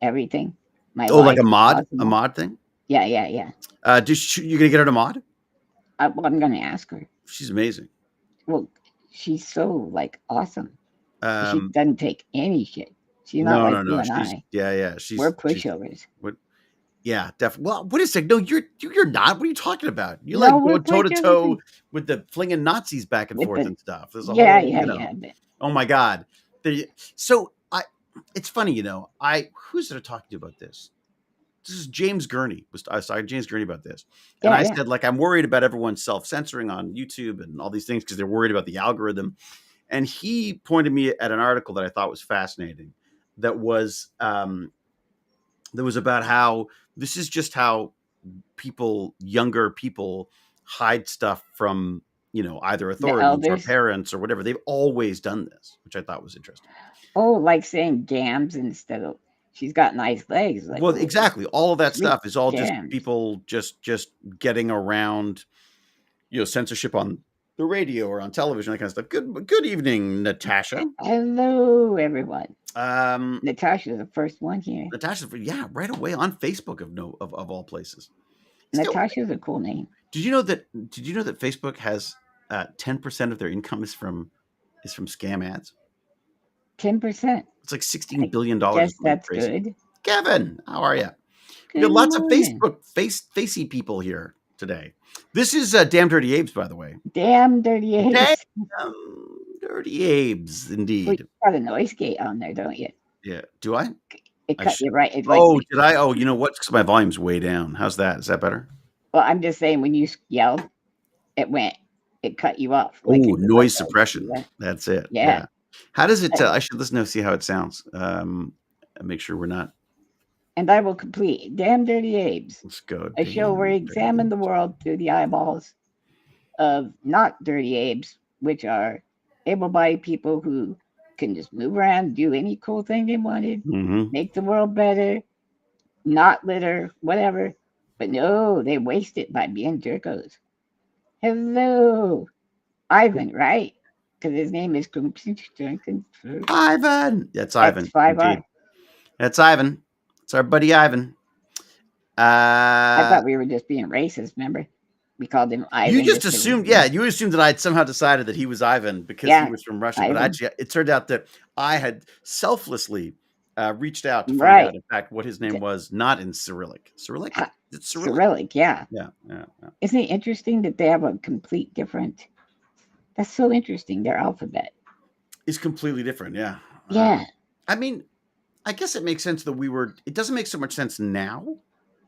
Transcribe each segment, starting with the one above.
everything. My Oh, like life a mod possible. thing. Yeah. You gonna get her to mod? Well, I'm going to ask her. She's amazing. Well, she's so like awesome. She Um, doesn't take any shit. She's not like you no. and I. Yeah. We're She's pushovers. what? Yeah, definitely. Well, wait a second. No, you're not. What are you talking about? You No, like we're going toe to pushovers toe with the flinging Nazis back and with forth the and stuff. There's a yeah, whole, yeah, yeah. But oh my God. So it's funny, who's it talking to about this? This is James Gurney. I was talking to James Gurney about this. And yeah, I yeah. said, like, I'm worried about everyone self-censoring on YouTube and all these things because they're worried about the algorithm. And he pointed me at an article that I thought was fascinating that was about how this is just how younger people hide stuff from, either The authorities or elders. parents or whatever. They've always done this, which I thought was interesting. Oh, like saying gams instead of she's got nice legs. Like, Well, oh, exactly. All of that sweet stuff is all just gams. people just getting around, censorship on the radio or on television, that kind of stuff. Good evening, Natasha. Hello, everyone. Um, Natasha's the first one here. Natasha, yeah, right away on Facebook of all places. Still, Natasha's a cool name. Did you know that Facebook has 10% of their income is from scam ads? 10%. It's like $16 I billion guess going that's crazy. good. Kevin, how are you? We Good got lots of morning. Facebook facey people here today. This is Damn Dirty Abe's, by the way. Damn dirty apes. Damn Dirty Abe's, indeed. Well, you got a noise gate on there, don't you? Yeah. Do I? It I cut should. you right. It's like, Did I? Oh, you know what? Because my volume's way down. How's that? Is that better? well, I'm just saying when you yelled, it cut you off. Like Oh, it was like, noise oh, suppression. yeah. That's it. Yeah. How does it? I should listen to see how it sounds. Make sure we're not. And I will complete Damn Dirty Apes, Let's go. a show where we examine the world through the eyeballs of not dirty apes, which are able-bodied people who can just move around, do any cool thing they wanted, make the world better, not litter, whatever. But no, they waste it by being jerkos. Hello, Ivan, right? Because his name is Ivan. That's Ivan. X5R. That's Ivan. It's our buddy Ivan. I thought we were just being racist, remember? We called him Ivan. You just assumed, you assumed that I'd somehow decided that he was Ivan because he was from Russia. Ivan. But actually, it turned out that I had selflessly reached out to find out, in fact, what his name was, not in Cyrillic. Cyrillic? It's Cyrillic. Cyrillic, yeah. Yeah. Isn't it interesting that they have a complete different... That's so interesting. Their alphabet is completely different, yeah. Yeah. I mean, I guess it makes sense that it doesn't make so much sense now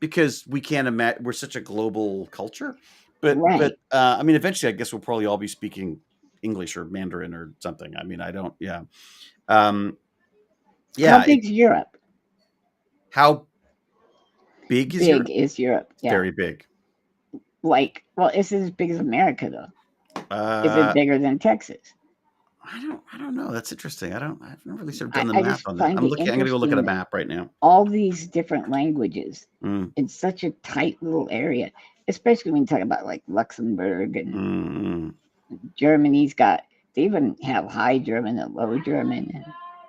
because we can't imagine, we're such a global culture. But, I mean, eventually, I guess we'll probably all be speaking English or Mandarin or something. I mean, I don't, yeah. How big is Europe? How big is Europe? Is Europe? Yeah. Very big. Like, well, it's as big as America, though. Is it bigger than Texas? I don't know. That's interesting. I've never really sort of done the math on that. I'm going to go look at a map right now. All these different languages in such a tight little area, especially when you talk about like Luxembourg and Germany's they even have High German and Low German.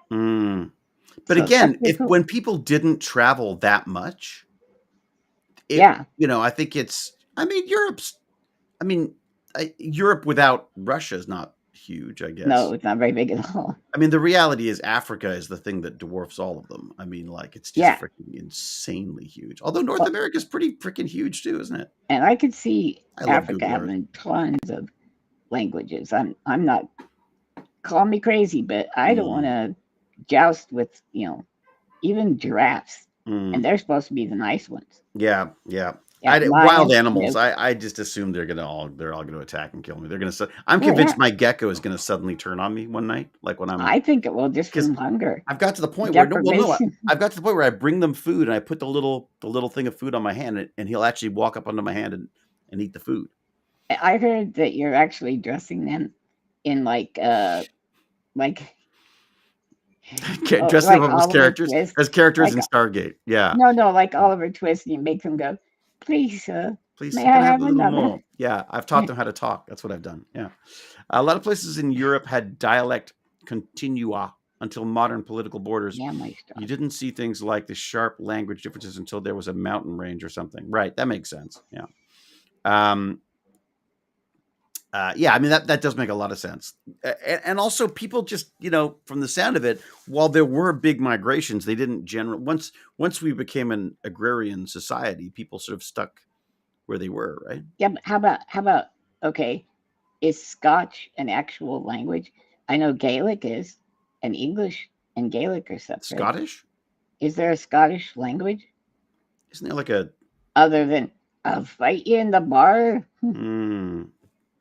But again, when people didn't travel that much, I think Europe without Russia is not huge, I guess. No, it's not very big at all. I mean, the reality is Africa is the thing that dwarfs all of them. I mean, like, it's just freaking insanely huge. Although North America is pretty freaking huge too, isn't it? And I could see Africa having tons of languages. I'm not, call me crazy, but I don't want to joust with, even giraffes. And they're supposed to be the nice ones. Yeah. Wild animals. I just assume they're all going to attack and kill me. They're going to. I'm convinced my gecko is going to suddenly turn on me one night, like when I think it will, just from hunger. I've got to the point where I've got to the point where I bring them food and I put the little thing of food on my hand and he'll actually walk up onto my hand and eat the food. I heard that you're actually dressing them in like dressing them up as characters in Stargate. Yeah. No, like Oliver Twist, and you make them go, please, may I have another? More. Yeah, I've taught them how to talk. That's what I've done. Yeah. A lot of places in Europe had dialect continua. until modern political borders. Yeah, my stuff. You didn't see things like the sharp language differences until there was a mountain range or something. Right. That makes sense. Yeah. Yeah, I mean that does make a lot of sense, and also people just from the sound of it, while there were big migrations, they didn't generally once we became an agrarian society, people sort of stuck where they were, right? Yeah, but how about okay, is Scotch an actual language? I know Gaelic is, and English and Gaelic are separate. Scottish? Is there a Scottish language? Isn't there like a other than I'll fight you in the bar?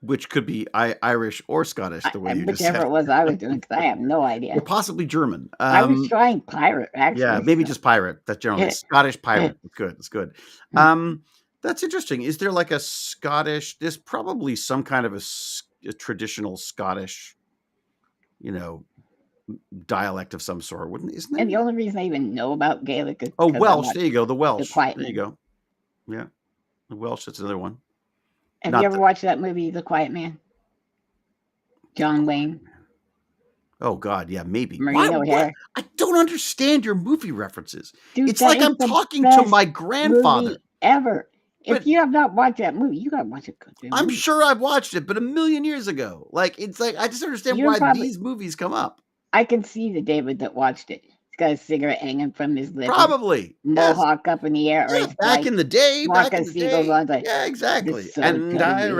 Which could be Irish or Scottish, the way you just said. Whichever it was I was doing, because I have no idea. Or possibly German. I was trying pirate, actually. Yeah, maybe just pirate. That's generally Scottish pirate. It's good. It's good. That's interesting. Is there like a Scottish? There's probably some kind of a traditional Scottish, dialect of some sort, isn't there? And the only reason I even know about Gaelic is Welsh. There you go. The Welsh. The Quiet there you go. Yeah, the Welsh. That's another one. Have you ever watched that movie, The Quiet Man? John Wayne. Oh God, yeah, maybe. What? I don't understand your movie references. Dude, it's like I'm talking to my grandfather. Ever. If you have not watched that movie, you gotta watch it. I'm sure I've watched it, but a million years ago. Like it's like I just understand why these movies come up. I can see the David that watched it. He's got a cigarette hanging from his lip. Probably. Mohawk up in the air. Yeah, back in the day. Yeah, exactly. So and I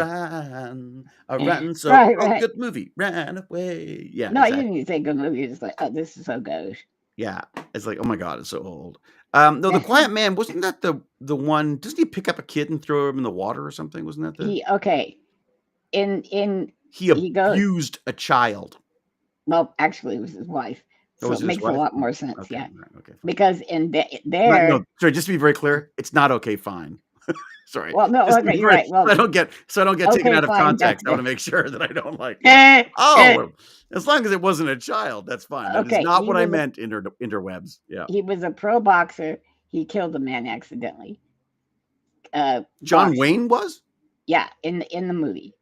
ran so right. Good movie. Ran away. Yeah. No, you didn't even say good movie. You're just like, oh, this is so gauche. Yeah. It's like, oh my God, it's so old. No, The Quiet Man, wasn't that the one? Doesn't he pick up a kid and throw him in the water or something? Wasn't that He abused a child. Well, actually, it was his wife. So it makes a lot more sense. Okay, yeah. Right, okay. Because in there. No, sorry, just to be very clear, it's not okay, fine. Sorry. Well, no, okay, you're right. Well, I don't get taken out of context. I want to make sure that I don't as long as it wasn't a child, that's fine. That is not what I meant, interwebs. Yeah. He was a pro boxer. He killed a man accidentally. John Wayne was? Yeah, in the movie.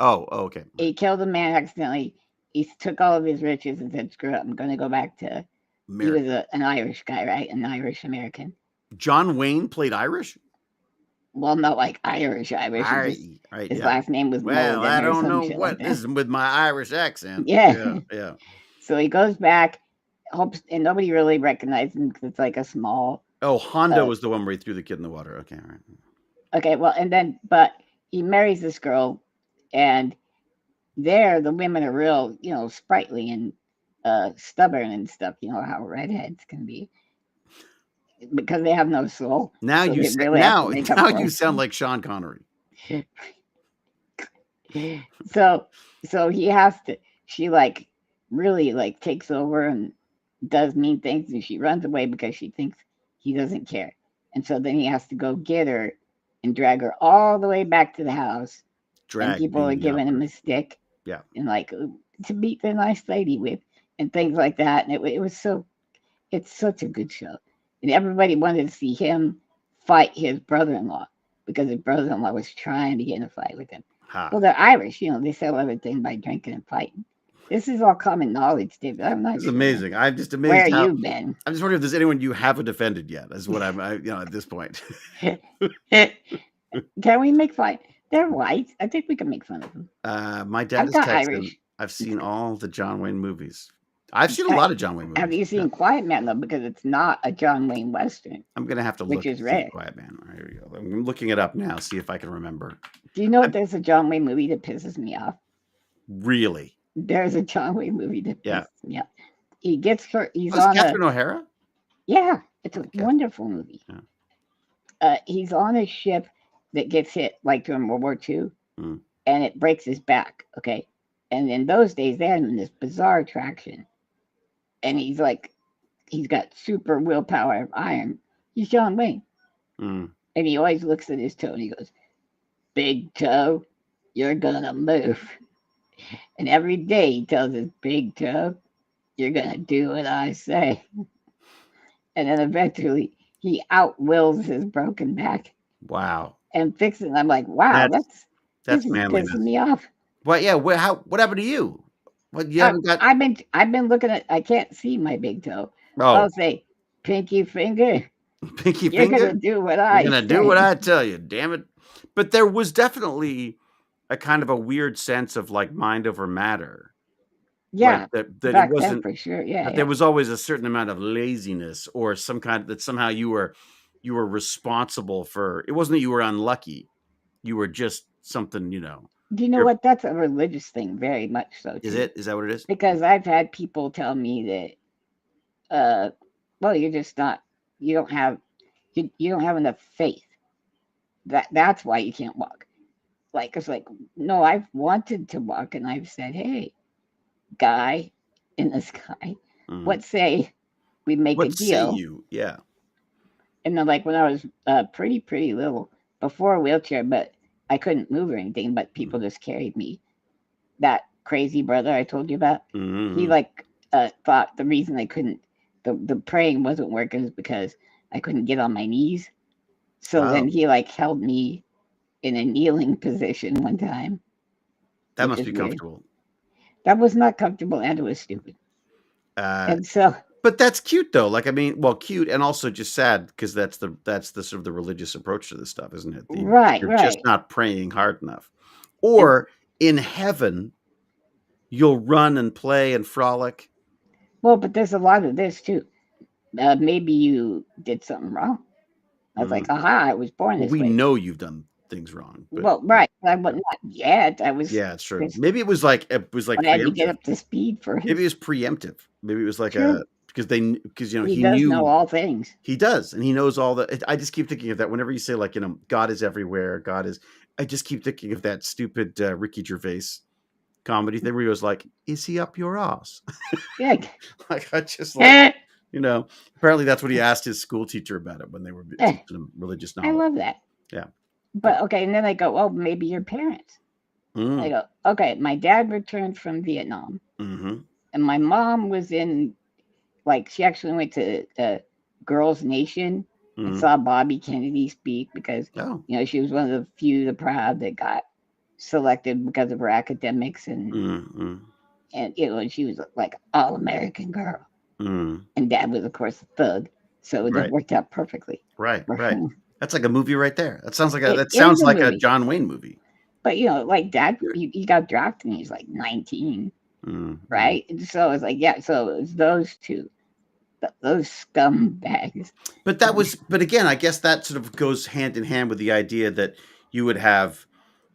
Oh, okay. He killed a man accidentally. He took all of his riches and said, screw it, I'm going to go back to... America. He was an Irish guy, right? An Irish American. John Wayne played Irish? Well, not like Irish. His last name was Well, I don't know what this is with my Irish accent. Yeah. Yeah. So he goes back, hopes, and nobody really recognized him because it's like a small... Oh, Honda was the one where he threw the kid in the water. Okay, all right. Okay, well, but he marries this girl, and there the women are real, sprightly and stubborn and stuff. You know how redheads can be because they have no soul. Now so you you sound like Sean Connery. So he has to. She really takes over and does mean things, and she runs away because she thinks he doesn't care. And so then he has to go get her and drag her all the way back to the house. And people are giving him a stick. Yeah. And to meet the nice lady with and things like that. And it was it's such a good show. And everybody wanted to see him fight his brother-in-law because his brother-in-law was trying to get in a fight with him. Well, they're Irish, they settle everything by drinking and fighting. This is all common knowledge, David. I'm not. It's amazing. I'm just amazed. Where you been? I'm just wondering if there's anyone you haven't offended yet. Is what I'm. At this point. Can we make fun? They're white. I think we can make fun of them. My dad is Texan. I've seen all the John Wayne movies. I've seen a lot of John Wayne movies. Have you seen Quiet Man though? Because it's not a John Wayne Western. I'm gonna have to look. Which is rare. Quiet Man. Here we go. I'm looking it up now. See if I can remember. Do you know if there's a John Wayne movie that pisses me off? Really? There's a John Wayne movie that pisses me off. He gets hurt. He's on Catherine O'Hara? Yeah, it's a wonderful movie. Yeah. He's on a ship that gets hit during World War II, and it breaks his back. Okay, and in those days they had him in this bizarre attraction, and he's got super willpower of iron. He's John Wayne, and he always looks at his toe and he goes, "Big toe, you're gonna move." And every day he tells his big toe, "You're gonna do what I say." And then eventually he outwills his broken back. Wow. And fixes it. I'm like, wow, that's manliness. Pissing me off. Well, yeah. What happened to you? What, you haven't got? I've been looking at. I can't see my big toe. Oh, I'll say, pinky finger. pinky You're finger? gonna do what You're I gonna do what say. I tell you, damn it. But there was definitely a kind of a weird sense of like mind over matter. Like Yeah, that it back then wasn't for sure. Yeah, that there yeah. was always a certain amount of laziness or some kind that somehow you were responsible for. It wasn't that you were unlucky. You were just something, Do you know you're what? That's a religious thing, very much so is too. it? Is that what it is? Because I've had people tell me that, well, you're just not. You don't have. You don't have enough faith. That's why you can't walk. Like it's like no, I've wanted to walk, and I've said, hey, guy in the sky, Mhm. what say we make a What say deal? you? Yeah. And then, like when I was pretty little, before a wheelchair, but I couldn't move or anything, but people just carried me. That crazy brother I told you about, he Mhm. like thought the reason I couldn't, the praying wasn't working is because I couldn't get on my knees. So then Oh, he like held me in a kneeling position one time, that which must is be weird. comfortable. That was not comfortable and it was stupid. Uh, And so, but that's cute though. Like I mean, well, cute and also just sad because that's the sort of the religious approach to this stuff, isn't it? right, You're just right. not praying hard enough. And Or in heaven, you'll run and play and frolic. well, but there's a lot of this too. Maybe you did something wrong. I was Mhm. like, aha, I was born Well, this we way. know you've done things wrong, but Well, right. I was not yet. I was yeah, it's true. just, Maybe it was like I had to get preemptive. up to speed Maybe it first. was preemptive. Maybe it was like True. a because He he does know knew all things. he does and he knows all the. I just keep thinking of that whenever you say like God is everywhere. God is. I just keep thinking of that stupid Ricky Gervais comedy thing where he was like, "Is he up your ass?" Yeah. Like I just like Eh, you know. Apparently, that's what he asked his school teacher about it when they were eh, teaching him religious I knowledge. love that. Yeah, yeah. But okay, and then I go, oh, maybe your parents. I Mm, go, okay, my dad returned from Vietnam, mm-hmm, and my mom was in, like, she actually went to Girls Nation and mm. saw Bobby Kennedy speak because, Oh, she was one of the few, the proud that got selected because of her academics mm, mm, and she was like all American girl. mm. And dad was, of course, a thug. So it just Right, worked out perfectly right, for right. him. That's like a movie right there. It That is sounds a like a movie. John Wayne movie. But, like dad, Good. he got drafted when he was like 19, Mm, mm. right? And so it's like, yeah, so it was those two, those scumbags. But again, I guess that sort of goes hand in hand with the idea that you would have,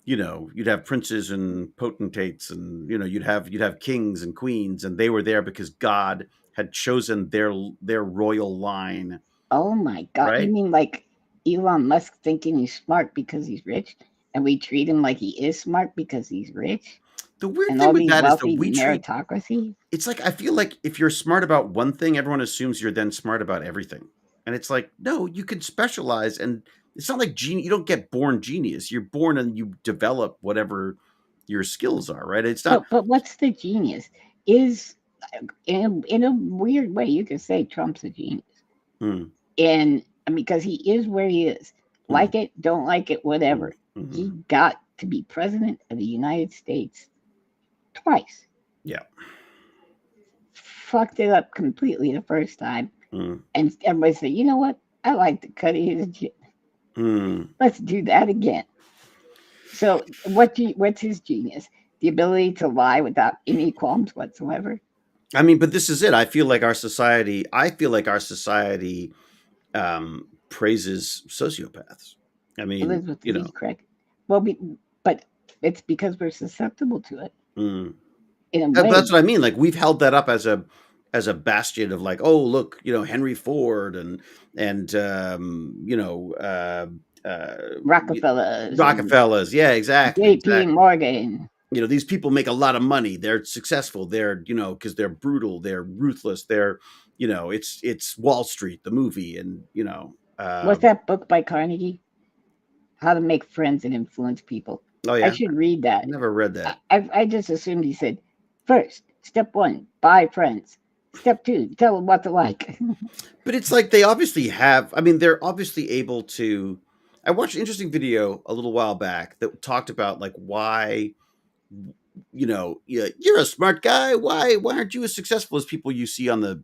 you'd have princes and potentates, and you'd have kings and queens, and they were there because God had chosen their royal line, Oh my God. You right? mean like Elon Musk thinking he's smart because he's rich? And we treat him like he is smart because he's rich? The weird And thing all with these that is that wealthy we treat meritocracy? it's like I feel like if you're smart about one thing, everyone assumes you're then smart about everything. And it's like, no, you can specialize and it's not like you don't get born genius. You're born and you develop whatever your skills are, right? It's not But what's the genius? Is in a weird way, you could say Trump's a genius. mm, And I mean, because he is where he is. mm, Like it, don't like it, mm, whatever. He mhm. got to be president of the United States twice. Yeah. Fucked it up completely the first time. Mm, And everybody said, you know what? I like the cut of his jib. mm. Let's do that again. So what's his genius? The ability to lie without any qualms whatsoever. I mean, but this is it. I feel like our society praises sociopaths. I mean, Elizabeth Lee Craig. Well, but it's because we're susceptible to it mm. in a That's way. what I mean. Like we've held that up as a bastion of like, oh look, Henry Ford and uh, Rockefellers and Rockefellers. Yeah, exactly, J.P. exactly. Morgan. These people make a lot of money. They're successful. They're because they're brutal. They're ruthless. They're it's Wall Street, the movie, and What's that book by Carnegie? How to Make Friends and Influence People. oh I yeah, should read that. never read that. I just assumed he said, first, step one, buy friends. Step two, tell them what to like. But it's like they obviously have. I mean, they're obviously able to. I watched an interesting video a little while back that talked about like you're a smart guy. Why aren't you as successful as people you see on the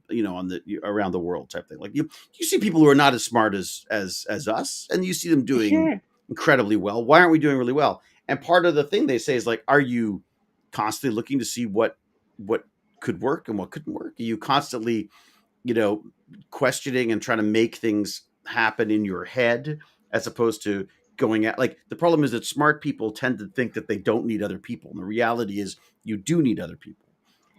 around the world type thing? Like you see people who are not as smart as us, and you see them doing Sure. incredibly well. Why aren't we doing really well? And part of the thing they say is like, are you constantly looking to see what could work and what couldn't work? Are you constantly you know, questioning and trying to make things happen in your head as opposed to going at like the problem is that smart people tend to think that they don't need other people. And the reality is you do need other people.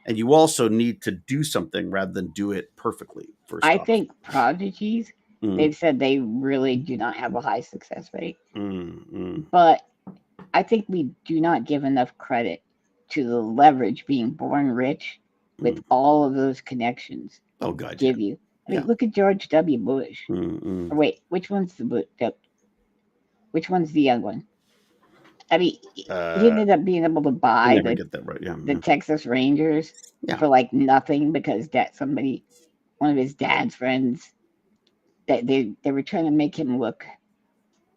And you also need to do something rather than do it perfectly, first I off. think prodigies, Mm, they've said they really do not have a high success rate. mm. But I think we do not give enough credit to the leverage being born rich with Mm. all of those connections Oh God, yeah. give you. I mean, Yeah. look at George W. Bush. Mm. Or wait, which one's the young one? I mean, he Uh ended up being able to I buy never the get that right. Yeah. the Texas Rangers Yeah. for like nothing because one of his dad's friends, that they were trying to make him look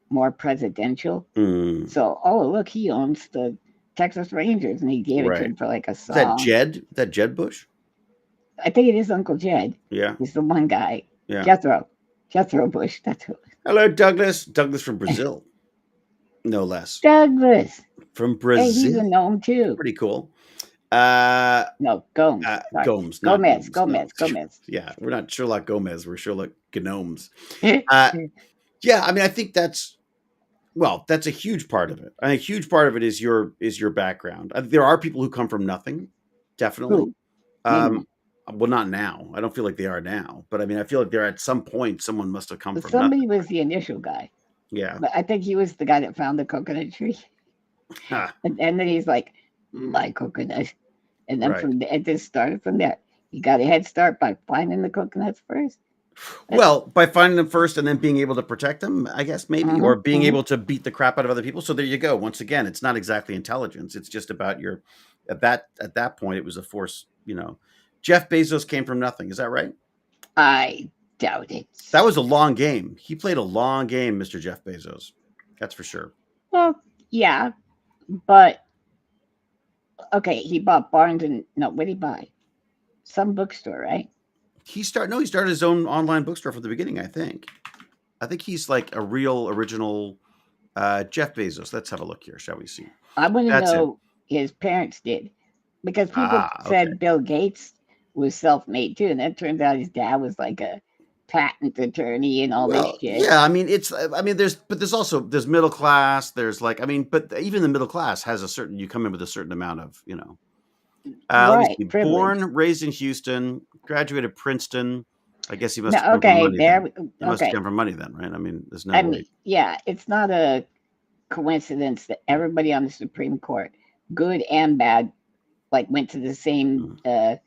more presidential. Mm. So, oh look, he owns the Texas Rangers, and he gave it to Right. him for like a Is that song. Jed? Is that Jed Bush? I think it is Uncle Jed. Yeah. He's the one guy, Yeah. Jethro Bush. That's who. Hello, Douglas. Douglas from Brazil, no less. Douglas. From Hey, he's a Brazil. gnome too. Pretty cool. Uh, No, Gomes. Sorry, Gomes, not Gomez. gnomes. No. Gomez. Gomez. Yeah, we're not Sherlock Gomez. We're Sherlock Gnomes. Uh, yeah, I mean, I think that's a huge part of it. A huge part of it is your background. There are people who come from nothing, definitely. Who? Name Um, one. well, not now. I don't feel like they are now, but I mean, I feel like they're at some point. Someone must have come But from nothing. somebody was the initial guy. Yeah. But I think he was the guy that found the coconut tree. And then he's like, my coconut. And then Right. it just started from there. He got a head start by finding the coconuts first. Well, by finding them first and then being able to protect them, I guess maybe, or being Mm-hmm. able to beat the crap out of other people. So there you go. Once again, it's not exactly intelligence. It's just about your at that point it was a force, Jeff Bezos came from nothing. Is that right? I doubt it. That was a long game. He played a long game, Mr. Jeff Bezos. That's for sure. Well, yeah, but okay, he bought Barnes and no, what did he buy? Some bookstore, right? He started his own online bookstore from the beginning, I think. I think he's like a real original Jeff Bezos. Let's have a look here, shall we see? I want to That's him. know his parents did because people Okay. said Bill Gates was self-made too, and it turns out his dad was like a patent attorney and all this Well, shit. yeah, I mean, there's middle class, there's like, I mean, but even the middle class has you come in with a certain amount of, let me Right, see, privilege. born, raised in Houston, graduated Princeton. I guess he must have No, come from okay, money then. there. He must have Okay, come from money then, right? I mean, there's no I mean, way. yeah, it's not a coincidence that everybody on the Supreme Court, good and bad, like went to the same Mm.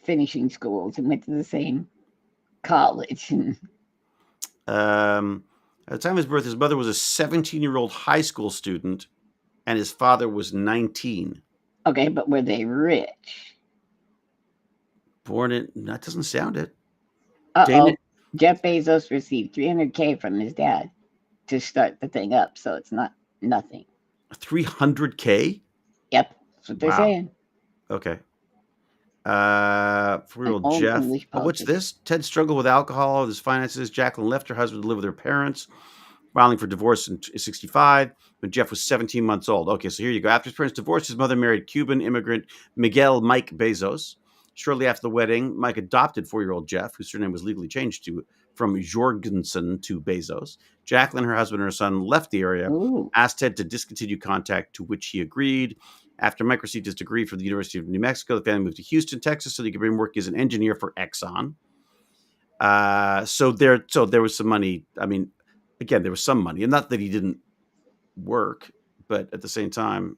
finishing schools and went to the same college. At the time of his birth, his mother was a 17-year-old high school student, and his father was 19. Okay, but were they rich? That doesn't sound it. Uh-oh. Jeff Bezos received 300K from his dad to start the thing up, so it's not nothing. 300K? Yep, that's what they're saying. Okay. 4-year-old Jeff. English Oh, what's politics. this? Ted struggled with alcohol, with his finances. Jacqueline left her husband to live with her parents, filing for divorce in 65 when Jeff was 17 months old. Okay, so here you go. After his parents divorced, his mother married Cuban immigrant Miguel Mike Bezos. Shortly after the wedding, Mike adopted 4-year-old Jeff, whose surname was legally changed from Jorgensen to Bezos. Jacqueline, her husband, and her son left the area, asked Ted to discontinue contact, to which he agreed. After Mike received his degree from the University of New Mexico, the family moved to Houston, Texas, so that he could begin working as an engineer for Exxon. So there was some money. I mean, again, there was some money, and not that he didn't work, but at the same time,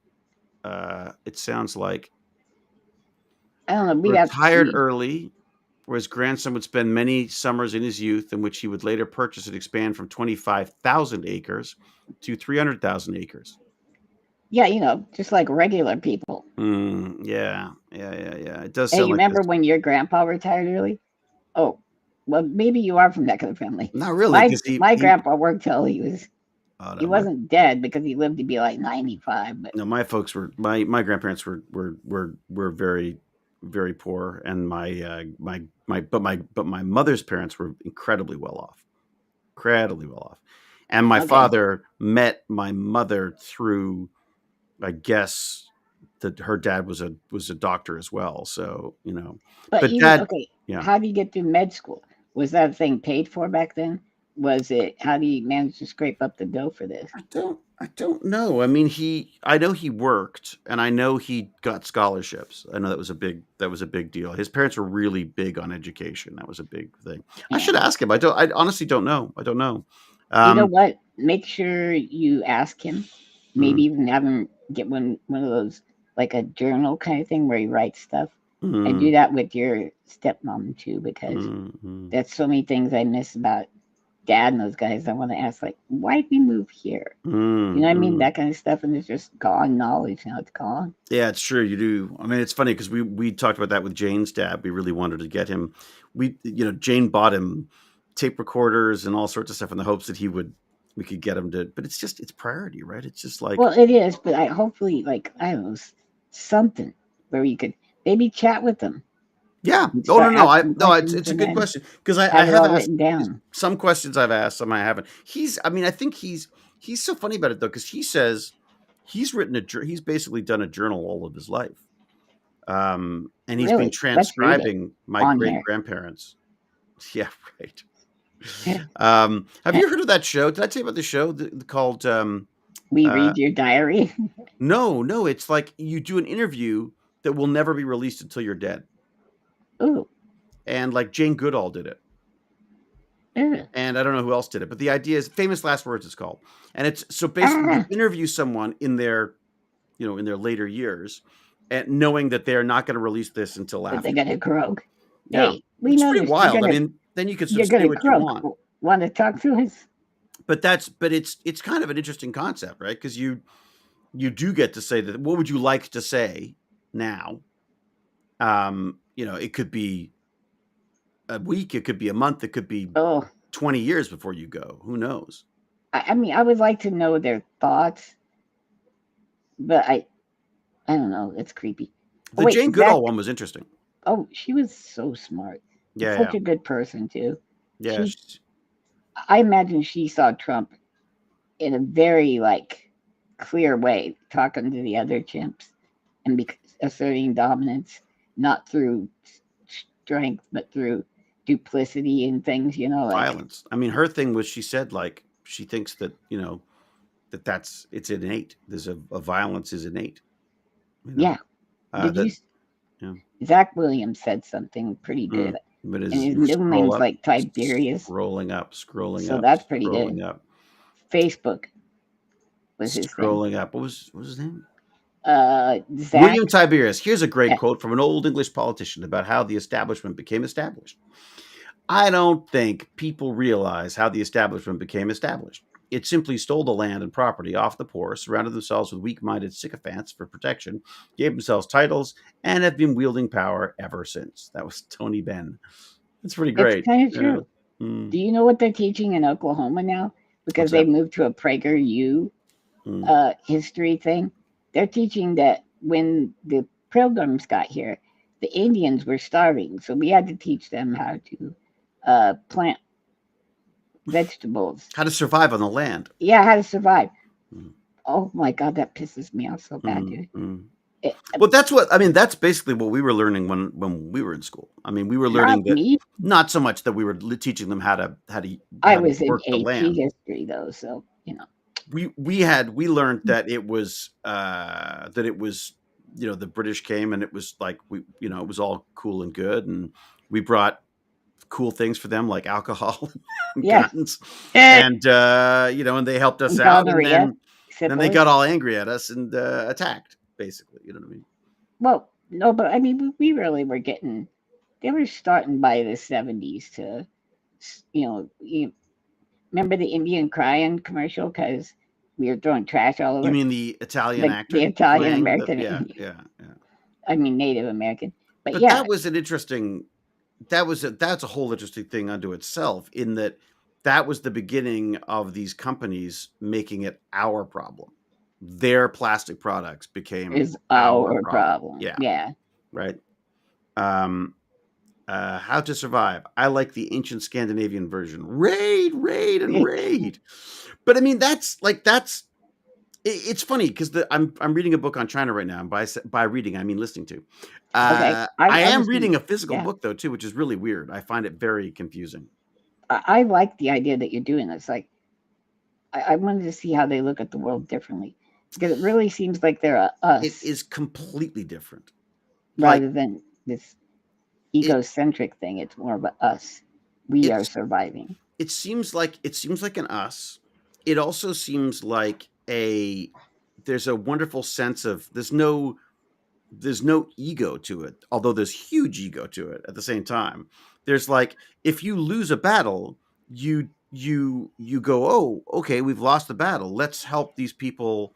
it sounds like I don't know. We'd have to retired see. early, where his grandson would spend many summers in his youth, in which he would later purchase and expand from 25,000 acres to 300,000 acres. Yeah, just like regular people. Yeah. It does Hey, sound you like remember this. when your grandpa retired early? Oh, well, maybe you are from that kind of family. Not really, My because he my grandpa worked till he was No, He wasn't dead because he lived to be like 95. But no, my folks were my grandparents were very very poor, and my mother's parents were incredibly well off, and my okay. father met my mother through, I guess, that her dad was a doctor as well. So But but even dad, okay, yeah. how do you get through med school? Was that thing paid for back then? Was it? How do you manage to scrape up the dough for this? I don't know. I mean, I know he worked, and I know he got scholarships. I know that was a big deal. His parents were really big on education. That was a big thing. I Yeah. should ask him. I honestly don't know. I don't know. You know Um, what? Make sure you ask him. Maybe mm, even have him get one of those like a journal kind of thing where he writes stuff. And mm, do that with your stepmom too, because mm, there's so many things I miss about dad and those guys. I want to ask, like, why'd we move here? You know what I mean? mm. That kind of stuff, and it's just gone knowledge now. It's gone. Yeah, it's true. You do. I mean, it's funny because we talked about that with Jane's dad. We really wanted to get him. Jane bought him tape recorders and all sorts of stuff in the hopes that we could get him to. But it's priority, right? It's just like, Well, it is, but I hopefully, like, I don't know, something where you could maybe chat with them yeah. and Oh, no, start no. asking It's questions a and good then question because I have it have all asked written down. some questions. I've asked some I haven't. I mean, I think he's so funny about it though because he says he's basically done a journal all of his life. And he's been Really, let's read it transcribing my on great here. grandparents. Yeah, right. Have you heard of that show? Did I tell you about the show called? We Uh, read your diary. no, no. It's like you do an interview that will never be released until you're dead, Ooh, and like Jane Goodall did it, ugh. and I don't know who else did it, but the idea is famous last words. It's called, and it's so basically you Ah, interview someone in their in their later years, and knowing that they are not going to release this until but they're after. gonna croak. Yeah, Hey, we it's know pretty this. You're wild. I gonna mean, then you can sort you're of say gonna what you croak. want. Want to talk to us? But it's kind of an interesting concept, right? Because you do get to say that. What would you like to say now? It could be a week, it could be a month, it could be Oh, 20 years before you go. Who knows? I mean, I would like to know their thoughts, but I don't know. It's creepy. Oh The wait, Jane Zach. Goodall one was interesting. Oh, she was so smart. Yeah, Such yeah, a good person too. yeah. She, I imagine she saw Trump in a very like clear way, talking to the other chimps and asserting dominance, not through strength, but through duplicity and things. You know, like Violence. I mean, her thing was she said like she thinks that it's innate. There's a violence is innate. You know yeah. Did you? that yeah. Zach Williams said something pretty good, But and as his you middle scroll name's up, like Tiberius, scrolling so up, that's pretty good. scrolling up, Facebook was his thing. scrolling up. What was his name? Zach. William Tiberius. Here's a great Yeah, quote from an old English politician about how the establishment became established. I don't think people realize how the establishment became established. It simply stole the land and property off the poor, surrounded themselves with weak minded sycophants for protection, gave themselves titles, and have been wielding power ever since. That was Tony Benn. That's pretty it's great. kind of Yeah. true. Do you know what they're teaching in Oklahoma now? Because What's they that? moved to a PragerU Mm. history thing. They're teaching that when the pilgrims got here, the Indians were starving, so we had to teach them how to plant vegetables. How to survive on the land. Yeah, how to survive. Mm. Oh my God, that pisses me off so bad, Mm. dude. Mm. It, Well, that's what I mean. That's basically what we were learning when we were in school. I mean, we were learning not that me. not so much that we were teaching them I how to was in work the AP land. history though, so you know. We learned that it was the British came and it was like it was all cool and good, and we brought cool things for them like alcohol and Yes. guns, Eh, and and they helped us out, and gonorrhea, then they syphilis. got all angry at us and attacked, basically. You know what I mean? Well, no, but I mean, we really were getting. They were starting by the 70s to, you remember the Indian crying commercial because we were throwing trash all You over mean the Italian the actor Italian playing the American yeah, Indian. yeah, yeah. I mean Native American. But But yeah, that was an interesting that's a whole interesting thing unto itself in that that was the beginning of these companies making it our problem. Their plastic products became Is our our problem. problem. Yeah. Yeah. Right. How to Survive. I like the ancient Scandinavian version. Raid, raid, and raid. But I mean, it's funny because I'm reading a book on China right now. And by reading, I mean listening to. Okay. I am was reading a physical yeah. book though too, which is really weird. I find it very confusing. I like the idea that you're doing this. Like, I wanted to see how they look at the world differently because it really seems like they're It us is completely different. Like rather than this it, egocentric thing. It's more of a us. We are it's surviving. it seems like an us. It also seems like there's a wonderful sense of there's no ego to it, although there's huge ego to it at the same time. There's like, if you lose a battle, you go, oh, okay, we've lost the battle. Let's help these people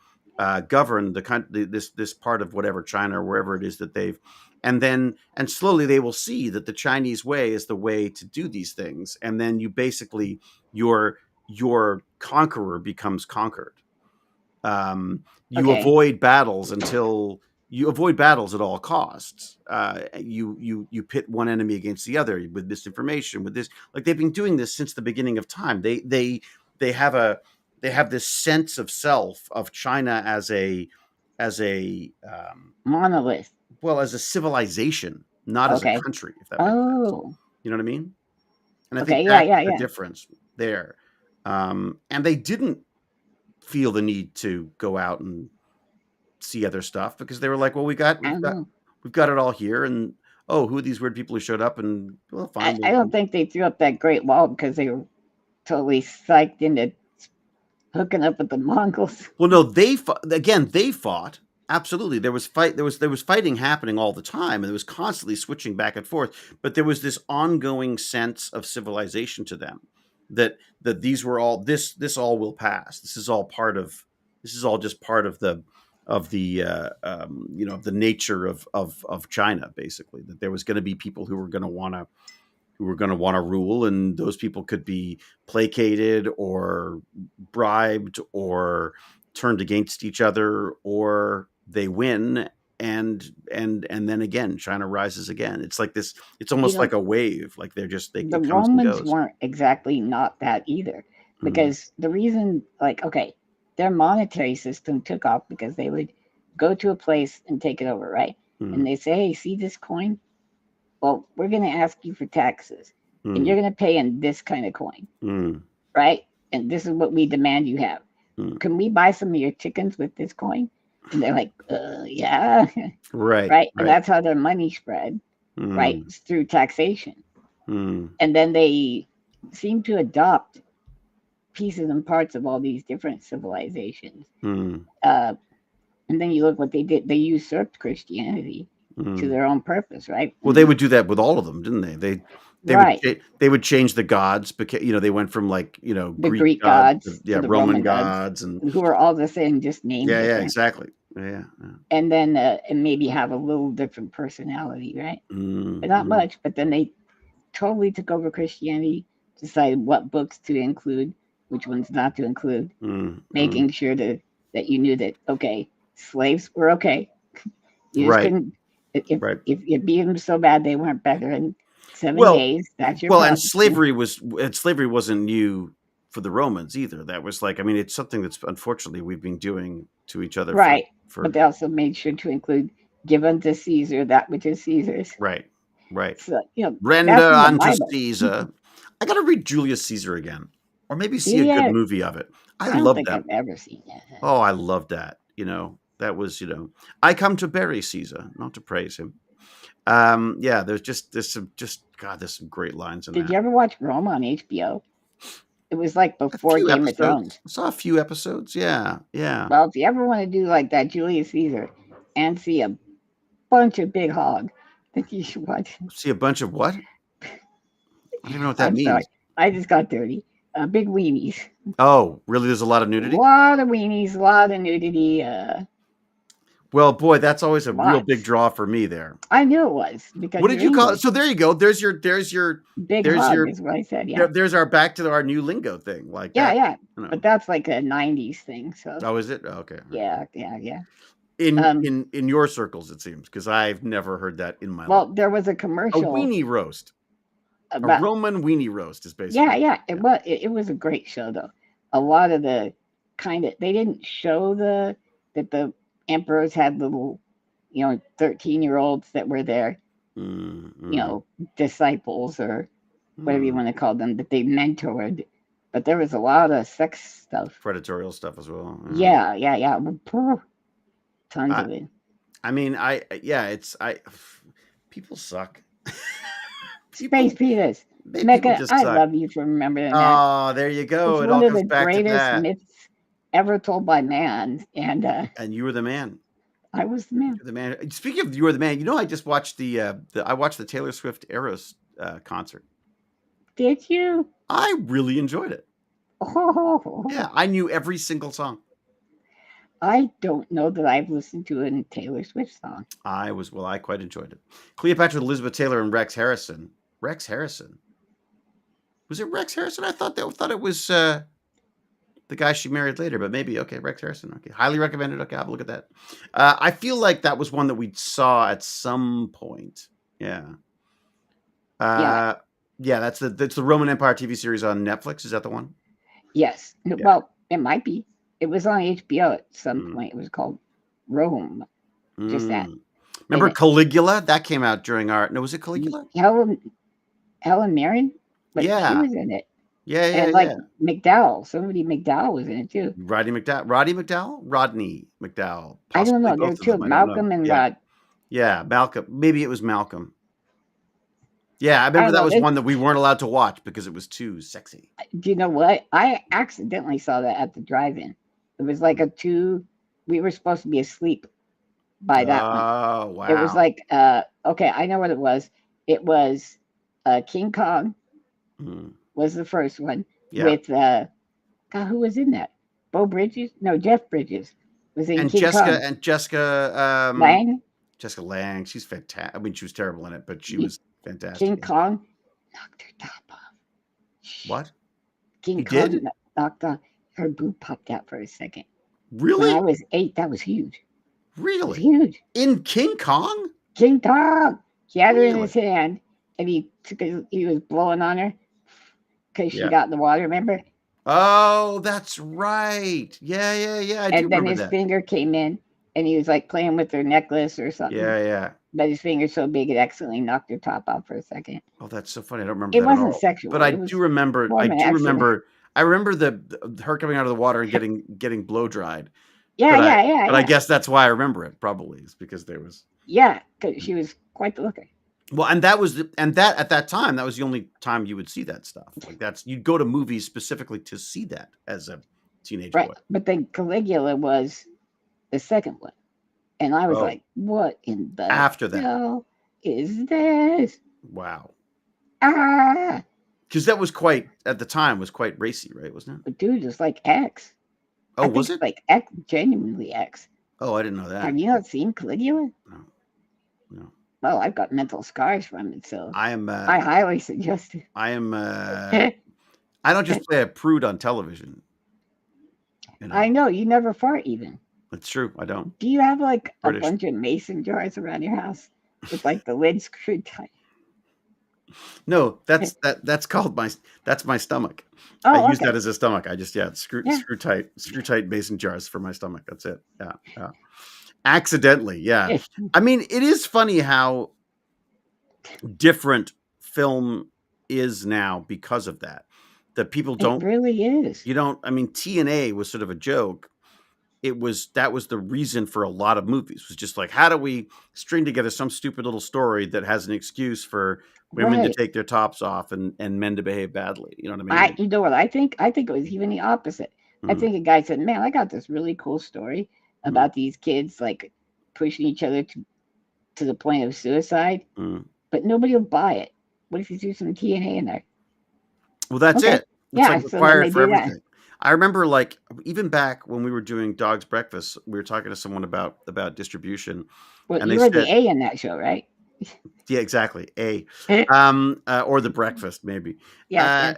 govern the country, this part of whatever China or wherever it is that they've, and slowly they will see that the Chinese way is the way to do these things, and then you basically your conqueror becomes conquered. You Okay. avoid battles until you avoid battles at all costs. You pit one enemy against the other with misinformation, with this. Like they've been doing this since the beginning of time. They have this sense of self of China as a Monolith. well, as a civilization, not as a Okay. country. If that makes sense, Oh. you know what I mean. And I think Okay. Yeah. that's Yeah. the Yeah. difference there. And they didn't feel the need to go out and see other stuff because they were like, well, I don't know. we've got it all here, and oh, who are these weird people who showed up? And well, fine. I don't think they threw up that Great Wall because they were totally psyched into hooking up with the Mongols. Well, no, they fought. Absolutely, there was fighting happening all the time, and it was constantly switching back and forth. But there was this ongoing sense of civilization to them that these were all this all will pass. This is all just part of the nature of China, basically. That there was going to be people who were going to want to rule, and those people could be placated or bribed or turned against each other, or they win, and then again China rises again. It's like this. It's You almost know, like a wave. Like the it comes and Romans goes. weren't exactly not that either. Mm, Because the reason, like, okay, their monetary system took off because they would go to a place and take it over, right? And mm, they say, hey, see this coin? Well, we're going to ask you for taxes, and mm, you're going to pay in this kind of coin, mm, right? And this is what we demand you have. mm. Can we buy some of your chickens with this coin? And they're like, yeah, Right, right? And right. that's how their money spread, right? Mm, It's through taxation. mm, And then they seem to adopt pieces and parts of all these different civilizations. mm, Uh, and then you look what they did. They usurped Christianity to mm. their own purpose, right? Well, they would do that with all of them, didn't they? Right. They would change the gods because they went from like The Greek Greek gods gods to to the Roman Roman gods, gods, and who are all the same, just named yeah, different. exactly, yeah. And then and maybe have a little different personality, right? Mm, But not mm, much. But then they totally took over Christianity, decided what books to include, which ones not to include, mm, mm. making sure that you knew that, okay, slaves were okay. You just Right, couldn't, right. if you beat them so bad they weren't better in 7 Well, days, that's your and problem. slavery wasn't new for the Romans either. That was like, I mean, it's something that's unfortunately we've been doing to each other Right. But for they also made sure to include give unto Caesar that which is Caesar's. right, right. So, Render that's in the unto Bible. Caesar. I got to read Julius Caesar again, or maybe see a good Yeah, movie of it. I I don't love think that. I've ever seen that. Oh, I love that. That was, I come to bury Caesar, not to praise him. Yeah, there's some great lines in Did that. you ever watch Rome on HBO? It was like A before few Game of episodes. Thrones. I saw a few episodes. Yeah, yeah. Well, if you ever want to do like that Julius Caesar and see a bunch of big hog, then you should watch. See a bunch of what? I don't even know what that I'm sorry, means. I just got dirty. Big weenies. Oh, really? There's a lot of A nudity? lot of weenies, a lot of nudity. Well, boy, that's always a real big Lots. draw for me there. I knew it was because What you're did you call it? English. So there you go. There's your Big hug is what I said. Yeah. there's our back to our new lingo thing. Like Yeah, that, yeah. you know. But that's like a '90s thing. So Oh, is it? Oh, okay. yeah, yeah, yeah. In your circles, it seems, because I've never heard that in my life. Well, there was a A commercial weenie roast. about. A Roman weenie roast is Yeah, basically. yeah. It was a great show though. A lot of the they didn't show that the emperors had little 13-year-olds that were their disciples or whatever you want to call them that they mentored, but there was a lot of sex stuff, predatorial stuff as well. Yeah. Tons of it. I mean, people suck. Space Peters. Mecca, I love you for remembering that. Oh, there you go. It's one of the greatest myths ever told by man, and you were the man. I was the man. The man. Speaking of you were the man, I just watched the Taylor Swift Eras concert. Did you? I really enjoyed it. Oh. Yeah, I knew every single song. I don't know that I've listened to a Taylor Swift song. I quite enjoyed it. Cleopatra, Elizabeth Taylor, and Rex Harrison. Rex Harrison. Was it Rex Harrison? I thought it was the guy she married later, but maybe Rex Harrison. Okay, highly recommended. Okay, I'll have a look at that. I feel like that was one that we saw at some point. Yeah. Yeah, that's the Roman Empire TV series on Netflix. Is that the one? Yes. Yeah. Well, it might be. It was on HBO at some point. It was called Rome. Just that. Remember Caligula? That came out during our. No, was it Caligula? Helen Mirren. But she was in it. Yeah, and like McDowell. Somebody McDowell was in it too. Rodney McDowell. I don't know. There were two. Malcolm and Rod. Yeah, Malcolm. Maybe it was Malcolm. Yeah, I remember that was one that we weren't allowed to watch because it was too sexy. Do you know what? I accidentally saw that at the drive-in. It was like we were supposed to be asleep by that one. Oh, wow. It was like, okay, I know what it was. It was King Kong was the first one with, God, who was in that? Bo Bridges? No, Jeff Bridges was in King Kong. And Jessica Lange? Jessica Lange. She's fantastic. I mean, she was terrible in it, but she was fantastic. King Kong knocked her top off. What? King Kong knocked off. Her boob popped out for a second. Really? When I was 8, that was huge. Really? It was huge. In King Kong? King Kong. He had her in his hand, and he was blowing on her because she got in the water, remember? Oh, that's right. Yeah. And then his finger came in, and he was like playing with her necklace or something. Yeah. But his finger's so big, it accidentally knocked her top off for a second. Oh, that's so funny. I don't remember it that wasn't at all. sexual. But I do remember. I remember her coming out of the water and getting blow dried. Yeah. But I guess that's why I remember it. Probably is because there was. Yeah, because she was quite the looker. Well, and that at that time, that was the only time you would see that stuff. Like you'd go to movies specifically to see that as a teenage boy. But then Caligula was the second one, and I was like, "What in the hell is this?" Wow. Ah. Because that was at the time was quite racy, right? Wasn't it? But dude, it's like X. Oh, was it? Like X, genuinely X. Oh, I didn't know that. Have you not seen Caligula? No. Well, I've got mental scars from it, so I highly suggest it. I am. I don't just play a prude on television. I know you never fart even. That's true. I don't. Do you have like a bunch of mason jars around your house with like the lid screwed tight? No, that's called that's my stomach. Oh, I use that as a stomach. I just screw tight mason jars for my stomach. That's it. Yeah. Accidentally, yeah. I mean, it is funny how different film is now because of that. That people don't. It really is. You don't. I mean, TNA was sort of a joke. That was the reason for a lot of movies. It was just like, how do we string together some stupid little story that has an excuse for women to take their tops off and men to behave badly? You know what I mean? You know what I think? I think it was even the opposite. I think a guy said, "Man, I got this really cool story about these kids like pushing each other to the point of suicide, but nobody will buy it. What if you do some TNA in there?" Well, that's it. It's required for everything. I remember, like, even back when we were doing Dog's Breakfast, we were talking to someone about distribution, Well, and they you were the said, A in that show, right? yeah, exactly. Or the breakfast, maybe. Yes, yes.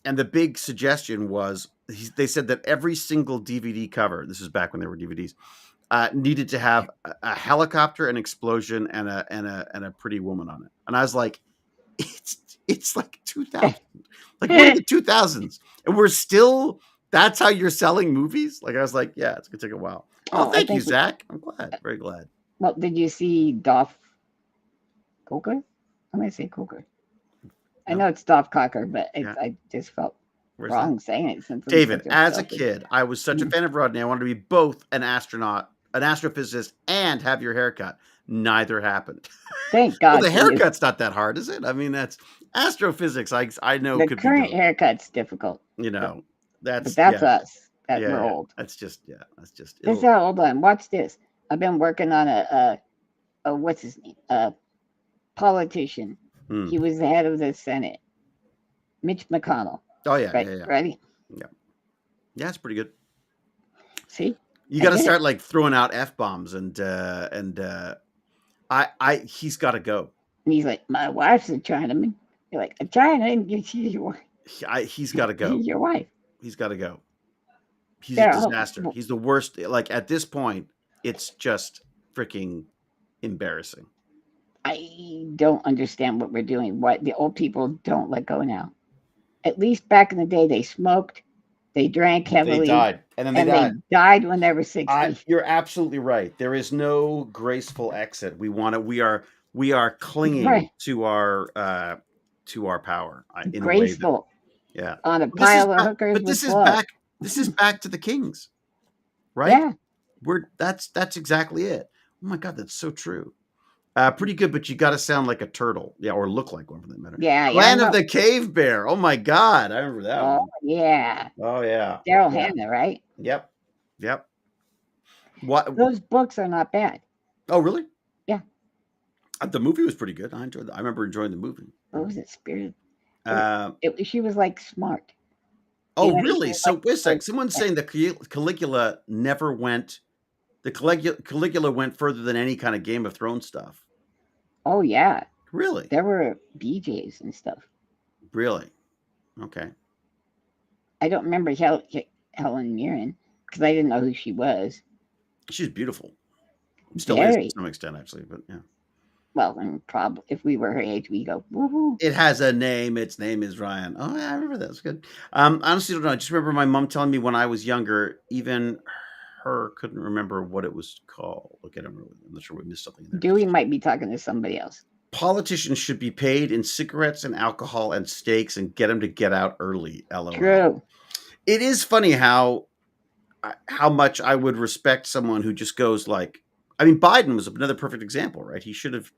And the big suggestion was they said that every single DVD cover, this is back when there were DVDs, needed to have a helicopter, an explosion, and a pretty woman on it. And I was like, it's like 2000, like we're in the 2000s, and we're still. That's how you're selling movies. Like I was like, yeah, it's gonna take a while. Oh, Oh, I thank you, think. Zach. I'm glad, very glad. Well, did you see Dolph Coker? I'm gonna say Coker. I No, know it's Dolph Cocker, but yeah. I just felt Where's that? wrong saying it since I'm David, such a as a selfish. kid, I was such a fan of Rodney. I wanted to be both an astronaut, an astrophysicist, and have your haircut. Neither happened. Thank Well, God the for you. haircut's not that hard, is it? I mean, that's astrophysics. I know The could be current done. haircut's difficult, You know, but that's that's yeah, us. That yeah, we're yeah. old. That's just This is it'll. how old I am. Watch this. I've been working on a what's his name? A politician. Hmm. He was the head of the Senate. Mitch McConnell. Oh yeah, Right? yeah, yeah, Ready? yeah. Yeah, it's pretty good. See? You I got to did it. start like throwing out f bombs I he's got to go. And he's like, my wife's a Chinaman. You're like, a China? She's He's got to go. your wife. He's got to go. He's a There. disaster. He's the worst. Like at this point, it's just freaking embarrassing. I don't understand what we're doing. Why the old people don't let go now. At least back in the day, they smoked, they drank They heavily, died, and then they and they died. died when they were 60. You're absolutely right. There is no graceful exit. We are clinging Right. to our power in a way that Graceful yeah. on a This is pile of hookers but with this is gloves. back. This is back to the kings, right? Yeah. That's exactly it. Oh my god, that's so true. Pretty good, but you got to sound like a turtle, yeah, or look like one for that matter. Yeah. Yeah. I Clan of know. the Cave Bear. Oh my god, I remember that Oh, one. yeah. Oh yeah, Daryl yeah, Hannah, right? yep, yep. What? Those books are not bad. Oh really? Yeah. The movie was pretty good. I remember enjoying the movie. What was it? Spirit. Uh, She was like smart. You oh know, really? even So like wait a sec. Someone's saying the Caligula never went. The Caligula went further than any kind of Game of Thrones stuff. oh yeah, Really? there were BJ's and stuff. Really? Okay. I don't remember Helen Mirren because I didn't know who she was. She's beautiful. Still is to Very some extent, actually, but yeah. well, and probably if we were her age, we go woohoo. It has a name. Its name is Ryan. Oh, yeah, I remember that. That's good. I honestly don't know. I just remember my mom telling me when I was younger, even her couldn't remember what it was called. Look at him. I'm not sure we missed something there. Dewey might be talking to somebody else. Politicians should be paid in cigarettes and alcohol and steaks and get them to get out early. LOL. True. It is funny how much I would respect someone who just goes like, I mean, Biden was another perfect example, right? He should have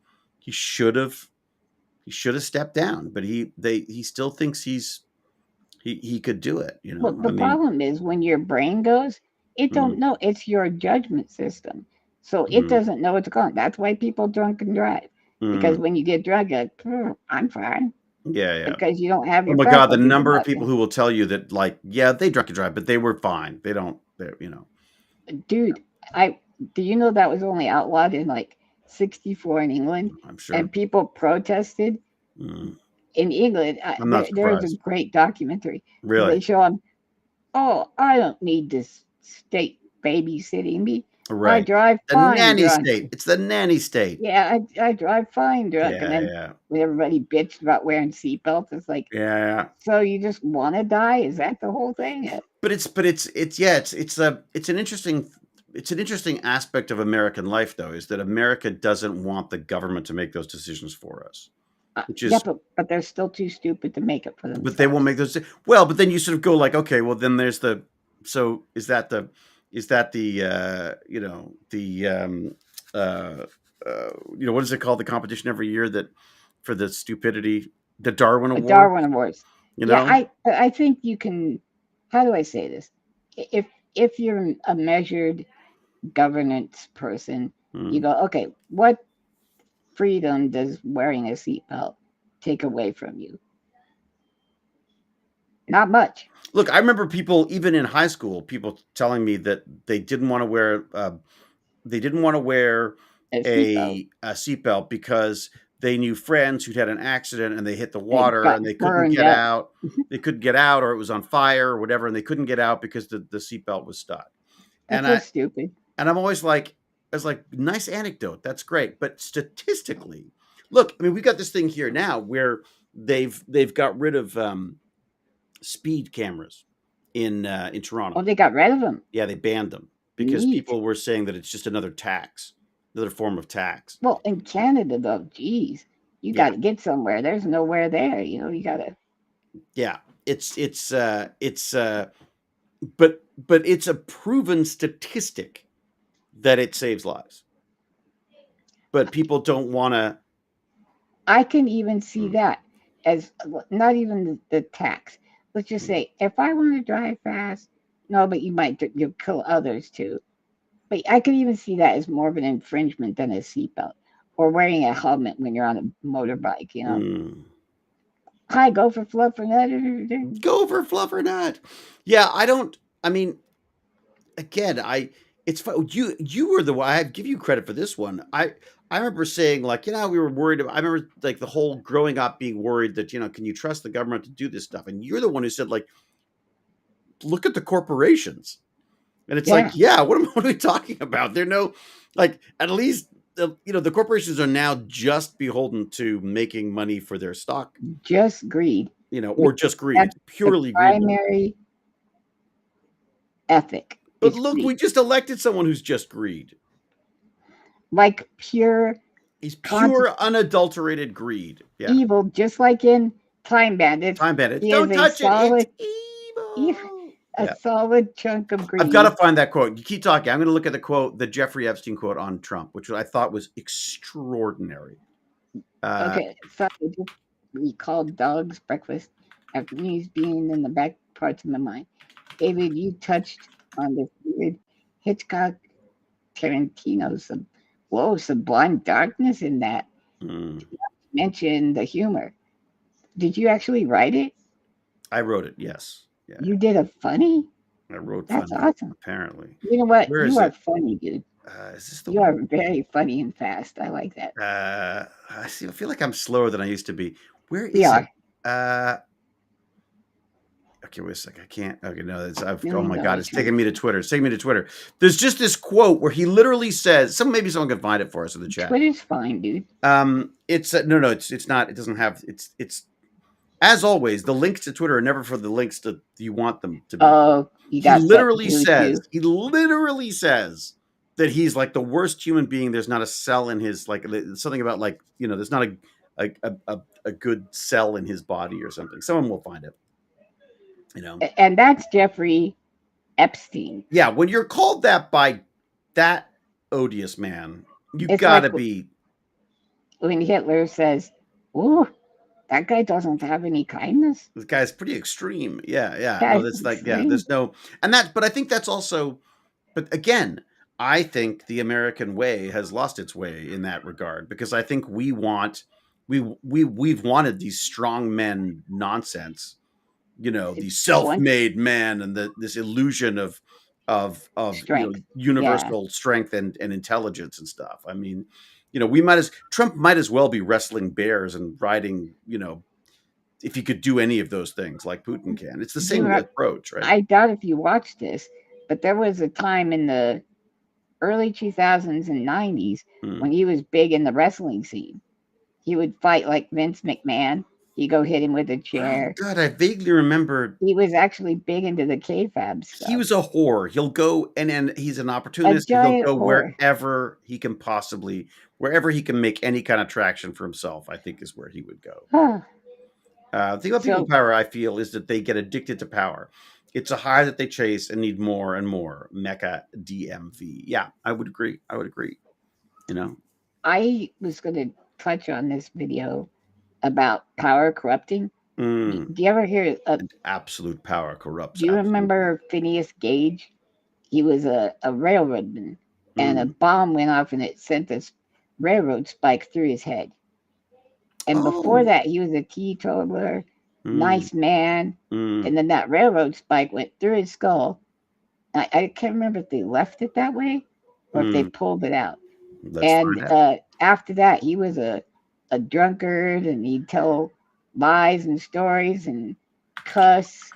stepped down, but he still thinks he could do it. You Well, know, the I mean, problem is when your brain goes, it mm, don't know. It's your judgment system, so it mm, doesn't know it's going. That's why people drunk and drive. Because mm, when you get drunk, you're like, I'm fine yeah, yeah. because you don't have Oh your my God, the faculties number of about people you. who will tell you that, like, yeah, they drunk and drive, but they were fine. They don't, you know. Dude, I do you know that was only outlawed in like 64 in England, I'm sure. and people protested Mm, in England. I'm not There is a surprised. great documentary because Really, they show them. Oh, I don't need this state babysitting me. I right? drive The fine nanny drunk. state. It's the nanny state. Yeah, I drive fine drunk. And Yeah, then yeah, when everybody bitched about wearing seatbelts, it's like, yeah. so you just want to die? Is that the whole thing? But it's yeah, it's an interesting aspect of American life though, is that America doesn't want the government to make those decisions for us, which Yeah, is but they're still too stupid to make it for but they won't themselves. make those. Well, but then you sort of go like, okay, well then there's the so is that the uh, what is it called, the competition every year that for the stupidity, the Darwin Award, Darwin Awards. you Yeah, know? I think you can. How do I say this? If if you're a measured governance person, you Mm. go, okay, what freedom does wearing a seatbelt take away from you? Not much. Look, I remember people, even in high school, people telling me that they didn't want to wear A seatbelt. a seatbelt because they knew friends who'd had an accident and they hit the It water and got they couldn't burned get up. out. They couldn't get out, or it was on fire or whatever, and they couldn't get out because the seatbelt was stuck. That's And so stupid. I'm always like, I was like, nice anecdote, that's great, but statistically, look, I mean, we got this thing here now where they've got rid of speed cameras in Oh, Toronto. they got rid of them. Yeah, they banned them because Neat. people were saying that it's just another tax, another form of tax. Well, in Canada, though, geez, you got Yeah, to get somewhere. There's nowhere there. You got to. yeah. It's but it's a proven statistic that it saves lives. But people don't want to. I can even see that as not even the tax. Let's just say if I want to drive fast, no, but you'll kill others too. But I could even see that as more of an infringement than a seatbelt or wearing a helmet when you're on a motorbike. Hi, go for fluff or not. Go for fluff or not. Yeah, I don't. I mean, again, it's fun. You were the one. I give you credit for this one. I remember saying like, we were worried about. I remember like the whole growing up being worried that can you trust the government to do this stuff? And you're the one who said like, look at the corporations, and it's like, Yeah, yeah, what are we talking about? They're no like at least the corporations are now just beholden to making money for their stock, just greed. or just greed. That's It's the purely greed. primary ethic. But Is look, we greed, just elected someone who's just greed. like pure He's conscious pure, unadulterated greed. Yeah. evil, just like in Time Bandits. Time Bandits. He is Don't a touch it. It's solid, evil. a Yeah. solid chunk of I've got to greed. find that quote. You keep talking. I'm going to look at the quote, the Jeffrey Epstein quote on Trump, which I thought was extraordinary. Okay, so I just recalled dog's breakfast after news being in the back parts of my mind. David, you touched on this weird Hitchcock Tarantino sublime darkness in that. mm, Mention the humor. Did you actually write it? I wrote it. Yes. Yeah. You did a funny? I wrote That's funny, awesome. apparently. You know what? Where You is are it? funny, dude. Is this the You one? are very funny and fast. I like that. I feel like I'm slower than I used to be. Where We is it? are. Okay, wait a second. I can't. Okay, no, No, oh you my know, god, I it's try. taking me to Twitter. It's taking me to Twitter. There's just this quote where he literally says, maybe someone can find it for us in the chat. Twitter's fine, dude. It's no, it's not. It doesn't have. It's as always. The links to Twitter are never for the links that you want them to be. Oh, you He got that literally too. says that he's like the worst human being. There's not a cell in his like something about like there's not a good cell in his body or something. Someone will find it. And that's Jeffrey Epstein. Yeah, when you're called that by that odious man, you It's gotta like be. when Hitler says, "Ooh, that guy doesn't have any kindness." This guy's pretty extreme. Yeah. No, That's that's like extreme. there's no, but I think that's also, but again, I think the American way has lost its way in that regard because I think we've wanted these strong men nonsense, the One self-made man and this illusion of strength. Yeah. universal strength and intelligence and stuff. I mean, Trump might as well be wrestling bears and riding, if he could do any of those things like Putin can. It's the Do you same remember, approach, right? I doubt if you watched this, but there was a time in the early 2000s and 90s Hmm. when he was big in the wrestling scene. He would fight like Vince McMahon. He'd go hit him with a Oh chair. God, I vaguely remember He was actually big into the KFAB he stuff. was a whore. He'll go and he's an A opportunist. He'll giant go whore. wherever he can make any kind of traction for himself. I think is where he would go. Huh. The thing about people in So power, I feel, is that they get addicted to power. It's a high that they chase and need more and more. Mecha DMV. Yeah, I would agree. I was going to touch on this video about power corrupting. Mm, Do you ever hear? and absolute power corrupts. Do you Absolutely. remember Phineas Gage? He was a railroadman, and a Mm. bomb went off and it sent this railroad spike through his head. And before Oh, that, he was a teetotaler, nice man. And then that railroad spike went through his skull. I can't remember if they left it that way or if they pulled it out. Let's And find out. after that, he was a drunkard, and he'd tell lies and stories and cuss.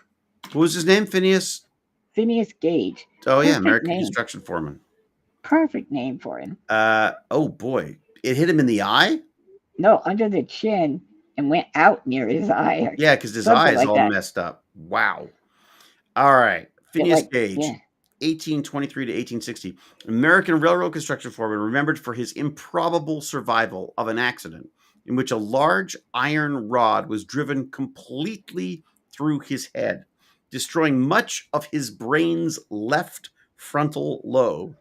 What was his name? Phineas? Phineas Gage. Oh, yeah, Perfect American name. Construction Foreman. Perfect name for him. Oh, boy. It hit him in the eye? No, under the chin and went out near his eye. Or yeah, because his eye is like all that. messed up. Wow. All right. Phineas Gage, yeah. 1823 to 1860. American railroad construction foreman, remembered for his improbable survival of an accident in which a large iron rod was driven completely through his head, destroying much of his brain's left frontal lobe,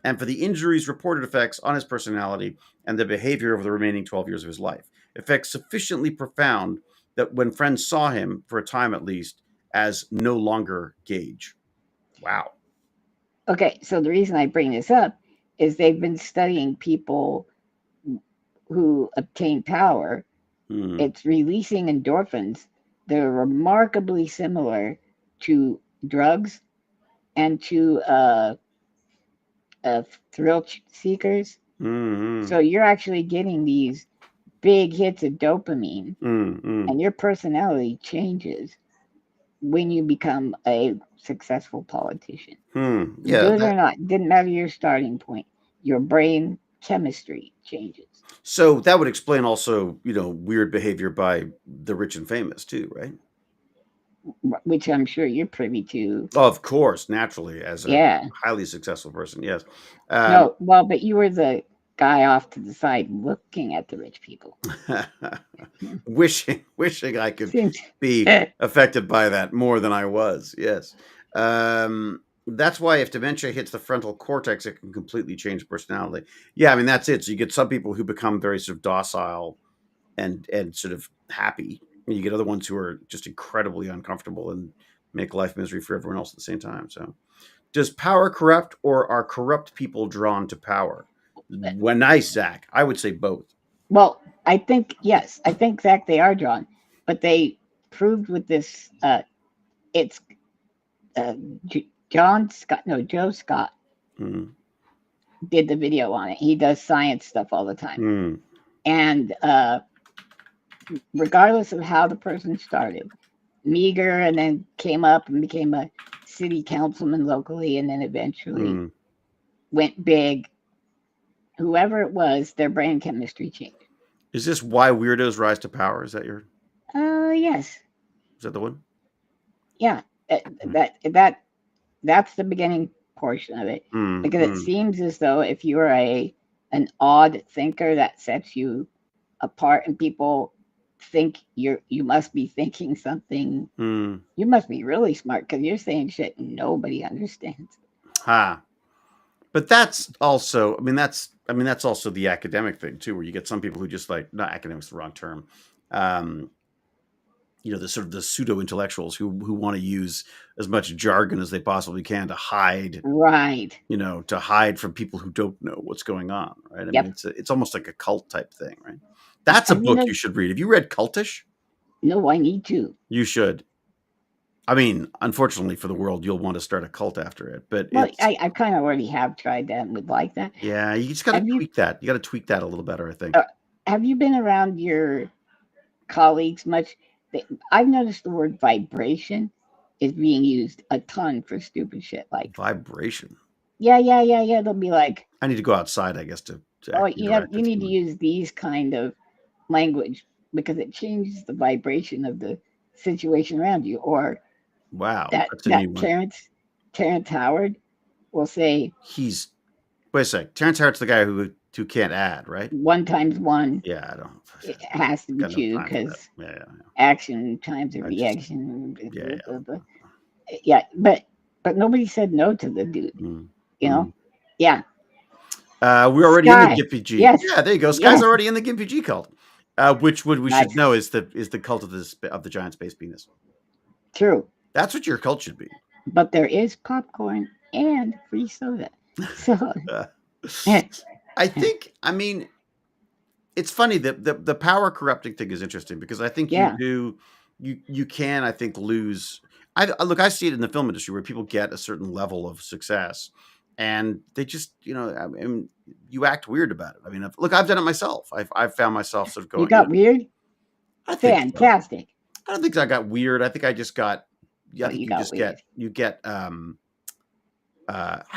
and for the injuries' reported effects on his personality and the behavior over the remaining 12 years of his life. Effects sufficiently profound that when friends saw him, for a time at least, as no longer Gage. Wow. Okay, so the reason I bring this up is they've been studying people who obtain power. It's releasing endorphins that are remarkably similar to drugs and to thrill seekers. So you're actually getting these big hits of dopamine, and your personality changes when you become a successful politician. Yeah, Good or not, didn't matter your starting point. Your brain chemistry changes. So that would explain also, weird behavior by the rich and famous too, right? Which I'm sure you're privy to. Oh, of course, naturally, as a highly successful person, yes. No, well, but you were the guy off to the side looking at the rich people. wishing I could be affected by that more than I was. Yes. That's why if dementia hits the frontal cortex, it can completely change personality. Yeah, I mean, that's it. So you get some people who become very sort of docile and sort of happy. And you get other ones who are just incredibly uncomfortable and make life misery for everyone else at the same time. So does power corrupt, or are corrupt people drawn to power? When nice, Zach, I would say both. Well, I think, yes, I think, Zach, they are drawn, but they proved with this, it's Joe Scott did the video on it. He does science stuff all the time. And regardless of how the person started, meager, and then came up and became a city councilman locally, and then eventually went big. Whoever it was, their brain chemistry changed. Is this why weirdos rise to power? Is that your? Yes. Is that the one? Yeah, that's the beginning portion of it, because it seems as though if you're an odd thinker, that sets you apart, and people think you must be thinking something. You must be really smart because you're saying shit nobody understands. But that's also, that's also the academic thing too, where you get some people who just not academics, the wrong term. The sort of the pseudo intellectuals who want to use as much jargon as they possibly can to hide, right? To hide from people who don't know what's going on, right? I mean, it's almost like a cult type thing, right? That's a book you should read. Have you read Cultish? No, I need to. You should. I mean, unfortunately for the world, you'll want to start a cult after it. But I kind of already have tried that and would like that. Yeah, you just got to tweak that. You got to tweak that a little better, I think. Have you been around your colleagues much? I've noticed the word vibration is being used a ton for stupid shit like vibration. Yeah. They'll be like, I need to go outside, I guess, to you need to use these kind of language because it changes the vibration of the situation around you. Or wow, that Terrence Howard will say wait a sec. Terrence Howard's the guy who can't add, right? 1 times 1. Yeah, I don't. It has to be 2 because action times a reaction. Yeah, but nobody said no to the dude. Yeah. We're already in the Gimpy G. Yes. Yeah, there you go. Sky's already in the Gimpy G cult, which we should know is the cult of the giant space penis. True. That's what your cult should be. But there is popcorn and free soda. So I think, it's funny that the power corrupting thing is interesting because I think you do you can, I think, lose. I see it in the film industry where people get a certain level of success, and they just, I mean, you act weird about it. I mean, look, I've done it myself. I've found myself sort of You going, got weird? I think so. Fantastic. I don't think I got weird. I think I just got. Yeah, I Oh, think you you got just weird. get. I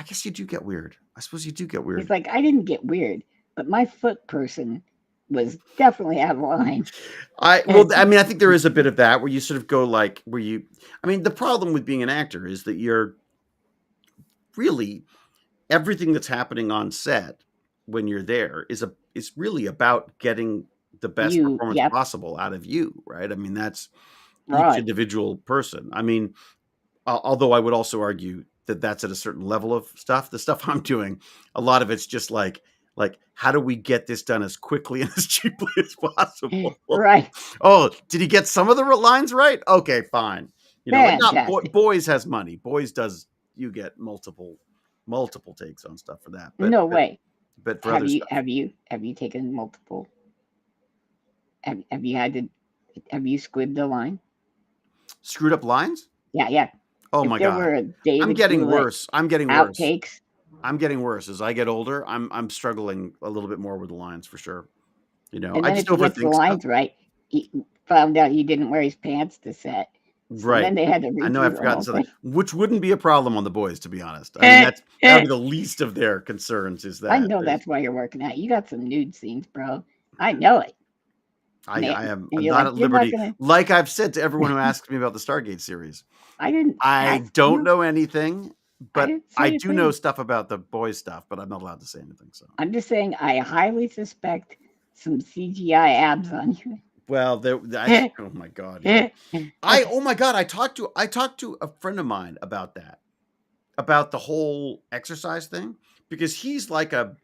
guess you do get weird. I suppose you do get It's weird. like I didn't get weird, but my foot person was definitely out of line. I mean, I think there is a bit of that where you sort of go like, where you. I mean, the problem with being an actor is that you're really everything that's happening on set when you're there is really about getting the best performance Yep, possible out of you, right? I mean, that's each right. individual person. I mean, although I would also argue that that's at a certain level of stuff. The stuff I'm doing, a lot of it's just like how do we get this done as quickly and as cheaply as possible? Right. Oh, did he get some of the lines right? Okay, fine. Like not Fantastic. Boys has money. Boys does you get multiple takes on stuff for that. But No but way. but for Have other you stuff, have you have you taken multiple? Have you had to? Have you squibbed the line? screwed up lines. Yeah, yeah. Oh If my there god, were a I'm David getting Hewlett worse. I'm getting worse. outtakes, I'm getting worse as I get older. I'm struggling a little bit more with the lines for sure. and I then just if he gets the overthink stuff. lines right, he found out he didn't wear his pants to set. So Right. then they had to I know I've redo the forgotten whole something, thing. which wouldn't be a problem on the Boys, to be honest. I mean, that would be the least of their concerns. Is I that know there's that's why you're working out. You got some nude scenes, bro. I know it. I am And you're not like, at you're not liberty. gonna. Like I've said to everyone who asks me about the Stargate series, I didn't I ask don't you. know anything, I but didn't I say a do know thing. stuff about the Boys stuff, but I'm not allowed to say anything. So, I'm just saying I highly suspect some CGI abs on you. well, oh my god, yeah. Okay. Oh my god, I talked to a friend of mine about that, about the whole exercise thing, because he's like a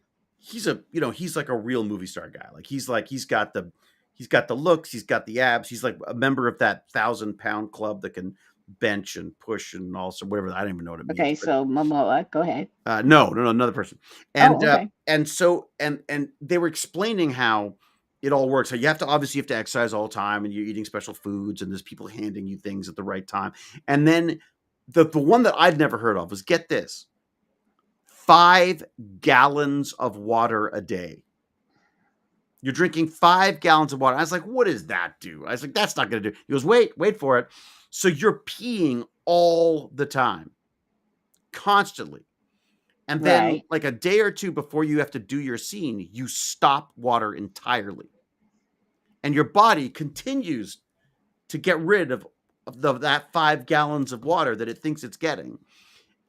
real movie star guy. Like he's got the looks, he's got the abs, he's like a member of that 1,000-pound club that can bench and push and also whatever. I don't even know what it means, Okay, but so Momoa, go ahead. no, another person. Oh, And okay. and they were explaining how it all works. So you have to exercise all the time, and you're eating special foods, and there's people handing you things at the right time. And then the one that I'd never heard of was, get this, 5 gallons of water a day. You're drinking 5 gallons of water. I was like, what does that do? I was like, that's not going to do. He goes, wait for it. So you're peeing all the time, constantly. And then, Right. like a day or two before you have to do your scene, you stop water entirely. And your body continues to get rid of that 5 gallons of water that it thinks it's getting.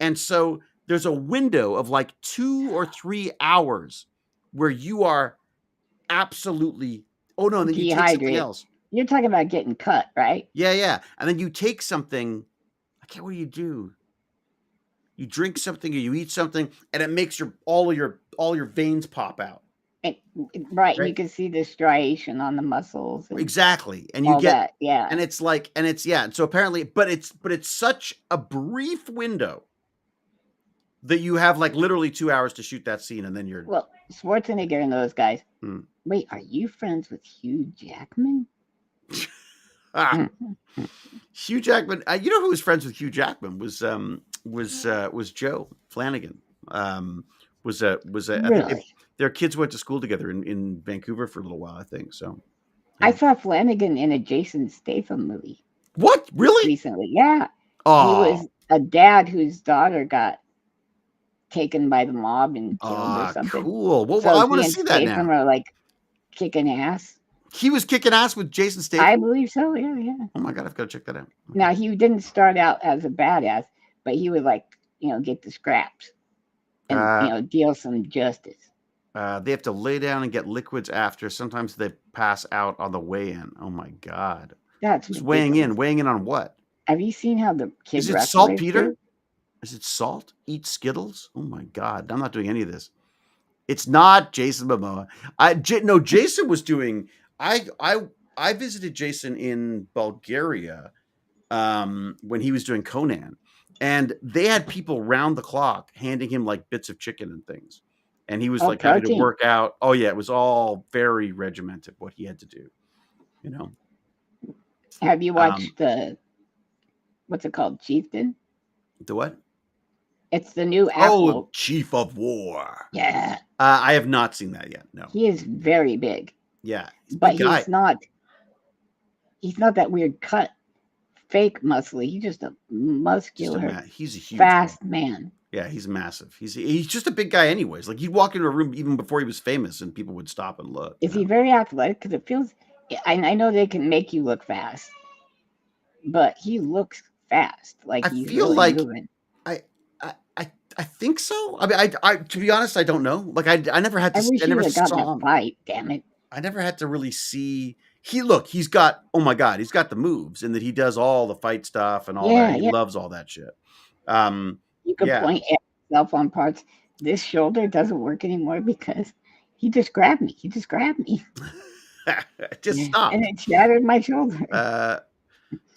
And so there's a window of like 2 or 3 hours where you are absolutely, oh no, and then you take something Dehydrate. else. You're talking about getting cut, right? Yeah. And then you take something, I can't, what do you do? You drink something or you eat something, and it makes all your veins pop out. And, right. You Right? can see the striation on the muscles and Exactly. And you all get, that. Yeah. and it's like, and it's, yeah. So apparently, but it's such a brief window that you have like literally 2 hours to shoot that scene, and then you're, Well, Schwarzenegger and those guys. hmm. Wait, are you friends with Hugh Jackman? Ah, Mm. Hugh Jackman. You know who was friends with Hugh Jackman was Joe Flanagan. I think Really? their kids went to school together in Vancouver for a little while. I think so. I Yeah. saw Flanagan in a Jason Statham movie What? Really? recently. Yeah. He Oh, was a dad whose daughter got taken by the mob and killed or something. cool. Well, So I want he to and see that Statham now. are like kicking ass. He was kicking ass with Jason I Statham. believe so. Yeah, yeah. Oh my god, I've got to check that out. Okay. Now he didn't start out as a badass, but he would like get the scraps and Uh, deal some justice. they have to lay down and get liquids after. Sometimes they pass out on the way in. Oh my god. That's Just weighing in. ridiculous. Weighing in on what? Have you seen how the Is kid it wrestlers saltpeter? do? Is it salt? Eat Skittles? Oh my god. I'm not doing any of this. It's not Jason Momoa. No, Jason was doing. I visited Jason in Bulgaria when he was doing Conan, and they had people round the clock handing him like bits of chicken and things, and he was Oh, like having to protein. work out. Oh yeah, it was all very regimented what he had to do, you know. Have you watched what's it called? Chieftain? The what? It's the new Oh, Apple. Chief of War. Yeah. I have not seen that yet. No. He is very big. Yeah, he's a But big guy. he's not that weird cut fake muscly. He's just a muscular, he's a huge fast man. Yeah, he's massive. He's just a big guy anyways. Like, he'd walk into a room even before he was famous and people would stop and look. Is he very athletic? Because it feels, I know they can make you look fast, but he looks fast. Like he's really moving. I think so. I mean, I to be honest, I don't know. Like, I never had to. I never saw him fight. Damn it! I never had to really see. He's got. Oh my God, he's got the moves, and that he does all the fight stuff and all that. He loves all that shit. You could point at yourself on parts. This shoulder doesn't work anymore because he just grabbed me. Just stop. And it shattered my shoulder.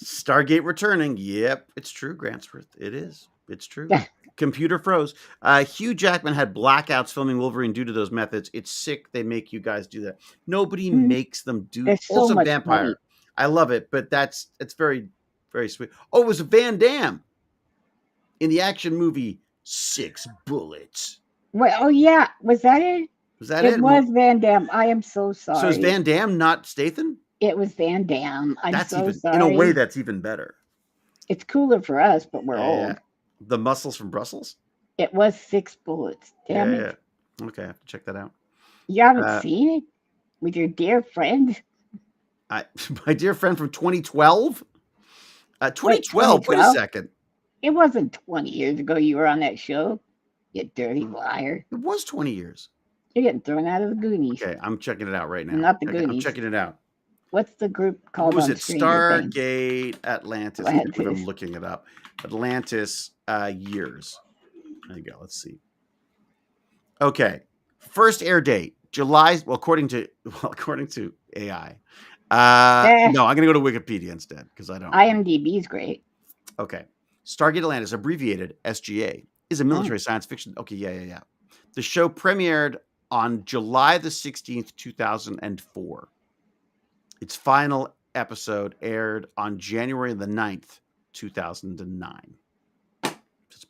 Stargate returning. Yep, it's true, Grantsworth. It is. It's true. Computer froze. Hugh Jackman had blackouts filming Wolverine due to those methods. It's sick they make you guys do that. Nobody makes them do that. Also, so Vampire. Money. I love it, but it's very, very sweet. Oh, it was Van Damme in the action movie 6 Bullets. Wait, oh yeah, was that it? Was that it? It was Van Damme. I am so sorry. So is Van Damme not Statham? It was Van Damme. I'm so sorry. In a way, that's even better. It's cooler for us, but we're old. The Muscles from Brussels? It was 6 Bullets. Damn it. Yeah. Okay, I have to check that out. You haven't seen it? With your dear friend? My dear friend from 2012? 2012? Wait a second. It wasn't 20 years ago you were on that show, you dirty liar. It was 20 years. You're getting thrown out of the Goonies. Okay, I'm checking it out right now. Not the Goonies. I'm checking it out. What's the group called? What was it? Stargate Atlantis. I'm looking it up. Atlantis years. There you go. Let's see. Okay. First air date, July. Well, according to AI. No, I'm going to go to Wikipedia instead because I don't. IMDb is great. Okay. Stargate Atlantis, abbreviated SGA, is a military science fiction. Okay, yeah. The show premiered on July the 16th, 2004. Its final episode aired on January the 9th, 2009.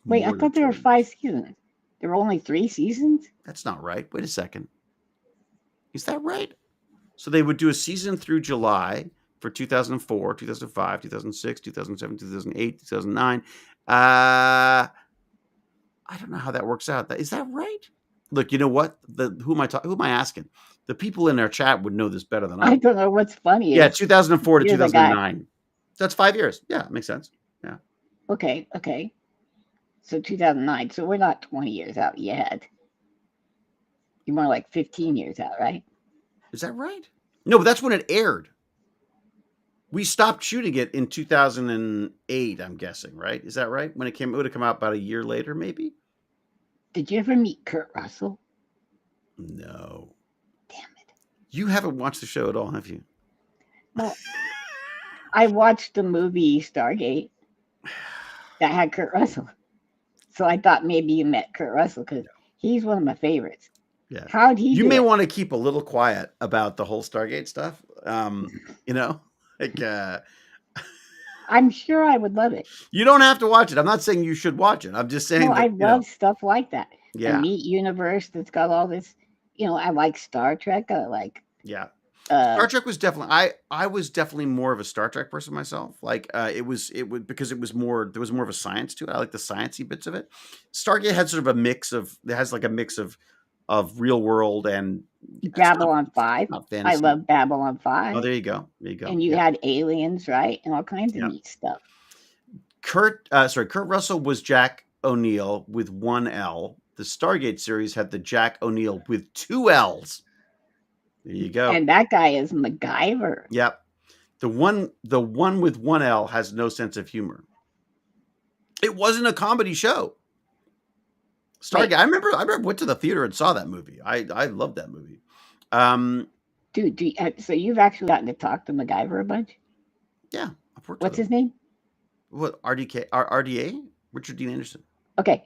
Wait, I thought there were 5 seasons. There were only 3 seasons? That's not right. Wait a second. Is that right? So they would do a season through July for 2004, 2005, 2006, 2007, 2008, 2009. I don't know how that works out. Is that right? Look, you know what? Who am I asking? The people in our chat would know this better than I. I don't know what's funny. Yeah, 2004 to 2009. That's 5 years. Yeah, makes sense. Yeah. Okay. So 2009. So we're not 20 years out yet. You're more like 15 years out, right? Is that right? No, but that's when it aired. We stopped shooting it in 2008, I'm guessing, right? Is that right? When it would have come out about a year later, maybe? Did you ever meet Kurt Russell? No. Damn it. You haven't watched the show at all, have you? Well, I watched the movie Stargate that had Kurt Russell. So I thought maybe you met Kurt Russell because he's one of my favorites. Yeah. How'd he do may want to keep a little quiet about the whole Stargate stuff. I'm sure I would love it. You don't have to watch it. I'm not saying you should watch it. I'm just saying I love stuff like that. Yeah. The Meat Universe that's got all this, I like Star Trek. I like Star Trek was definitely I was definitely more of a Star Trek person myself. Like it was because there was more of a science to it. I like the sciencey bits of it. Stargate had sort of a mix of real world and Babylon 5. I love Babylon 5. Oh, there you go. And you had aliens, right? And all kinds of neat stuff. Kurt Russell was Jack O'Neill with 1 L. The Stargate series had the Jack O'Neill with 2 L's. There you go. And that guy is MacGyver. Yep. The one with 1 L has no sense of humor. It wasn't a comedy show. Stargate. I remember went to the theater and saw that movie. I loved that movie. Dude, so you've actually gotten to talk to MacGyver a bunch? Yeah. I've worked What's his name? What, RDA? Richard Dean Anderson. Okay.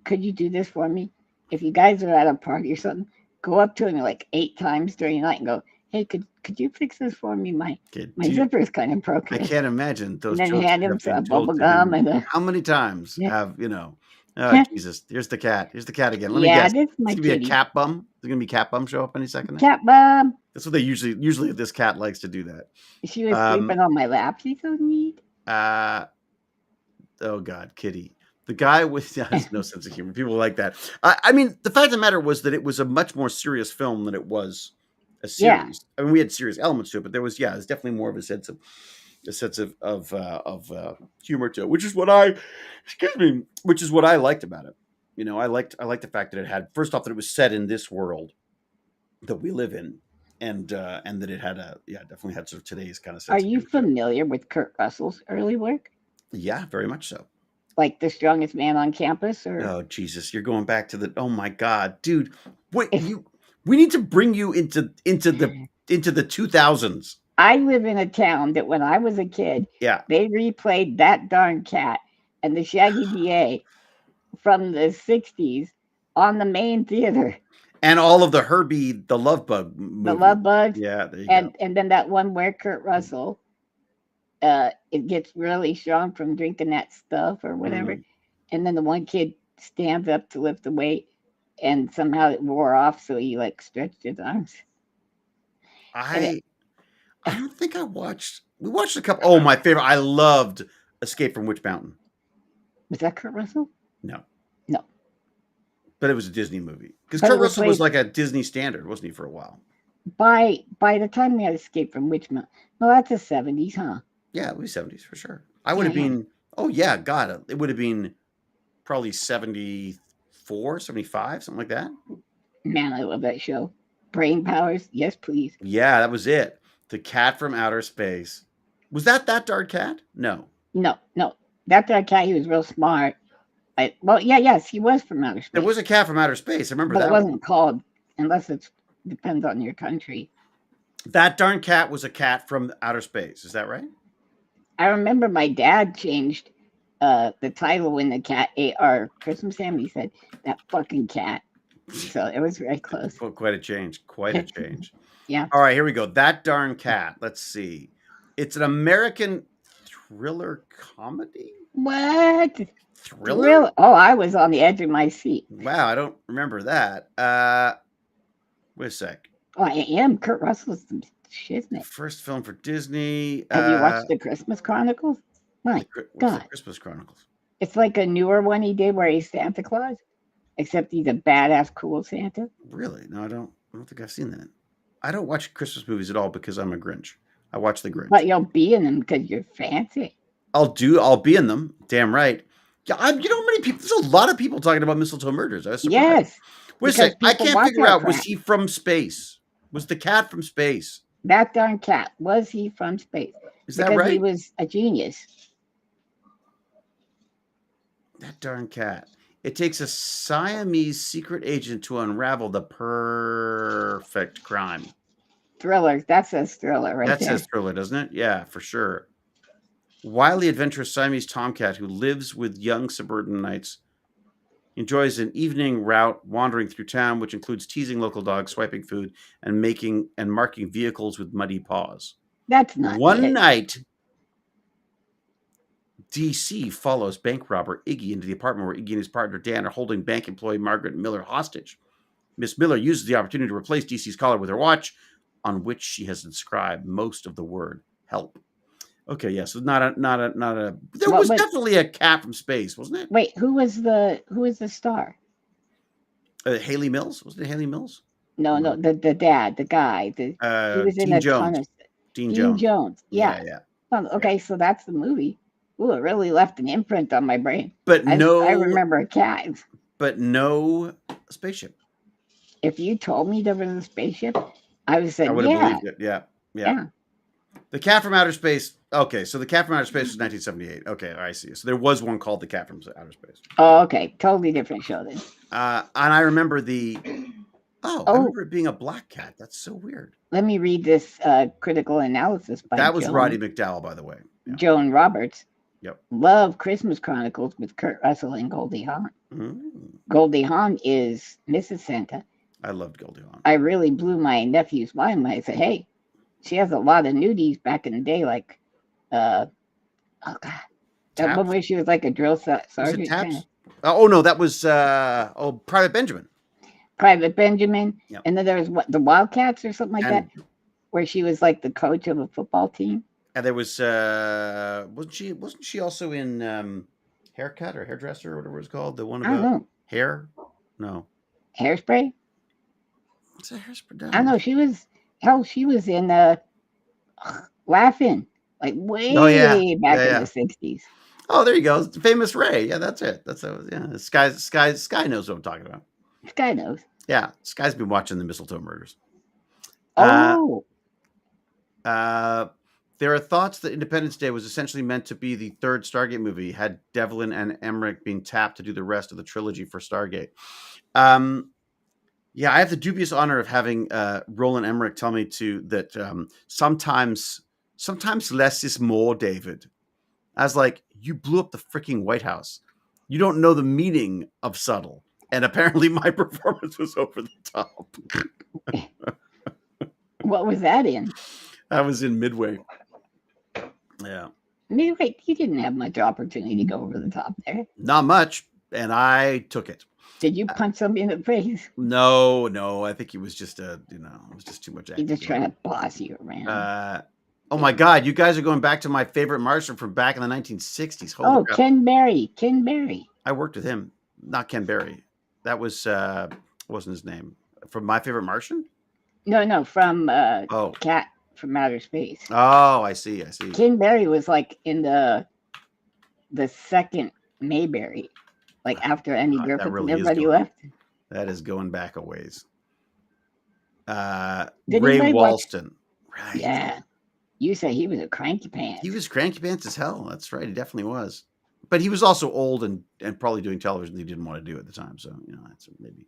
Could you do this for me? If you guys are at a party or something, go up to him like 8 times during the night and go, hey, could you fix this for me? My Dude, zipper's kind of broken. I can't imagine those And then jokes hand him have been some told bubble to gum him. and a How many times yeah. have, oh, Jesus, here's the cat. Here's the cat again. Let me Yeah, guess. this is It's my going to be a kitty. cat bum. There's going to be cat bum show up any second now. Cat bum. That's what they usually this cat likes to do that. She was sleeping on my lap. She's so neat. Oh God, Kitty. The guy with has no sense of humor. People like that. I mean, the fact of the matter was that it was a much more serious film than it was a series. I mean, we had serious elements to it, but there's definitely more of a sense of humor to it, which is what I liked about it. I liked the fact that it had, first off, that it was set in this world that we live in, and that it had definitely had sort of today's kind of sense. Are you familiar with Kurt Russell's early work? Yeah, very much so. Like The Strongest Man on Campus, or oh Jesus, you're going back to oh my God, dude! We need to bring you into the 2000s. I live in a town that when I was a kid, they replayed That Darn Cat and the Shaggy DA from the 60s on the main theater. And all of the Herbie the Love Bug movies. The Love Bugs. Yeah, there you go. And then that one where Kurt Russell it gets really strong from drinking that stuff or whatever. And then the one kid stands up to lift the weight and somehow it wore off, so he like stretched his arms. I don't think we watched a couple. Oh, my favorite. I loved Escape from Witch Mountain. Was that Kurt Russell? No. But it was a Disney movie. Because Kurt Russell was like a Disney standard, wasn't he, for a while? By the time we had Escape from Witch Mountain. No, that's the 70s, huh? Yeah, it was 70s for sure. I would have been, oh yeah, God, it would have been probably 74, 75, something like that. Man, I love that show. Brain Powers, yes, please. Yeah, that was it. The Cat from Outer Space. Was that Darn Cat? No. That Darn Cat, he was real smart. Yes, he was from outer space. There was a cat from outer space. I remember that. But it wasn't called, unless it depends on your country. That Darn Cat was a cat from outer space. Is that right? I remember my dad changed the title when the cat ate our Christmas ham. He said, that fucking cat. So it was very close. Well, quite a change. Yeah. All right, here we go. That Darn Cat. Let's see. It's an American thriller comedy? What? Thriller? Oh, I was on the edge of my seat. Wow, I don't remember that. Wait a sec. Oh, I am. Kurt Russell's some shiznit. First film for Disney. Have you watched The Christmas Chronicles? My God. The Christmas Chronicles? It's like a newer one he did where he's Santa Claus, except he's a badass, cool Santa. Really? No, I don't think I've seen that. I don't watch Christmas movies at all because I'm a Grinch. I watch The Grinch. But you'll be in them because you're fancy. I'll be in them. Damn right. Yeah, many people. There's a lot of people talking about Mistletoe Murders. I was surprised. Yes. Wait a sec. I can't figure out. Was he from space? Was the cat from space? That Darn Cat. Was he from space? Is that right? Because he was a genius. That Darn Cat. It takes a Siamese secret agent to unravel the perfect crime. Thriller. That says thriller right there. That says thriller, doesn't it? Yeah, for sure. Wily, adventurous Siamese tomcat who lives with young suburbanites enjoys an evening route wandering through town, which includes teasing local dogs, swiping food, and marking vehicles with muddy paws. That's not One night, DC follows bank robber Iggy into the apartment where Iggy and his partner Dan are holding bank employee Margaret Miller hostage. Miss Miller uses the opportunity to replace DC's collar with her watch, on which she has inscribed most of the word help. Okay, yeah, so not a. There was definitely a cat from space, wasn't it? Wait, who was the star? Haley Mills, wasn't it? Haley Mills? No, the dad, the guy. He was in Dean a Jones. ton of Dean Jones. Yeah. Okay, so that's the movie. Ooh, it really left an imprint on my brain. But I remember a cat. But no spaceship. If you told me there was a spaceship, I would have said, I would have believed it. Yeah. The Cat from Outer Space. Okay, so The Cat from Outer Space was 1978. Okay, I see. So there was one called The Cat from Outer Space. Oh, okay. Totally different show then. And I remember I remember it being a black cat. That's so weird. Let me read this critical analysis by That was Roddy McDowell, by the way. Yeah. Joan Roberts. Yep. Love Christmas Chronicles with Kurt Russell and Goldie Hawn. Mm. Goldie Hawn is Mrs. Santa, I loved Goldie Hawn. I really blew my nephew's mind when I said, "Hey, she has a lot of nudies back in the day, like, oh god, that one where she was like a drill sergeant." Was it Taps? Oh no, that was Private Benjamin. Private Benjamin, yep. And then there was the Wildcats or something like that, where she was like the coach of a football team. And there was wasn't she also in Haircut or Hairdresser or whatever it's called? The one about hair? No. Hairspray? What's that Hairspray? I don't know. She was in Laughing, like way back in the 60s. Oh, there you go. Famous Ray. Yeah, that's it. Yeah. Sky knows what I'm talking about. Sky knows. Yeah. Sky's been watching the Mistletoe Murders. Oh. There are thoughts that Independence Day was essentially meant to be the third Stargate movie, had Devlin and Emmerich being tapped to do the rest of the trilogy for Stargate. Yeah, I have the dubious honor of having Roland Emmerich tell me that sometimes less is more, David. I was like, you blew up the freaking White House. You don't know the meaning of subtle. And apparently my performance was over the top. What was that in? I was in Midway. Yeah. Midway, you didn't have much opportunity to go over the top there. Not much, and I took it. Did you punch somebody in the face? No. I think it was just it was just too much acting. He's just trying to boss you around. Oh my God, you guys are going back to my favorite Martian from back in the 1960s. Holy crap. Ken Berry. I worked with him. Not Ken Berry. That was wasn't his name. From My Favorite Martian? No, from Cat from Outer Space. Oh, I see. Ken Berry was like in the second Mayberry, like after Andy Griffith really and everybody left. That is going back a ways. Ray Walston. Right. Yeah. You say he was a cranky pants. He was cranky pants as hell. That's right. He definitely was. But he was also old and probably doing television he didn't want to do at the time. So, that's maybe.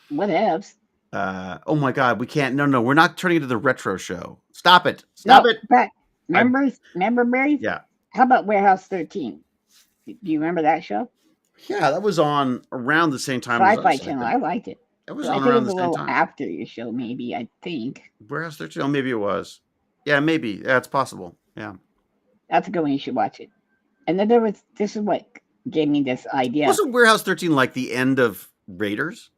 What else? Oh my God, we can't. No, we're not turning into the retro show. Stop it. Stop it. But remember, Barry? Yeah. How about Warehouse 13? Do you remember that show? Yeah, that was on around the same time. Sci-Fi Channel. I liked it. It was on around the same time. A little after your show, maybe. I think. Warehouse 13. Oh, maybe it was. Yeah, maybe. Yeah, it's possible. Yeah. That's a good one. You should watch it. And then this is what gave me this idea. Wasn't Warehouse 13 like the end of Raiders?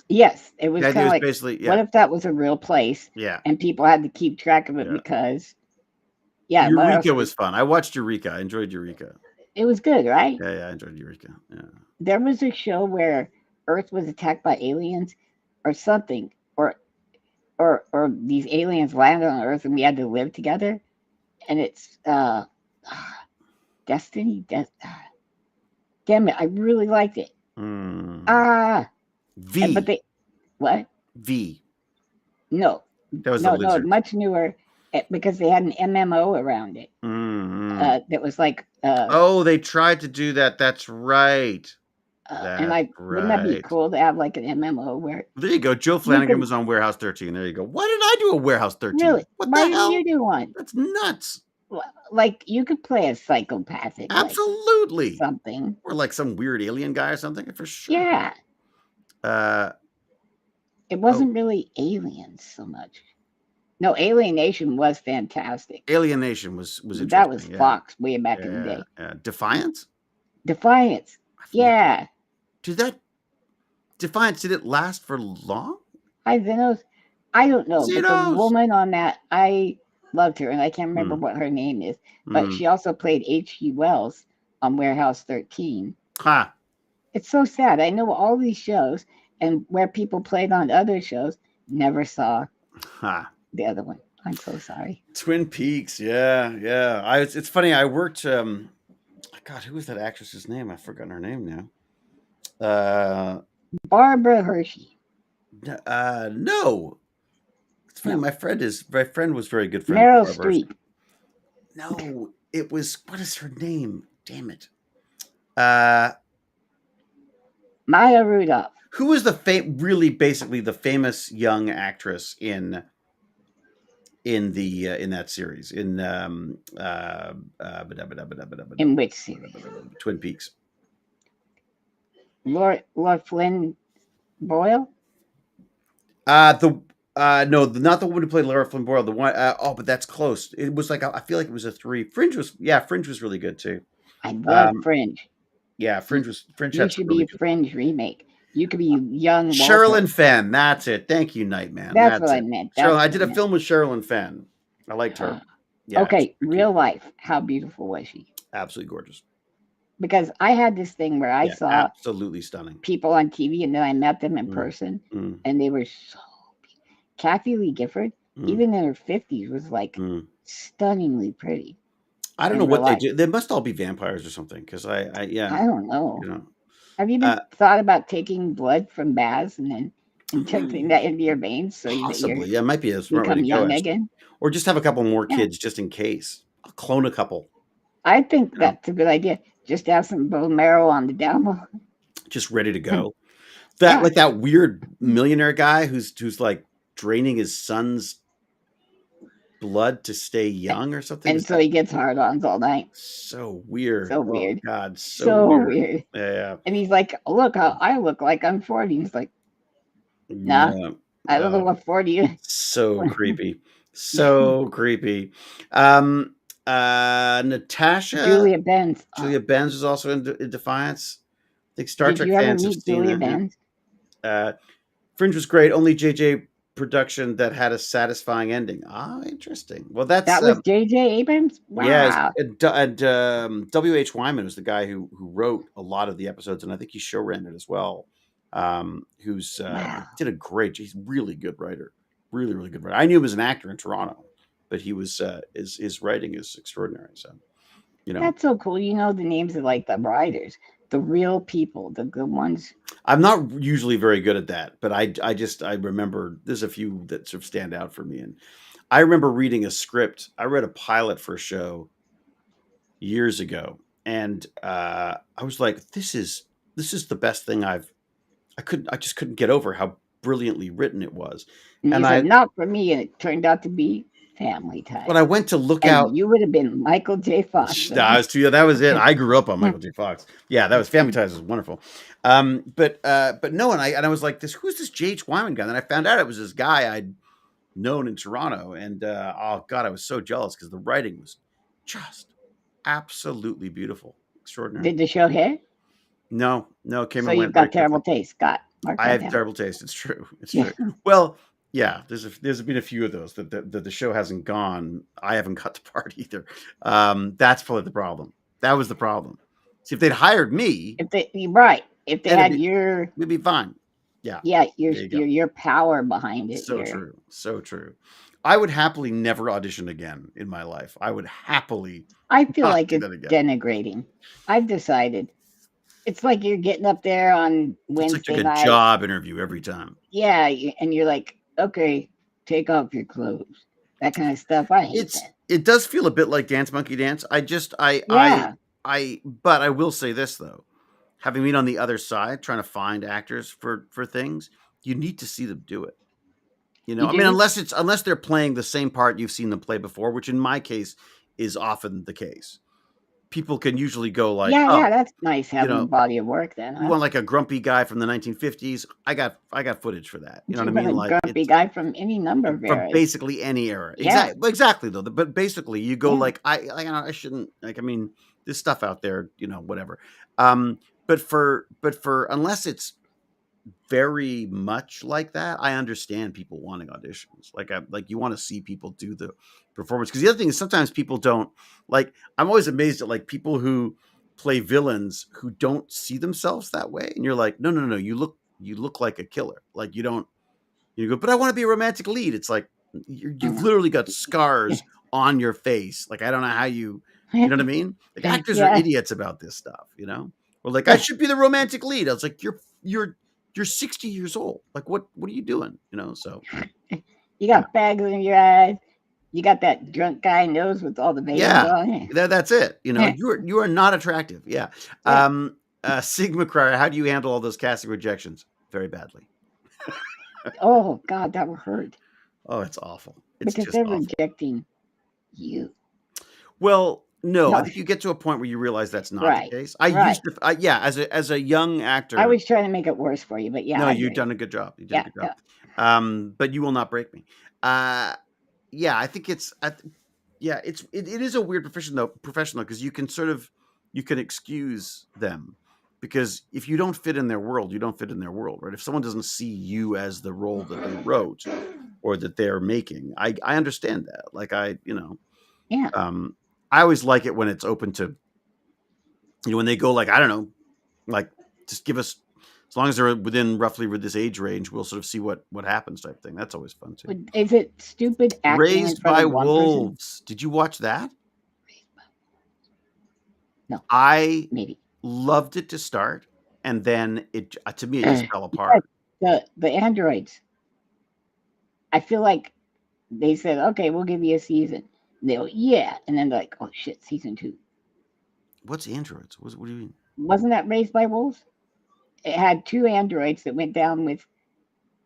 Yes, it was kind of like, basically, what if that was a real place? Yeah. And people had to keep track of it because, Eureka was fun. I watched Eureka. I enjoyed Eureka. It was good, right? Yeah, I enjoyed Eureka. Yeah. There was a show where Earth was attacked by aliens or something, or these aliens landed on Earth and we had to live together. And it's Destiny. Damn it, I really liked it. V. But what? V. No. That was no, much newer because they had an MMO around it. That was like. They tried to do that. That's right. Wouldn't that be cool to have like an MMO where? There you go. Joe Flanagan was on Warehouse 13. There you go. Why didn't I do a Warehouse 13? Really? What Why the hell? didn't you do one? That's nuts. Like you could play a psychopathic. Absolutely. Like something. Or like some weird alien guy or something for sure. Yeah. It wasn't really aliens so much. No, Alienation was fantastic. Alienation was interesting. That was Fox way back in the day. Defiance? Yeah. Defiance, did it last for long? I don't know. But the woman on that, I loved her, and I can't remember what her name is. But she also played H.G. Wells on Warehouse 13. Huh. It's so sad. I know all these shows, and where people played on other shows, never saw the other one. I'm so sorry. Twin Peaks, yeah. It's funny. I worked. God, who was that actress's name? I've forgotten her name now. Barbara Hershey. No. It's funny. My friend was very good friend. Meryl Streep. No, it was. What is her name? Damn it. Maya Rudolph. Who was basically the famous young actress in that series in which series? Twin Peaks. Laura Flynn Boyle. No, not the woman who played Lara Flynn Boyle. The one, but that's close. It was like I feel like it was a 3. Fringe was really good too. I love Um, Fringe. yeah, You, Fringe you had some should be really a good. Fringe remake. You could be young Walter. Sherilyn Fenn, that's it. Thank you, Nightman. That's what That's I it. meant. Cheryl, That's I what I did a meant. film with Sherilyn Fenn. I liked her. Yeah, she's Okay, pretty cute. real life. How beautiful was she? Absolutely gorgeous. Because I had this thing where I Yeah, saw absolutely stunning. people on TV and then I met them in Mm, person mm, and they were so. Kathy Lee Gifford, mm, even in her 50s, was like mm. stunningly pretty I don't know in real what they life. do. They must all be vampires or something. Because yeah, I don't you know. know, Have you been uh, thought about taking blood from baths and then injecting that into your veins so that you possibly. Yeah, it might be a smart way to become go young actually, again? or just have a couple more Yeah, kids just in case. I'll clone a couple. I think You know, that's a good idea. Just have some bone marrow on the down low. just ready to go. Yeah, That weird millionaire guy who's like draining his son's blood to stay young or something. and Is so that he gets hard-ons all night. so weird? So Oh weird. God, so So weird. weird. Yeah, And he's like, "Look how I look like I'm 40." He's like, "Nah, yeah. I don't know what 40 is." So creepy. So creepy. Um, Natasha Julia Benz. Julia Benz was also in Defiance. I think Star Did Trek you ever fans have meet seen Julia it. Yeah. Benz? Fringe was great. Only JJ production that had a satisfying ending. Ah, interesting. Well, that's That was J.J. Abrams? yeah. Wow. W.H. Wyman was the guy who wrote a lot of the episodes, and I think he show ran it as well. Who's Wow. did a great. He's a really good writer. Really, really good writer. I knew him as an actor in Toronto, but he was his writing is extraordinary. So you know, That's so cool. You know the names of like the writers, the real people, the good ones. I'm not usually very good at that, but I remember there's a few that sort of stand out for me. And I remember reading a script. I read a pilot for a show years ago, and I was like, this is the best thing I just couldn't get over how brilliantly written it was. And you And said, not for me. And it turned out to be Family when Ties. I went to look And out, you would have been Michael J. Fox. that was it. I grew up on Michael J. Fox. Yeah, that was Family Ties was wonderful. But no, and I was like, who's this J.H. Wyman guy? And then I found out it was this guy I'd known in Toronto, and oh god, I was so jealous because the writing was just absolutely beautiful, extraordinary. Did the show hit? No, it came So and you've went very got quickly. terrible taste. Scott, mark I that have down. terrible taste. It's true. It's Yeah. true. Well, yeah, there's been a few of those that the show hasn't gone. I haven't got the part either. That's probably the problem. That was the problem. See, if they'd hired me, If they right, if they it'd had be your we'd be fine. Yeah, there you go. your power behind it, So true. So true. I would happily never audition again in my life. I would happily I feel not like do it's that again. denigrating. I've decided. It's like you're getting up there on It's like Wednesday a night. job interview every time. Yeah, and you're like, okay, take off your clothes. That kind of stuff. I hate that. It does feel a bit like Dance Monkey Dance. Yeah. But I will say this though, having been on the other side trying to find actors for things, you need to see them do it. You know, You I mean, do? unless they're playing the same part you've seen them play before, which in my case is often the case. People can usually go like, Yeah, oh, yeah, that's nice you having a know, body of work then, you huh? want like a grumpy guy from the 1950s? I got footage for that. You know what You I want mean? a Like grumpy it's guy from any number of from eras. basically any era. Yeah, Exactly though. But basically, you go yeah. like I shouldn't like. I mean, there's stuff out there, whatever. Um, but for unless it's very much like that, I understand people wanting auditions. Like you want to see people do the performance because the other thing is sometimes people don't like. I'm always amazed at like people who play villains who don't see themselves that way, and you're like, no, you look like a killer. Like you don't you go, but I want to be a romantic lead. It's like you've literally got scars on your face. Like I don't know how you know what I mean? Like actors are Yeah. idiots about this stuff, you know? Or like I should be the romantic lead. I was like, you're 60 years old. Like what are you doing? You know? So You yeah, got bags in your eyes. You got that drunk guy nose with all the veins yeah, on it. that's it. You know, you are not attractive. Yeah. Yeah. Sigma Crier, how do you handle all those casting rejections? Very badly. Oh God, that would hurt Oh, it's awful. It's because just they're awful. rejecting you. Well, No, I No. think you get to a point where you realize that's not the Right. case. I Right. used to, yeah, as a young actor. I was trying to make it worse for you, but yeah, No, I you've hear you. done a good job. You did a Yeah. good job. Yeah. But you will not break me. Uh, yeah, I think yeah, it is a weird profession though, because you can excuse them, because if you don't fit in their world, you don't fit in their world, right? If someone doesn't see you as the role that they wrote or that they're making, I understand that. Like Yeah. I always like it when it's open to, when they go like, I don't know, like, just give us, as long as they're roughly with this age range, we'll sort of see what happens, type thing. That's always fun too. Is it stupid acting in Raised front by of one person? Wolves. Did you watch that? No, I maybe. loved it to start, and then to me it just fell Yes, apart. the androids. I feel like they said, "Okay, we'll give you a season." And they go, "Yeah," and then they're like, "Oh shit, season 2." What's androids? What do you mean? Wasn't that Raised by Wolves? It had 2 androids that went down with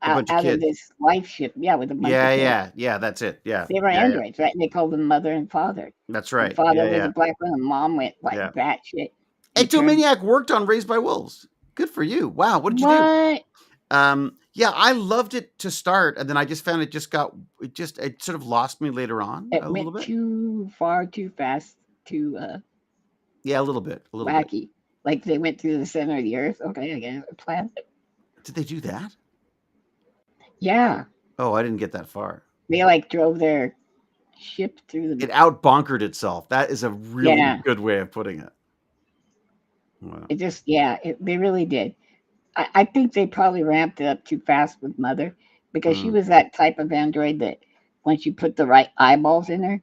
A bunch of out of kids. this life ship, yeah, with a bunch of kids. Yeah. That's it. Yeah, They were yeah. androids, right? And they called them mother and father. That's And right. father was Yeah. a black one, and mom went like Yeah. batshit and turned. Ectomaniac worked on Raised by Wolves. Good for you. Wow. What did you do? What? Yeah, I loved it to start, and then I just found it sort of lost me later on It a little went bit. too far, too fast, too Yeah, a little bit. wacky. Like they went through the center of the earth. Okay, I get a planet. Did they do that? Yeah, Oh, I didn't get that far. they like drove their ship through It the. out bonkered itself. That is a really Yeah, good way of putting it. Wow. it just they really did. I think they probably ramped it up too fast with Mother because she Mm, was that type of android that once you put the right eyeballs in her,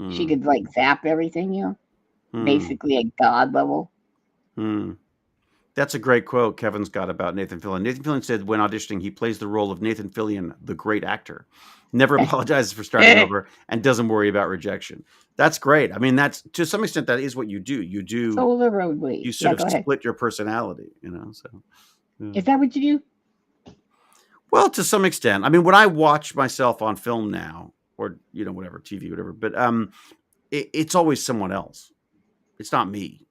she mm, could like zap everything. mm, Basically a god level. mm. That's a great quote Kevin's got about Nathan Fillion. Nathan Fillion said when auditioning, he plays the role of Nathan Fillion, the great actor. Never apologizes for starting over and doesn't worry about rejection. That's great. I mean, that's, to some extent, that is what you do. Solar roadways. You Yeah, sort of go ahead. split your personality, so. Yeah. Is that what you do? Well, to some extent. I mean, when I watch myself on film now, or whatever, TV, whatever, but it's always someone else. It's not me.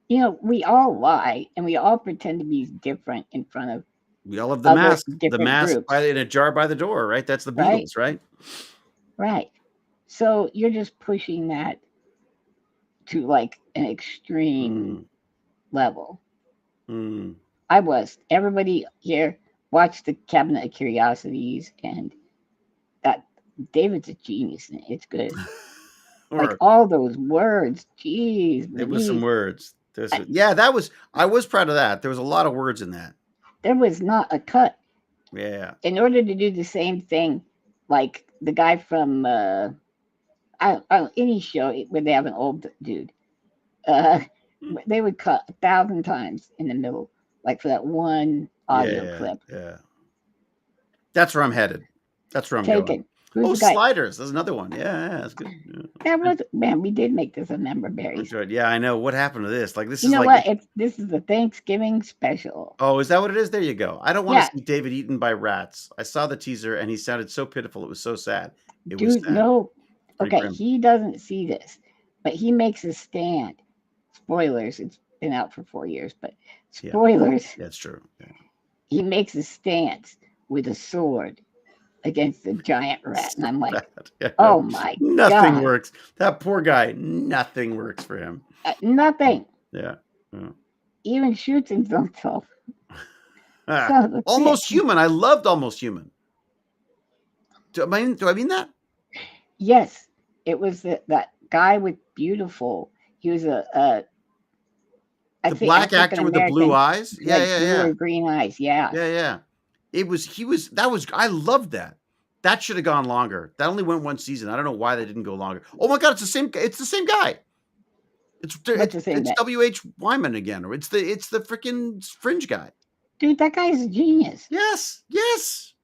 We all lie and we all pretend to be different in front of We all have other the different mask groups, in a jar by the door, right? That's the right? Beatles, right? Right. So you're just pushing that to like an extreme Mm, level. mm. I was. Everybody here watched the Cabinet of Curiosities, and that David's a genius in it. It's good. Like Or all those words, geez, it was some words. I, I was proud of that. There was a lot of words in that. there was not a cut. Yeah. In order to do the same thing, like the guy from any show where they have an old dude, uh, they would cut 1,000 times in the middle, like for that one audio Yeah. clip. Yeah. That's where I'm headed. That's where I'm going. Taken. Who's Oh, the guy? Sliders. That's another one. Yeah, that's good. Yeah. That was man. We did make this a member berries. Good. Yeah, I know. What happened to this? Like, this You is know like, what? This is the Thanksgiving special. oh, is that what it is? There you go. I don't want to Yeah, see David eaten by rats. I saw the teaser and he sounded so pitiful. It was so sad. It was dude. sad. No, Pretty okay. grim. He doesn't see this, but he makes a stand. Spoilers. It's been out for 4 years, but Yeah, spoilers. that's true. Yeah. He makes a stance with a sword against a giant rat, and I'm like, Yeah. oh my Nothing god, works. That poor guy. Nothing works for him. nothing. Yeah. Yeah. Even shoots himself. Almost Human. I loved Almost Human. Do I mean that? Yes, it was that guy with beautiful. He was I The think black African actor with the blue American, eyes? like blue or green eyes. Yeah, Yeah. I loved that. That should have gone longer. That only went one season. I don't know why they didn't go longer. Oh my god, it's the same guy. what's the same It's guy? W.H. Wyman again, or it's the freaking Fringe guy. Dude, that guy's a genius. Yes.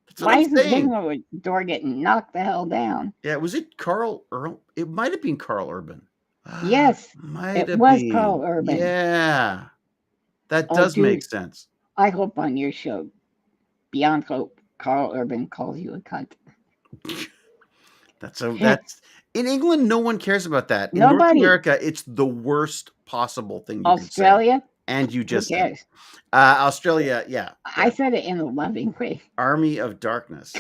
That's what Why I'm is his saying. living door getting knocked the hell down? Yeah, was it Carl Earl? It might have been Carl Urban. Yes, Might it have was been. Carl Urban. Yeah. That Oh, does make dude, sense. I hope on your show, beyond hope, Carl Urban calls you a cunt. That's In England, no one cares about that. In North Nobody. America, it's the worst possible thing you can say. Australia, And you who just said cares? Australia, yeah. I said it in a loving way. Army of Darkness.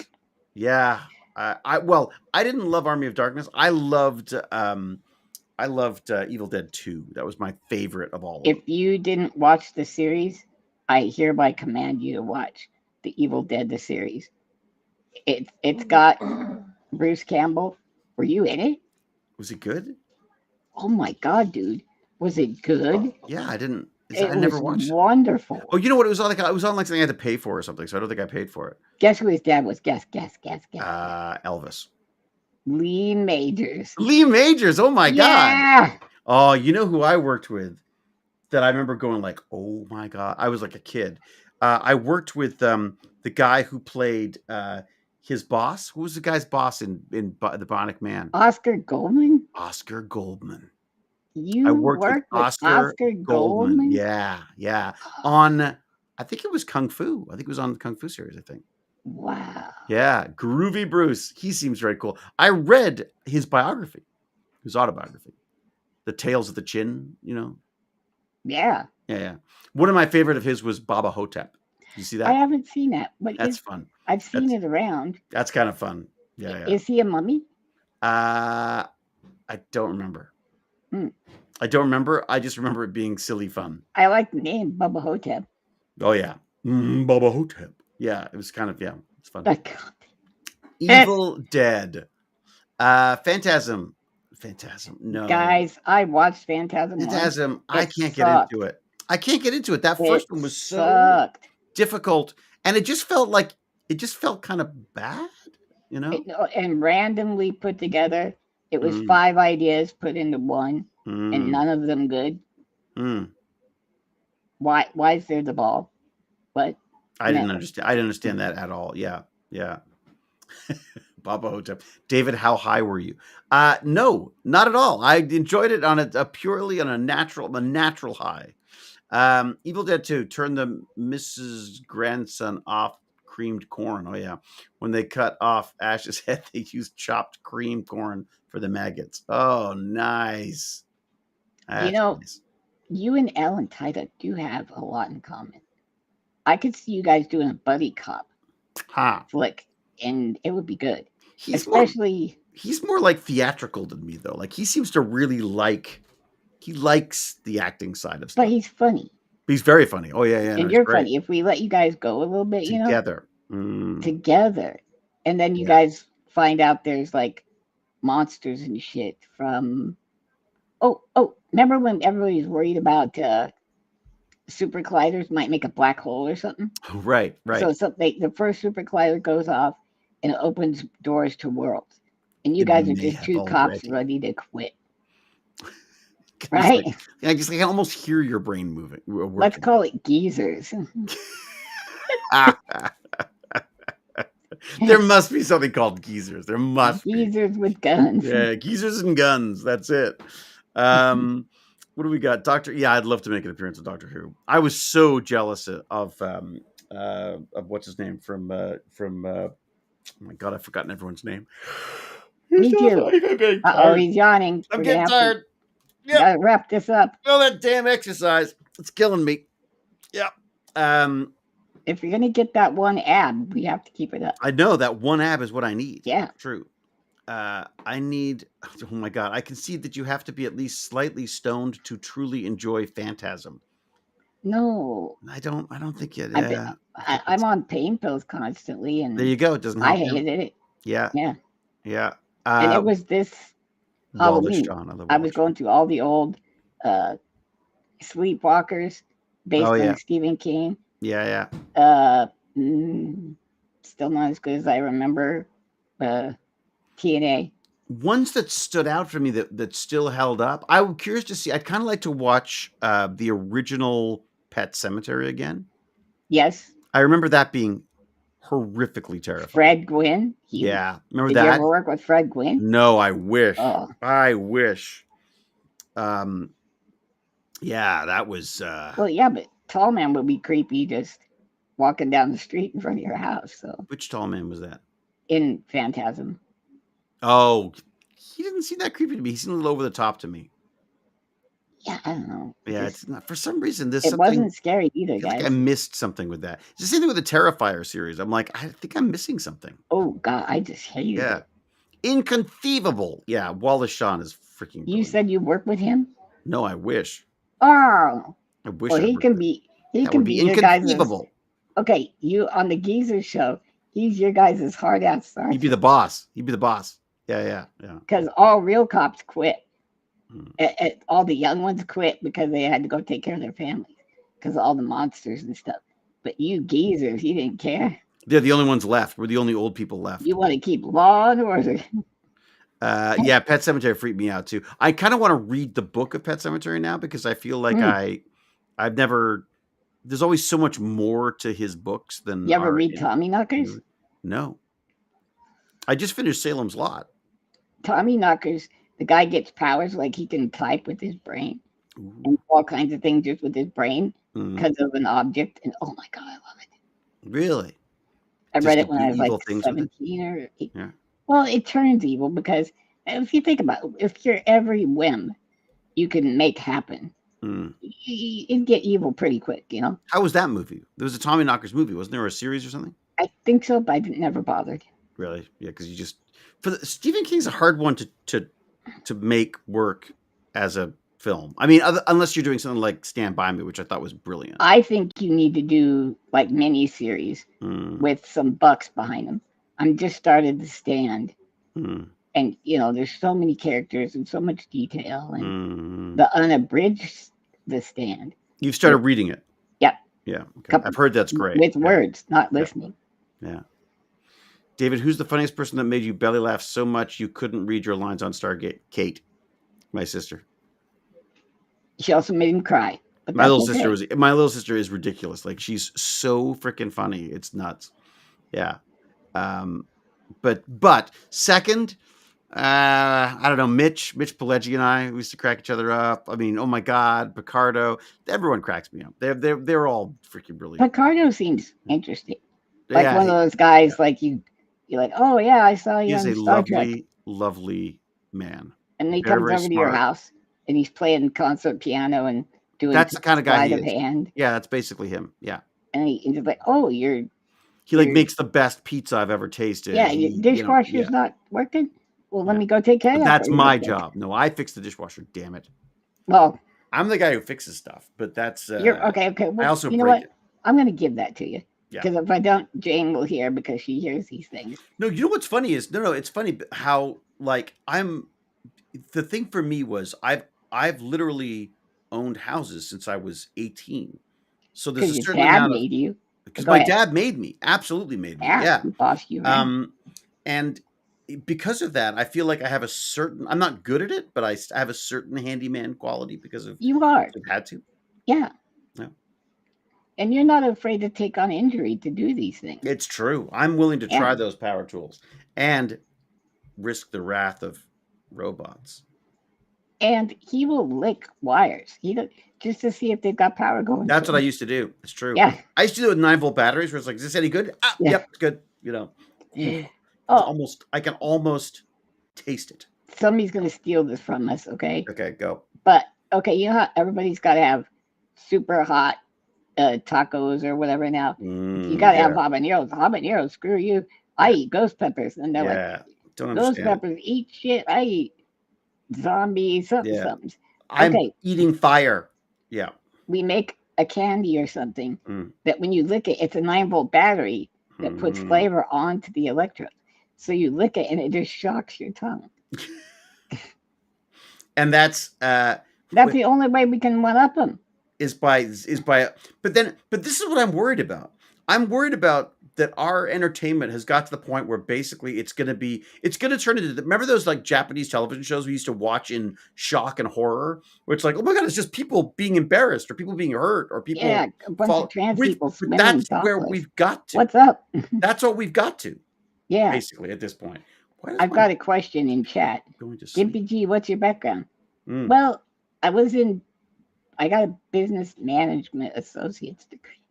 Yeah. I didn't love Army of Darkness. I loved Evil Dead 2. That was my favorite of all of them. If you didn't watch the series, I hereby command you to watch the Evil Dead the series. It's got Bruce Campbell. Were you in it? Was it good? Oh my god, dude. Was it good? Yeah, I didn't. It I never was watched it. wonderful. Oh, you know what? It was like something I had to pay for or something, so I don't think I paid for it. Guess who his dad was? Guess. Elvis. Lee Majors. Lee Majors. Oh my Yeah. god. Oh, you know who I worked with that I remember going like, oh my god. I was like a kid. I worked with the guy who played his boss. Who was the guy's boss in The Bionic Man? Oscar Goldman. Oscar Goldman. You worked with Oscar Goldman? Yeah. On, I think it was Kung Fu. I think it was on the Kung Fu series, I think. Wow. Yeah, Groovy Bruce. He seems very cool. I read his biography, his autobiography, The Tales of the Chin, you know? Yeah. Yeah. One of my favorite of his was Baba Hotep. You see that? I haven't seen that, but that's fun. I've seen it around. That's kind of fun. Yeah. Is he a mummy? I don't remember. I don't remember. I just remember it being silly fun. I like the name Baba Hotep. Oh yeah, Baba Hotep. Yeah, it was kind of it's fun. Evil Dead, Phantasm. No, guys, I watched Phantasm. Phantasm. I can't get into it. That first one was so difficult, and it just felt kind of bad, you know. And randomly put together. It was 5 ideas put into one, and none of them good. Why is there the ball? But I didn't understand. I didn't understand that at all. Yeah. Baba Hotep. David, how high were you? No, not at all. I enjoyed it on purely on a natural high. Evil Dead 2, turn the Mrs. Grandson off creamed corn. Oh yeah. When they cut off Ash's head, they used chopped cream corn for the maggots. Oh, nice. That's nice. You and Ellen Tida do have a lot in common. I could see you guys doing a buddy cop flick, and it would be good. He's more like theatrical than me, though. Like, he seems to really he likes the acting side of stuff. But he's funny. He's very funny. Oh yeah. And you're funny. If we let you guys go a little bit, together, together, and then you guys find out there's like monsters and shit from. Oh! Remember when everybody was worried about super colliders might make a black hole or something? Right. So the first super collider goes off and it opens doors to worlds, and you guys are just two cops ready to quit. Right? I can almost hear your brain moving. Let's call it geezers. There must be something called geezers. There must be. Geezers with guns. Yeah, geezers and guns. That's it. What do we got? I'd love to make an appearance of Doctor Who. I was so jealous of what's his name from oh my god, I've forgotten everyone's name. Me too. He's yawning. I'm getting tired. Gotta wrap this up. Oh, that damn exercise. It's killing me. Yeah. If you're gonna get that one ab, we have to keep it up. I know that one ab is what I need. Yeah. True. I need. Oh my god! I can see that you have to be at least slightly stoned to truly enjoy Phantasm. No, I don't think it. I'm on pain pills constantly, and there you go. It doesn't help. I hated it. Yeah. And it was this Halloween. I was going through all the old Sleepwalkers based on Stephen King. Yeah. Still not as good as I remember. TNA. Ones that stood out for me that still held up. I'm curious to see. I'd kind of like to watch the original Pet Sematary again. Yes. I remember that being horrifically terrifying. Fred Gwynn. Remember that? Did you ever work with Fred Gwynn? No, I wish. Oh. I wish. That was. Well, yeah, but Tall Man would be creepy just walking down the street in front of your house. So. Which Tall Man was that? In Phantasm. Oh, he didn't seem that creepy to me. He seemed a little over the top to me. Yeah, I don't know. Yeah, it's not for some reason. There's It something. wasn't scary either, I feel guys. like I missed something with that. It's the same thing with the Terrifier series. I'm like, I think I'm missing something. Oh God, I just hated it. Inconceivable. Yeah, Wallace Shawn is freaking brilliant. You said you work with him? No, I wish. Oh, I wish. well, I he can with be. He that can would be be your guys'. inconceivable. Okay, you on the Geezer show. He's your guys' hard ass sergeant. He'd be the boss. He'd be the boss. Yeah. Because all real cops quit. All the young ones quit because they had to go take care of their families because of all the monsters and stuff. But you geezers, you didn't care. They're the only ones left. We're the only old people left. You want to keep law and order. Yeah, Pet Sematary freaked me out too. I kind of want to read the book of Pet Sematary now because I feel like I've never. There's always so much more to his books than. You ever read Tommy Knockers? No. I just finished Salem's Lot. Tommy Knockers, the guy gets powers like he can type with his brain and all kinds of things just with his brain because of an object. And oh my God, I love it. Really? I read it when I was like 17 or 8. Yeah. Well, it turns evil because if you think about it, if your every whim you can make happen, it'd get evil pretty quick, you know? How was that movie? There was a Tommy Knockers movie. Wasn't there a series or something? I think so, but I never bothered. Really? Yeah, because you just Stephen King's a hard one to make work as a film. I mean, unless you're doing something like Stand By Me, which I thought was brilliant. I think you need to do like mini-series with some bucks behind them. I'm just started The Stand. And, you know, there's so many characters and so much detail. And the unabridged The Stand. You've started reading it? Yep. Yeah. Okay. I've heard that's great. With words, not listening. Yeah. David, who's the funniest person that made you belly laugh so much you couldn't read your lines on Stargate? Kate, my sister. She also made him cry. But my little sister is ridiculous. Like, she's so freaking funny. It's nuts. Yeah. But second, I don't know, Mitch Pileggi and I, we used to crack each other up. I mean, oh my God, Picardo. Everyone cracks me up. They're all freaking brilliant. Picardo seems interesting. Like one of those guys, like you're like, oh yeah, I saw you on Star Trek. He's a lovely man. And he comes over to your house and he's playing concert piano and doing. That's the kind of guy he is. Hand. Yeah, that's basically him. Yeah. And he's like, oh, He like makes the best pizza I've ever tasted. Yeah, your dishwasher's not working. Well, let me go take care of that. That's my job. No, I fix the dishwasher. Damn it. Well, I'm the guy who fixes stuff, but that's. You're okay. Well, I also you know break it. I'm going to give that to you. Because if I don't, Jane will hear because she hears these things. No, you know what's funny is it's funny how like the thing for me was I've literally owned houses since I was 18. So there's a certain amount of because my dad made me, absolutely made me. Yeah. Boss you. And because of that, I feel like I have a certain. I'm not good at it, but I have a certain handyman quality because of you are. I've had to. Yeah. And you're not afraid to take on injury to do these things. It's true. I'm willing to try those power tools and risk the wrath of robots. And he will lick wires. Just to see if they've got power going. That's what I used to do. It's true. Yeah. I used to do it with 9-volt batteries where it's like, is this any good? Yep, it's good. You know. I can almost taste it. Somebody's going to steal this from us, okay? Okay, go. But, okay, you know how everybody's got to have super hot tacos or whatever now. You got to have habaneros. Habaneros, screw you. I eat ghost peppers. And they're like, ghost peppers, eat shit. I eat zombies, something. I'm eating fire. Yeah. We make a candy or something that when you lick it, it's a 9-volt battery that puts flavor onto the electrode. So you lick it and it just shocks your tongue. And that's the only way we can one up them. Is by but this is what I'm worried about. I'm worried about that our entertainment has got to the point where basically it's going to turn into remember those like Japanese television shows we used to watch in shock and horror where it's like, oh my God, it's just people being embarrassed or people being hurt or people a bunch of trans people swimming. That's where we've got to. What's up? That's what we've got to. Yeah. Basically at this point. I've got a question in chat. Gimpy G, what's your background? Well, I got a business management associate's degree.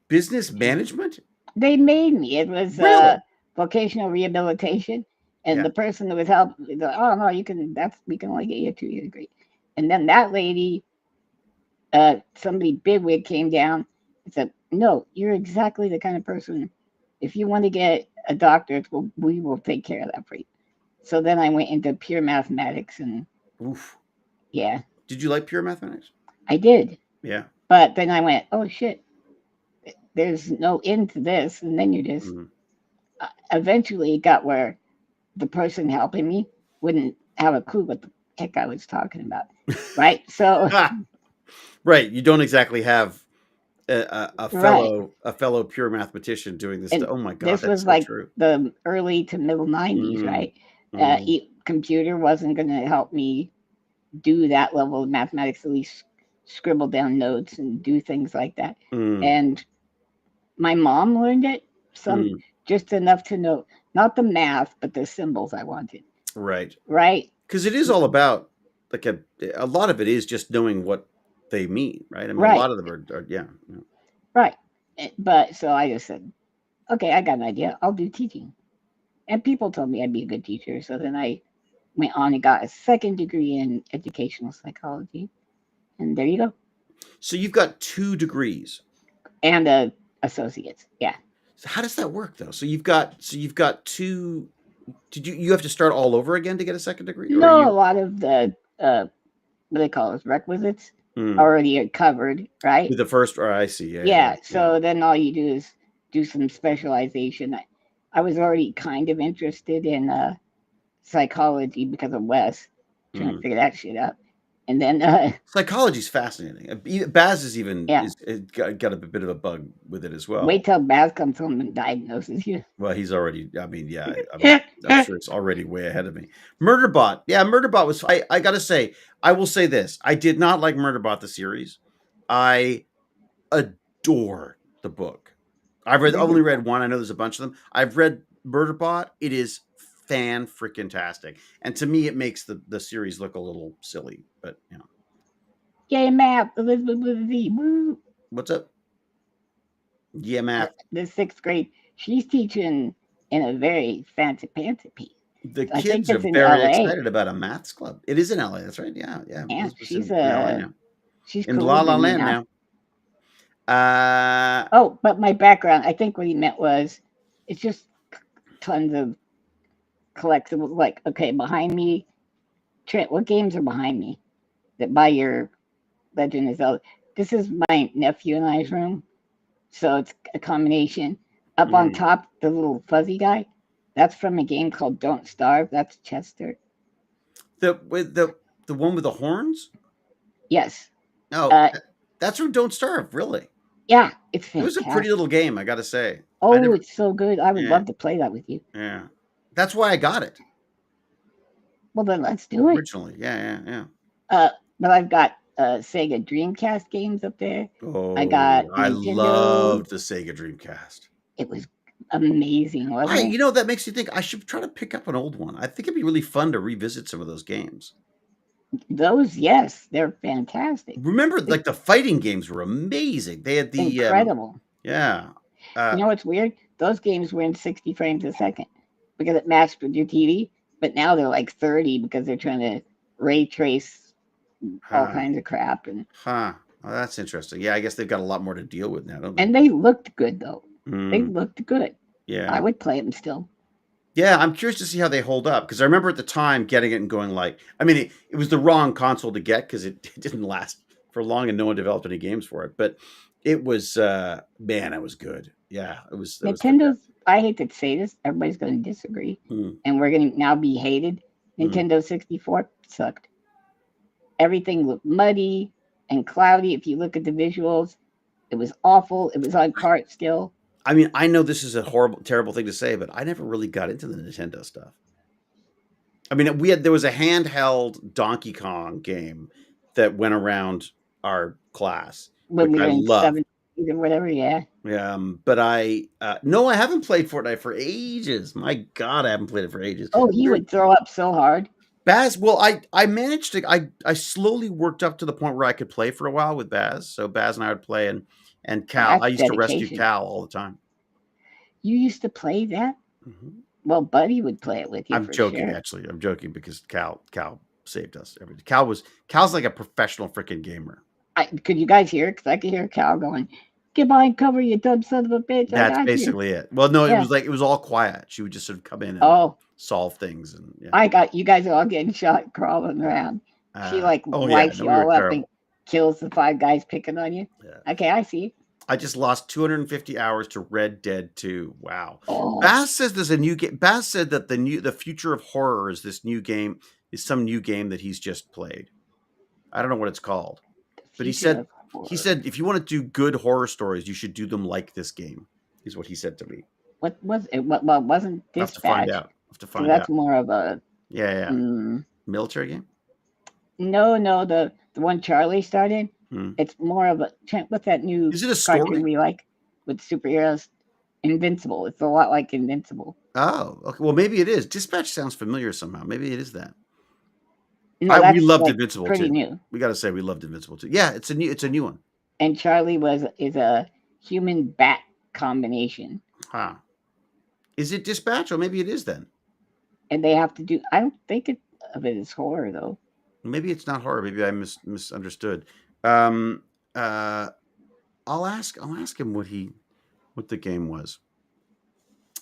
Business management? They made me. It was vocational rehabilitation. And the person that was helping, oh no, we can only get you a 2-year degree. And then that lady, somebody bigwig came down and said, no, you're exactly the kind of person, if you want to get a doctorate, we will take care of that for you. So then I went into pure mathematics and Oof. yeah. Did you like pure mathematics? I did. Yeah. But then I went, oh shit, there's no end to this. And then you just eventually got where the person helping me wouldn't have a clue what the heck I was talking about. Right. So, right. You don't exactly have a fellow pure mathematician doing this. And Oh my God, this that's was so like true. the early to middle 90s, right? Computer wasn't going to help me do that level of mathematics, at least scribble down notes and do things like that. And my mom learned it just enough to know not the math, but the symbols I wanted. Right. Right. Because it is all about like a lot of it is just knowing what they mean, right? I mean, a lot of them are yeah. Right. But so I just said, okay, I got an idea. I'll do teaching. And people told me I'd be a good teacher. So then I went on and got a second degree in educational psychology. And there you go. So you've got 2 degrees. And a associates. Yeah. So how does that work though? So you've got 2. Did you have to start all over again to get a second degree? Or No, you a lot of the what they call it, requisites already are covered, right? With the first, or I see. Yeah. So then all you do is do some specialization. I was already kind of interested in psychology because of Wes, trying to figure that shit out. And then psychology is fascinating. Baz is even is got a bit of a bug with it as well. Wait till Baz comes home and diagnoses you. Well, he's already. I mean, yeah, I'm sure it's already way ahead of me. Murderbot, yeah, Murderbot was. I gotta say, I will say this: I did not like Murderbot the series. I adore the book. I've only read one. I know there's a bunch of them. I've read Murderbot. It is fan-freaking-tastic, and to me, it makes the series look a little silly. But you know, yay, math, Elizabeth with a Z. Woo. What's up? Yeah, math. The 6th grade. She's teaching in a very fancy piece. The kids are very excited about a maths club. It is in LA. That's right. Yeah, yeah. Yeah, she's in LA now. She's in La La Land now. Oh, but my background, I think what he meant was, it's just tons of collectibles. Like, okay, behind me, Trent, what games are behind me that by your Legend of Zelda? This is my nephew and I's room, so it's a combination. Up on top, the little fuzzy guy, that's from a game called Don't Starve. That's Chester. The one with the horns? Yes. No, that's from Don't Starve. Really? Yeah, it's fantastic. It was a pretty little game, I got to say. Oh, it's so good. I would love to play that with you. Yeah, that's why I got it. Well, then let's do it. Originally, yeah. But I've got Sega Dreamcast games up there. Oh, I got I loved the Sega Dreamcast. It was amazing, wasn't it? You know, that makes you think I should try to pick up an old one. I think it'd be really fun to revisit some of those games. Those, yes, they're fantastic. Remember, like the fighting games were amazing. They had the incredible. Yeah. You know what's weird? Those games were in 60 frames a second because it matched with your TV. But now they're like 30 because they're trying to ray trace all kinds of crap. Well, that's interesting. Yeah, I guess they've got a lot more to deal with now, don't they? And they looked good, though. They looked good. Yeah. I would play them still. Yeah, I'm curious to see how they hold up because I remember at the time getting it and going like, I mean, it was the wrong console to get because it didn't last for long and no one developed any games for it. But it was, man, it was good. Yeah, it was. Nintendo's, I hate to say this, everybody's going to disagree, and we're going to now be hated. Nintendo 64 sucked. Everything looked muddy and cloudy. If you look at the visuals, it was awful. It was on cart still. I mean, I know this is a horrible, terrible thing to say, but I never really got into the Nintendo stuff. I mean, there was a handheld Donkey Kong game that went around our class, when which we I loved. Or whatever, yeah. But no, I haven't played Fortnite for ages. My God, I haven't played it for ages. Oh, he would throw up so hard. Baz, well, I managed to, I slowly worked up to the point where I could play for a while with Baz. So Baz and I would play, and Cal, I used to rescue Cal all the time. You used to play that? Well, Buddy would play it with you I'm for joking, sure. actually. I'm joking because Cal saved us. Cal's like a professional freaking gamer. Could you guys hear it? Because I could hear Cal going, "Get behind cover, you dumb son of a bitch! I That's got you." basically it. Well, no, Yeah. it was all quiet. She would just sort of come in and Oh, solve things, and yeah, I got you guys are all getting shot, crawling yeah. around. She like Oh yeah, wipes no, you we were all up and terrible. kills the 5 guys picking on you. Yeah. Okay, I see. I just lost 250 hours to Red Dead 2. Wow. Oh, Bass says there's a new game. Bass said that the future of horror is this new game, is some new game that he's just played. I don't know what it's called. But he said if you want to do good horror stories, you should do them like this game, is what he said to me. What was it? What wasn't I'll have to find Dispatch? out. I'll have to find That's out. more of a Yeah. Military game? No, the one Charlie started. Hmm. It's more of a what's that new Is it a story? cartoon we like with superheroes? Invincible. It's a lot like Invincible. Oh, okay. Well, maybe it is. Dispatch sounds familiar somehow. Maybe it is that. No, we loved like Invincible pretty too. new. We got to say we loved Invincible too. Yeah, it's a new one. And Charlie is a human bat combination. Huh. Is it Dispatch, or maybe it is then? And they have to do. I don't think of it as horror though. Maybe it's not horror. Maybe I misunderstood. I'll ask him what the game was.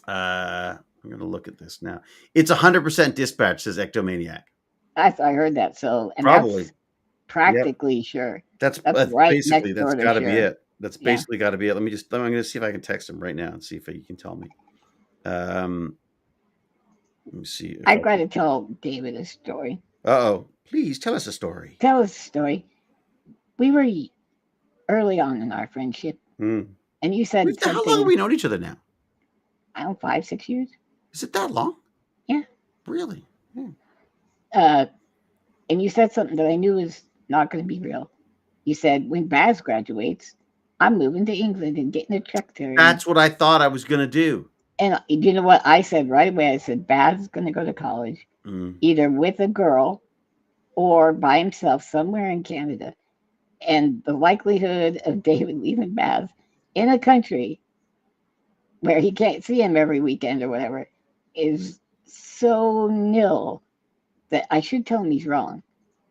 I'm gonna look at this now. It's 100% Dispatch, says Ectomaniac. I heard that. So and probably that's practically sure. That's right basically next door that's got to be sure. it. That's basically got to be it. I'm going to see if I can text him right now and see if he can tell me. Let me see. I've got to tell David a story. Uh-oh. Please tell us a story. Tell us a story. We were early on in our friendship, and you said something. How long have we known each other now? I don't know, 5, 6 years. Is it that long? Yeah. Really? And you said something that I knew was not going to be real. You said, when Baz graduates, I'm moving to England and getting a secretary. That's what I thought I was going to do. And you know what I said right away? I said, Baz is going to go to college, either with a girl or by himself somewhere in Canada. And the likelihood of David leaving Baz in a country where he can't see him every weekend or whatever is so nil that I should tell him he's wrong.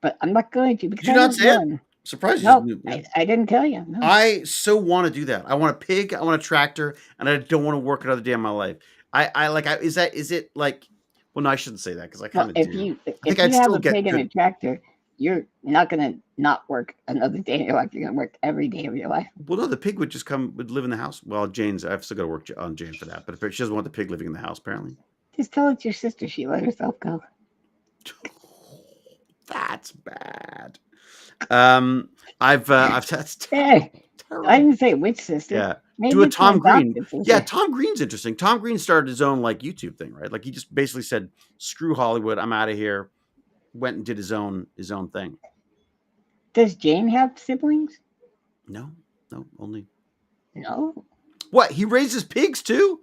But I'm not going to because Did you not say it? Surprised you. No, I didn't tell you. No. I so want to do that. I want a pig, I want a tractor, and I don't want to work another day in my life. Is it like, well, no, I shouldn't say that because I kind of do. If you have a pig and a tractor, you're not going to not work another day in your life. You're going to work every day of your life. Well, no, the pig would just would live in the house. Well, I've still got to work on Jane for that, but she doesn't want the pig living in the house, apparently. Just tell it to your sister. She let herself go. That's bad. That's terrible. I didn't say which sister. Yeah. Maybe do a Tom Green. Sister. Yeah, Tom Green's interesting. Tom Green started his own like YouTube thing, right? Like he just basically said, "Screw Hollywood, I'm out of here." Went and did his own thing. Does Jane have siblings? No, only. No. What? He raises pigs too?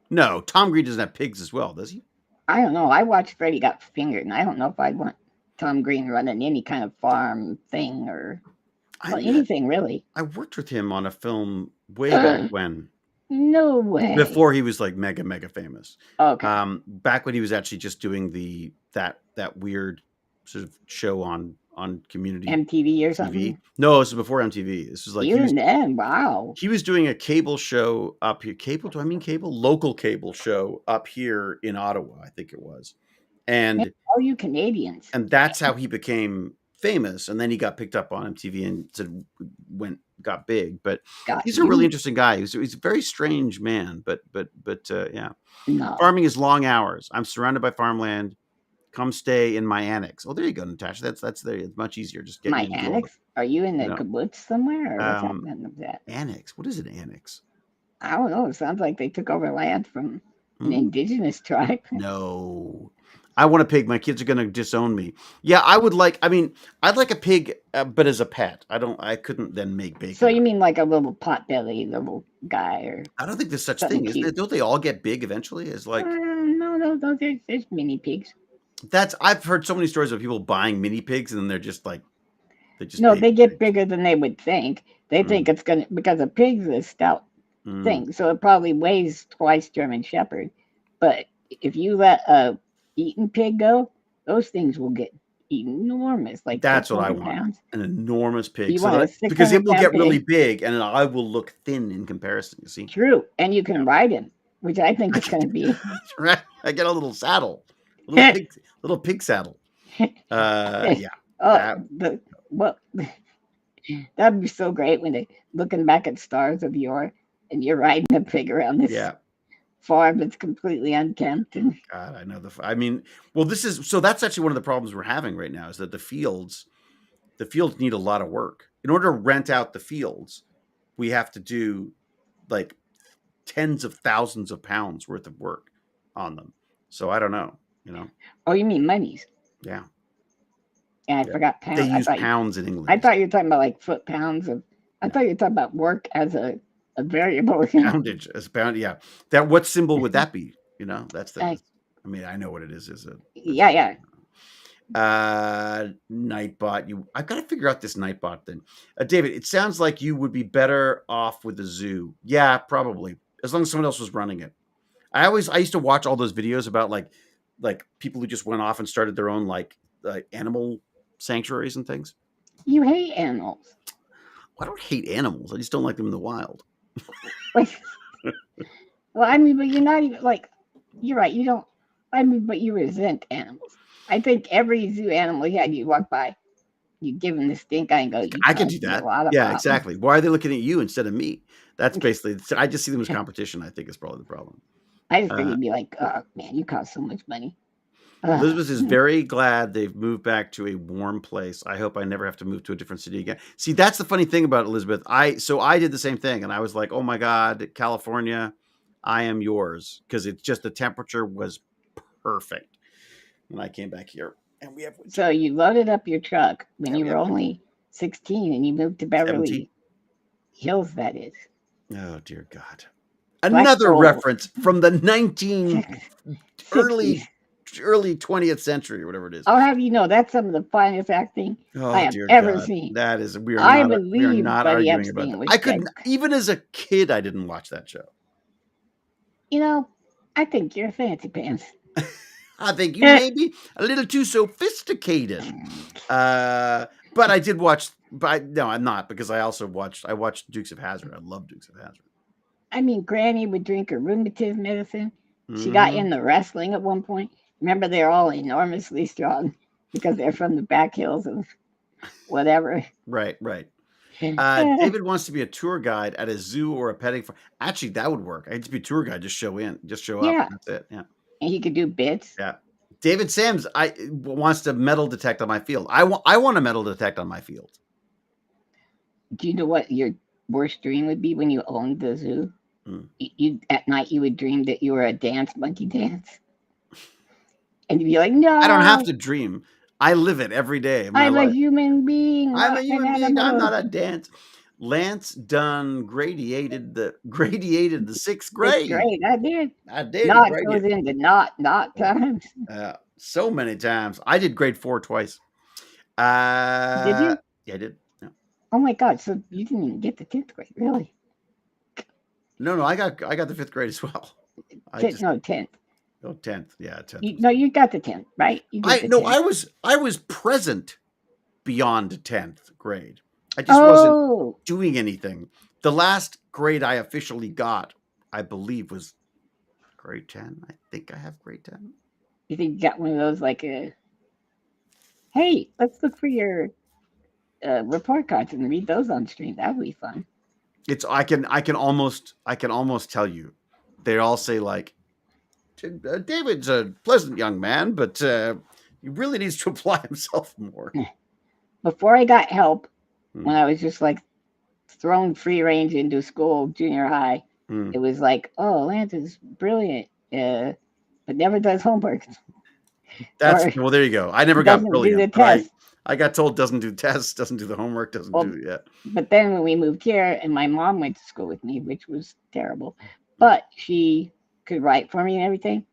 No, Tom Green doesn't have pigs as well, does he? I don't know. I watched Freddy Got Fingered, and I don't know if I'd want Tom Green running any kind of farm thing or anything really. I worked with him on a film way back when. No way. Before he was like mega famous. Okay. Back when he was actually just doing that weird sort of show on community MTV or something. No, this was before MTV. This was like wow. He was doing a cable show up here. Cable? Do I mean cable? Local cable show up here in Ottawa, I think it was. And all you Canadians. And that's how he became famous. And then he got picked up on MTV and got big. But he's a really interesting guy. He's a very strange man. But yeah. No. Farming is long hours. I'm surrounded by farmland. Come stay in my annex. Oh, there you go, Natasha. That's there. It's much easier. Just get my annex. Are you in the kibbutz somewhere, or what's happening with that? Annex. What is an annex? I don't know. It sounds like they took over land from an indigenous tribe. No, I want a pig. My kids are going to disown me. Yeah, I would like. I mean, I'd like a pig, but as a pet. I couldn't then make bacon. So you mean like a little potbelly little guy, or? I don't think there's such thing. Don't they all get big eventually? As like no. There's mini pigs. I've heard so many stories of people buying mini pigs and then they're just like they get bigger than they would think. They think it's gonna because a pig's a stout thing. So it probably weighs twice German Shepherd. But if you let a eaten pig go, those things will get enormous, like That's what I 600 want. pounds. An enormous pig. You So want a that because it 600 will pound get really pig? big and I will look thin in comparison, you see? True. And you can Yeah. ride him, which I think is going to be. Right. I get a little saddle. A little pig saddle. Yeah. Oh, That what that'd be so great when they looking back at stars of yore and you're riding a pig around this yeah. farm that's completely unkempt and God, I know I mean, well, that's actually one of the problems we're having right now is that the fields need a lot of work. In order to rent out the fields, we have to do like tens of thousands of pounds worth of work on them. So I don't know, oh, you mean monies? Yeah. Yeah, I Yeah. forgot They pound. use pounds in England. I thought you were talking about like foot pounds of. I thought you were talking about work as a variable. Poundage as pound. Yeah. That what symbol would that be? That's the. I mean, I know what it is. Yeah. Nightbot. I've got to figure out this Nightbot thing. David, it sounds like you would be better off with a zoo. Yeah, probably. As long as someone else was running it. I used to watch all those videos about like people who just went off and started their own like animal sanctuaries and things. You hate animals. Well, I don't hate animals. I just don't like them in the wild. Well, I mean, but you're not even like. You're right. You don't. I mean, but you resent animals. I think every zoo animal you walk by, you give them the stink eye and go, "You I can cause do me a that. lot of Yeah, problems." exactly. Why are they looking at you instead of me? That's basically. I just see them as competition. I think is probably the problem. I just figured you'd be like, "Oh man, you cost so much money." Elizabeth is very glad they've moved back to a warm place. I hope I never have to move to a different city again. See, that's the funny thing about Elizabeth. I did the same thing, and I was like, "Oh my God, California, I am yours," because it's just the temperature was perfect when I came back here, and we have winter. So you loaded up your truck when you were only 16, and you moved to Beverly Hills. That is. Oh dear God! Another reference from the early 20th century or whatever it is. I'll have you know that's some of the finest acting I have ever seen. That is we are not arguing about that. I couldn't even as a kid I didn't watch that show. I think you're fancy pants. I think you may be a little too sophisticated. But I did watch no, I'm not because I watched Dukes of Hazzard. I love Dukes of Hazzard. I mean, Granny would drink her rheumatism medicine. She got into wrestling at one point. Remember, they're all enormously strong because they're from the back hills of whatever. Right. David wants to be a tour guide at a zoo or a petting farm. Actually, that would work. I'd just be a tour guide. Just show up. That's it. Yeah. And he could do bits. Yeah. David Sams wants to metal detect on my field. I want to metal detect on my field. Do you know what your worst dream would be when you owned the zoo? You at night you would dream that you were a monkey dance, and you'd be like, "No, I don't have to dream. I live it every day. I'm a human being. I'm a human being. I'm not a dance." Lance Dunn gradiated the sixth grade. I did. Not goes into not times. So many times. I did grade 4 twice. Did you? Yeah, I did. Yeah. Oh my God! So you didn't even get the 10th grade, really? No, I got the 5th grade as well. 10th. Oh, 10th. Yeah, 10th. You got the 10th, right? I was present beyond 10th grade. I just wasn't doing anything. The last grade I officially got, I believe, was grade 10. I think I have grade 10. You think you got one of those like hey, let's look for your report cards and read those on stream. That would be fun. I can almost tell you. They all say like, David's a pleasant young man, but he really needs to apply himself more. Before I got help, when I was just like thrown free range into school, junior high, it was like, oh, Lance is brilliant, but never does homework. Well, there you go. I never got brilliant. I got told doesn't do tests, doesn't do the homework, doesn't do it yet. But then when we moved here, and my mom went to school with me, which was terrible, but she could write for me and everything.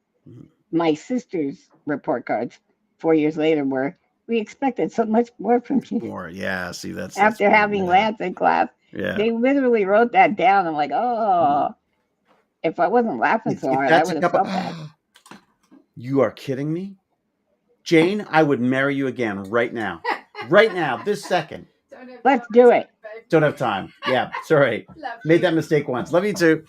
My sister's report cards 4 years later were, we expected so much more from you. Yeah. See, that's after having Lance in class. Yeah. They literally wrote that down. I'm like, oh, if I wasn't laughing so hard, I would have felt that. You are kidding me? Jane, I would marry you again right now. Right now, this second. Let's do it. Don't have time. Yeah, sorry. Made that mistake once. Love you too.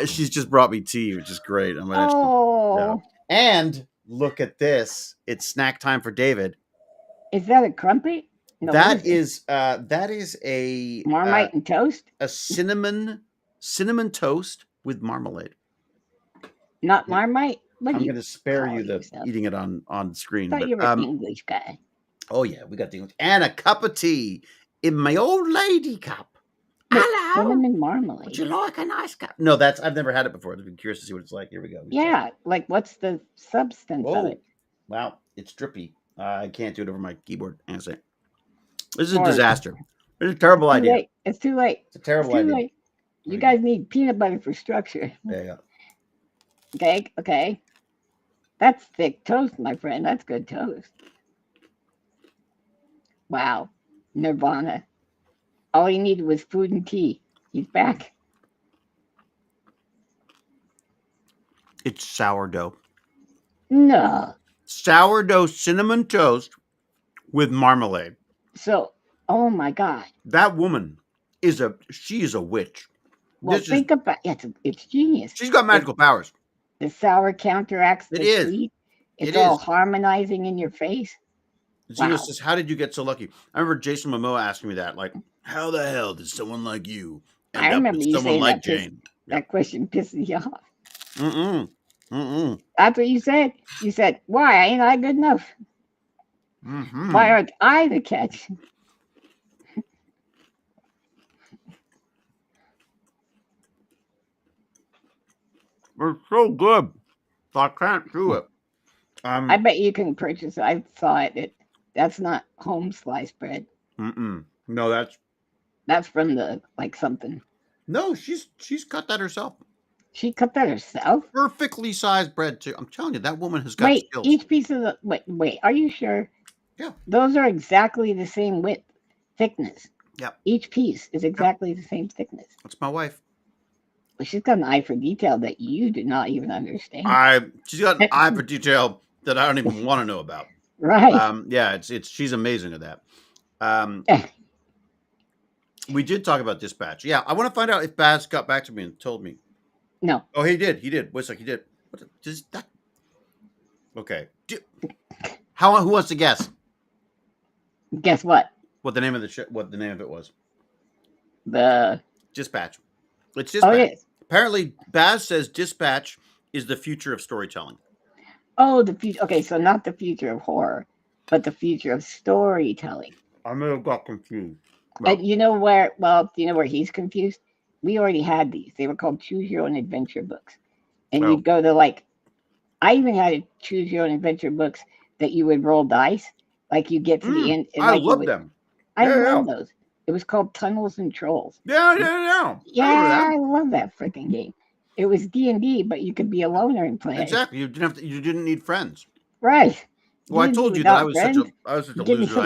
She's just brought me tea, which is great. I'm gonna Oh. And look at this. It's snack time for David. Is that a crumpet? No, that is a Marmite and toast? A cinnamon toast with marmalade. Not Marmite? I'm going to spare you the eating it on screen. I thought you were an English guy. Oh yeah, we got the English and a cup of tea in my old lady cup. Hello, cinnamon marmalade. Would you like a nice cup? No, I've never had it before. I've been curious to see what it's like. Here we go. Yeah, like what's the substance of it? Wow, it's drippy. I can't do it over my keyboard. This is a disaster. It's a terrible idea. It's too late. It's a terrible idea. Late. You guys need peanut butter for structure. Yeah. Okay. That's thick toast, my friend. That's good toast. Wow. Nirvana. All he needed was food and tea. He's back. It's sourdough. No. Sourdough cinnamon toast with marmalade. So, oh my God. That woman is a witch. Well, think about it. It's genius. She's got magical powers. The sour counteracts the sweet. It's all harmonizing in your face. Zeno says, how did you get so lucky? I remember Jason Momoa asking me that. Like, how the hell did someone like you end up with someone like Jane? That question pisses you off. That's what you said. You said, why? Ain't I good enough? Why aren't I the catch? It's so good. I can't do it. I bet you can purchase it. I saw it. That's not home sliced bread. No, that's from the something. No, she's cut that herself. She cut that herself? Perfectly sized bread too. I'm telling you, that woman has got skills. Each piece of the wait, are you sure? Yeah. Those are exactly the same thickness. Yep. Each piece is exactly the same thickness. That's my wife. Well, she's got an eye for detail that you do not even understand. She's got an eye for detail that I don't even want to know about. Right. Yeah, she's amazing at that. We did talk about Dispatch. Yeah, I want to find out if Baz got back to me and told me. No. Oh, he did. Wait a second, he did. What does that? Okay. Who wants to guess? Guess what? What the name of the show? What the name of it was? The Dispatch. It's Dispatch. Oh, it is. Apparently, Baz says Dispatch is the future of storytelling. Oh, the future. Okay, so not the future of horror, but the future of storytelling. I may have got confused. No. You know where? Well, do you know where he's confused? We already had these. They were called Choose Your Own Adventure books, and you'd go to I even had a Choose Your Own Adventure books that you would roll dice, you get to the end. And I love them. I love those. It was called Tunnels and Trolls. Yeah. Yeah, I love that freaking game. It was D&D, but you could be a loner and play. Exactly. You didn't need friends. Right. Well, I told you that I was such a loser.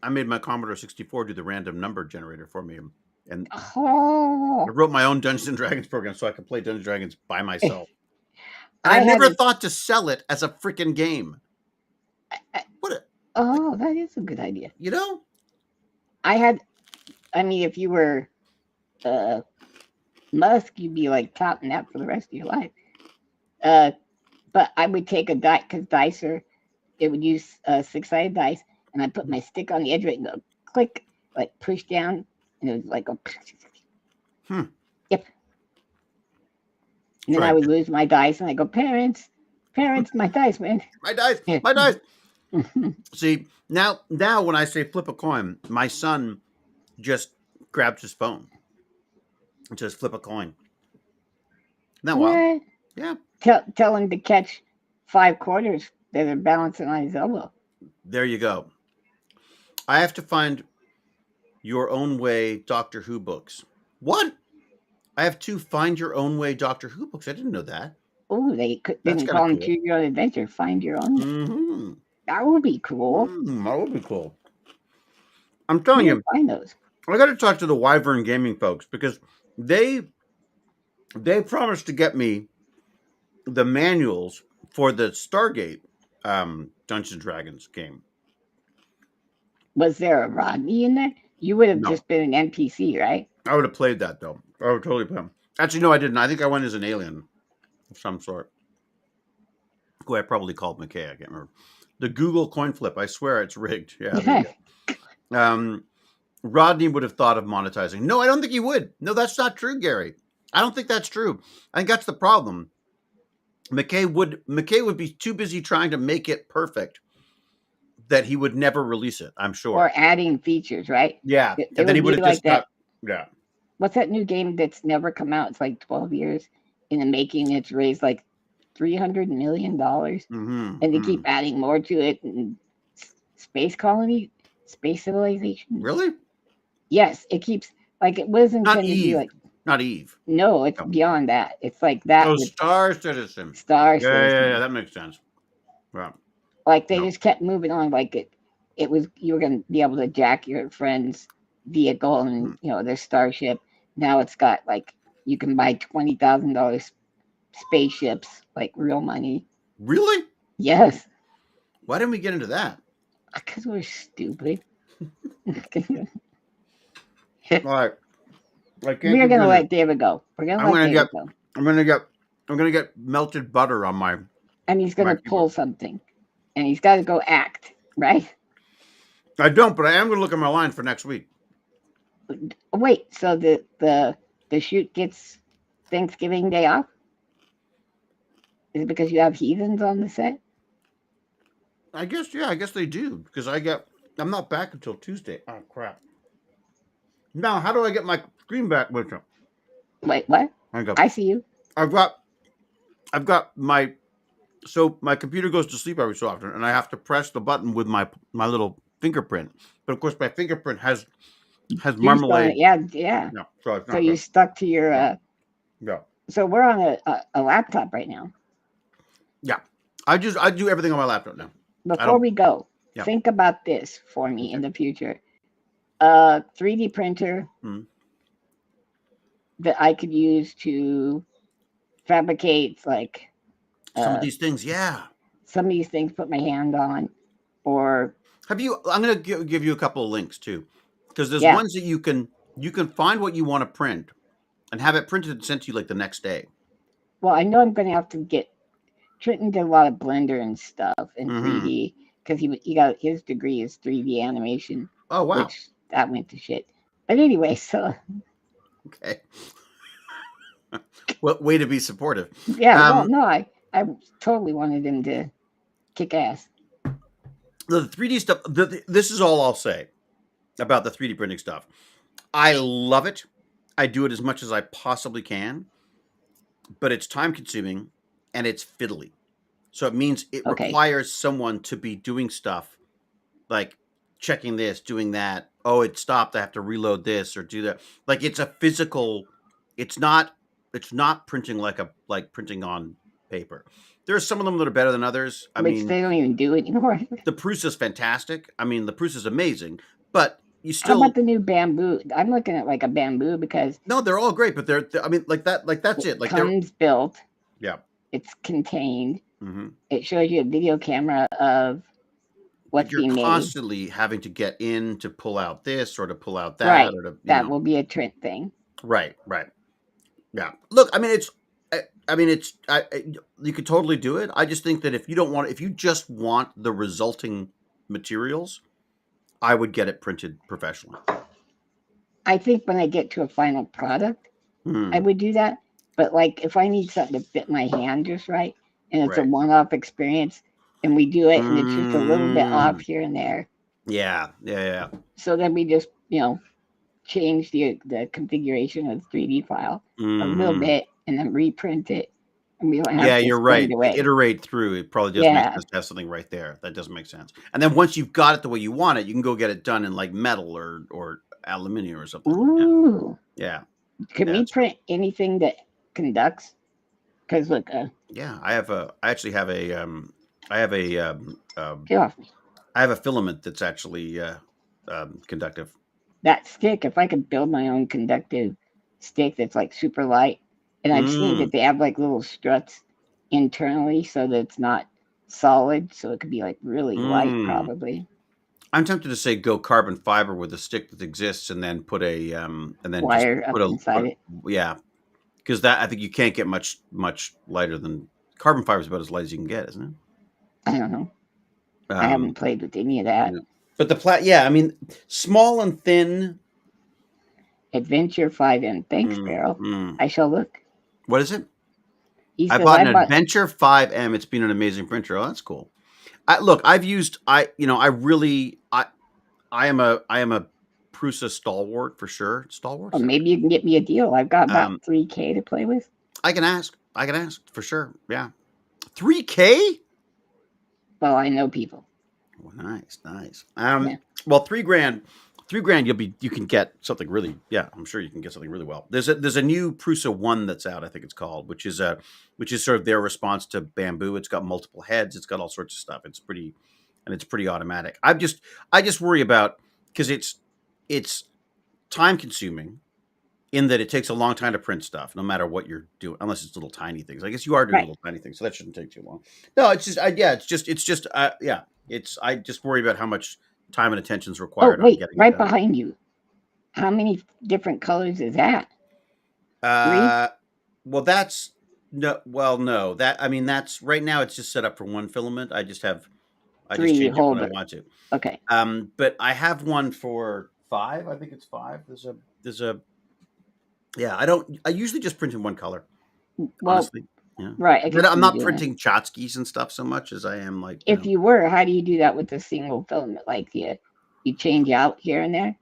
I made my Commodore 64 do the random number generator for me, and I wrote my own Dungeons and Dragons program so I could play Dungeons and Dragons by myself. And I never thought to sell it as a freaking game. That is a good idea. You know, if you were Musk, you'd be counting that for the rest of your life. But I would take a die because it would use 6-sided dice, and I put my stick on the edge of it and go click, push down, and it was go. Yep. And then I would lose my dice, and I go, parents, my dice, man. My dice. See, now when I say flip a coin, my son just grabs his phone and says flip a coin. Now what? Yeah. Tell him to catch 5 quarters that are balancing on his elbow. There you go. I have to find Your Own Way Doctor Who books. What? I have 2 Find Your Own Way Doctor Who books. I didn't know that. Oh, they didn't call them Choose Your Own Adventure. Find Your Own. Mm-hmm. That would be cool. That would be cool. I'm telling you. Find those. I got to talk to the Wyvern Gaming folks because they promised to get me the manuals for the Stargate Dungeons and Dragons game. Was there a Rodney in there? You would have No. just been an NPC, right? I would have played that though. I would totally play him. Actually, no, I didn't. I think I went as an alien of some sort. Who I probably called McKay. I can't remember. The Google coin flip. I swear it's rigged. Yeah, there you go. Rodney would have thought of monetizing. No, I don't think he would. No, that's not true, Gary. I don't think that's true. I think that's the problem. McKay would be too busy trying to make it perfect that he would never release it, I'm sure. Or adding features, right? Yeah. And then he would have just got, yeah. What's that new game that's never come out? It's like 12 years in the making. It's raised like $300 million. And they keep adding more to it. And space colony, space civilization. Really? Yes, it keeps, like, it was intended to be like. Not Eve. No, it's beyond that. It's like that. Oh, Star Citizen. Star Citizen. Yeah, that makes sense. Right. Like they just kept moving on. Like it was, you were going to be able to jack your friend's vehicle and, their starship. Now it's got, like, you can buy $20,000 spaceships, like real money. Really? Yes. Why didn't we get into that? Because we're stupid. All right. We're gonna let David go. We're gonna let David go. I'm gonna get melted butter on my. And he's gonna pull something, and he's got to go act, right? I don't, but I am gonna look at my line for next week. Wait, so the shoot gets Thanksgiving Day off? Is it because you have heathens on the set? I guess they do because I'm not back until Tuesday. Oh crap! Now, how do I get my screen back with you? Wait, what? I see you. I've got my computer goes to sleep every so often, and I have to press the button with my little fingerprint. But of course, my fingerprint has marmalade. Yeah. No, so you stuck to your. Yeah. So we're on a laptop right now. Yeah, I do everything on my laptop now. Before we go, think about this for me in the future. 3D printer that I could use to fabricate, like, some of these things. Yeah, some of these things, put my hand on. Or I'm going to give you a couple of links too, because there's ones that you can find what you want to print and have it printed and sent to you like the next day. Well, I know I'm going to have to get. Trenton did a lot of Blender and stuff in 3D because he got his degree is 3D animation. Oh wow! Which that went to shit. But anyway, so okay. Well, way to be supportive. Yeah, well, no, I totally wanted him to kick ass. The 3D stuff. This is all I'll say about the 3D printing stuff. I love it. I do it as much as I possibly can, but it's time consuming and it's fiddly. So it means it requires someone to be doing stuff like checking this, doing that. Oh, it stopped. I have to reload this or do that. Like it's a physical. It's not printing like printing on paper. There are some of them that are better than others. I mean, they don't even do it anymore. The Prusa is fantastic. I mean, the Prusa is amazing, but you still. How about the new bamboo? I'm looking at like a bamboo because. No, they're all great, but they're I mean, like that's it. Like comes built. Yeah. It's contained. It shows you a video camera of what's being made. You're constantly having to get in to pull out this or to pull out that. Right. Or to, that will be a Trent thing. Right. Yeah. Look, I mean, you could totally do it. I just think that if you just want the resulting materials, I would get it printed professionally. I think when I get to a final product, I would do that. But like if I need something to fit my hand just right, and it's a one-off experience, and we do it, and it's just a little bit off here and there. Yeah. So then we just, change the configuration of the 3D file a little bit, and then reprint it. And we don't have to you're right. Iterate through. It probably does make sense to have something right there. That doesn't make sense. And then once you've got it the way you want it, you can go get it done in like metal or aluminum or something. Ooh. Yeah. Can we print anything that conducts? Because look. I actually have a get off me. I have a filament that's actually conductive. that stick, if I could build my own conductive stick that's like super light, and I've seen that they have like little struts internally so that it's not solid, so it could be like really light probably. I'm tempted to say go carbon fiber with a stick that exists, and then put a and then just Wire up put inside it. yeah, because that I think you can't get much lighter than carbon fiber is about as light as you can get, isn't it? I don't know. I haven't played with any of that. Yeah. But yeah, I mean, small and thin. Adventure 5M. Thanks, Beryl. I shall look. What is it? He I says bought an Adventure 5M. It's been an amazing printer. Oh, that's cool. I've used I am a Prusa stalwart for sure. Stalwart. Oh, maybe you can get me a deal. I've got about 3K to play with. I can ask for sure. Yeah, 3K. Well, I know people. Oh, nice. Yeah. Well, $3,000. You can get something really. Yeah, I'm sure you can get something really well. There's a new Prusa 1 that's out. I think it's called, which is sort of their response to Bamboo. It's got multiple heads. It's got all sorts of stuff. It's pretty automatic. I just worry about, because it's time consuming, in that it takes a long time to print stuff, no matter what you're doing, unless it's little tiny things. I guess you are doing little tiny things, so that shouldn't take too long. No, it's just I just worry about how much time and attention is required. Oh, wait, right behind you. How many different colors is that? 3? Well, that's no. That's right now. It's just set up for one filament. I just change it when I want to. Okay. But I have one for 5. I think it's 5. There's a. Yeah, I usually just print in one color. Well, honestly. Yeah. Right. But I'm not printing tchotchkes and stuff so much as I am like. If you were, how do you do that with a single filament? Like you change out here and there?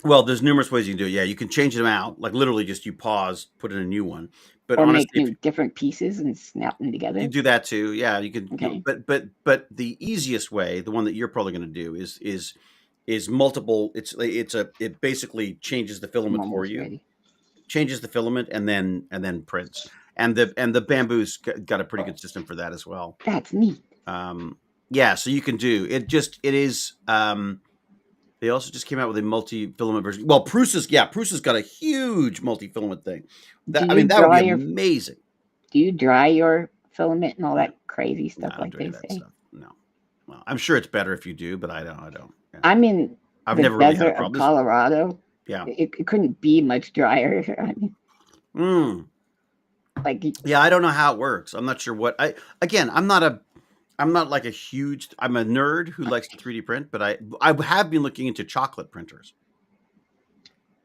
Well, there's numerous ways you can do it. Yeah, you can change them out. Like literally just you pause, put in a new one. But or honestly, make different pieces and snap them together. You do that too. Yeah, you could. Okay. But the easiest way, the one that you're probably going to do is multiple. It basically changes the filament for you. Ready. Changes the filament and then prints. And the Bamboo's got a pretty good system for that as well. That's neat. Yeah, so you can do it. It is. They also just came out with a multi-filament version. Well, Prusa's got a huge multi-filament thing. That would be amazing. Do you dry your filament and all that crazy stuff they say? Stuff. No. Well, I'm sure it's better if you do, but I don't. Yeah. I'm in the never desert really had a problem. Of Colorado. Yeah. It couldn't be much drier. I mean, I don't know how it works. I'm not sure what I'm not like a huge. I'm a nerd who likes to 3D print, but I have been looking into chocolate printers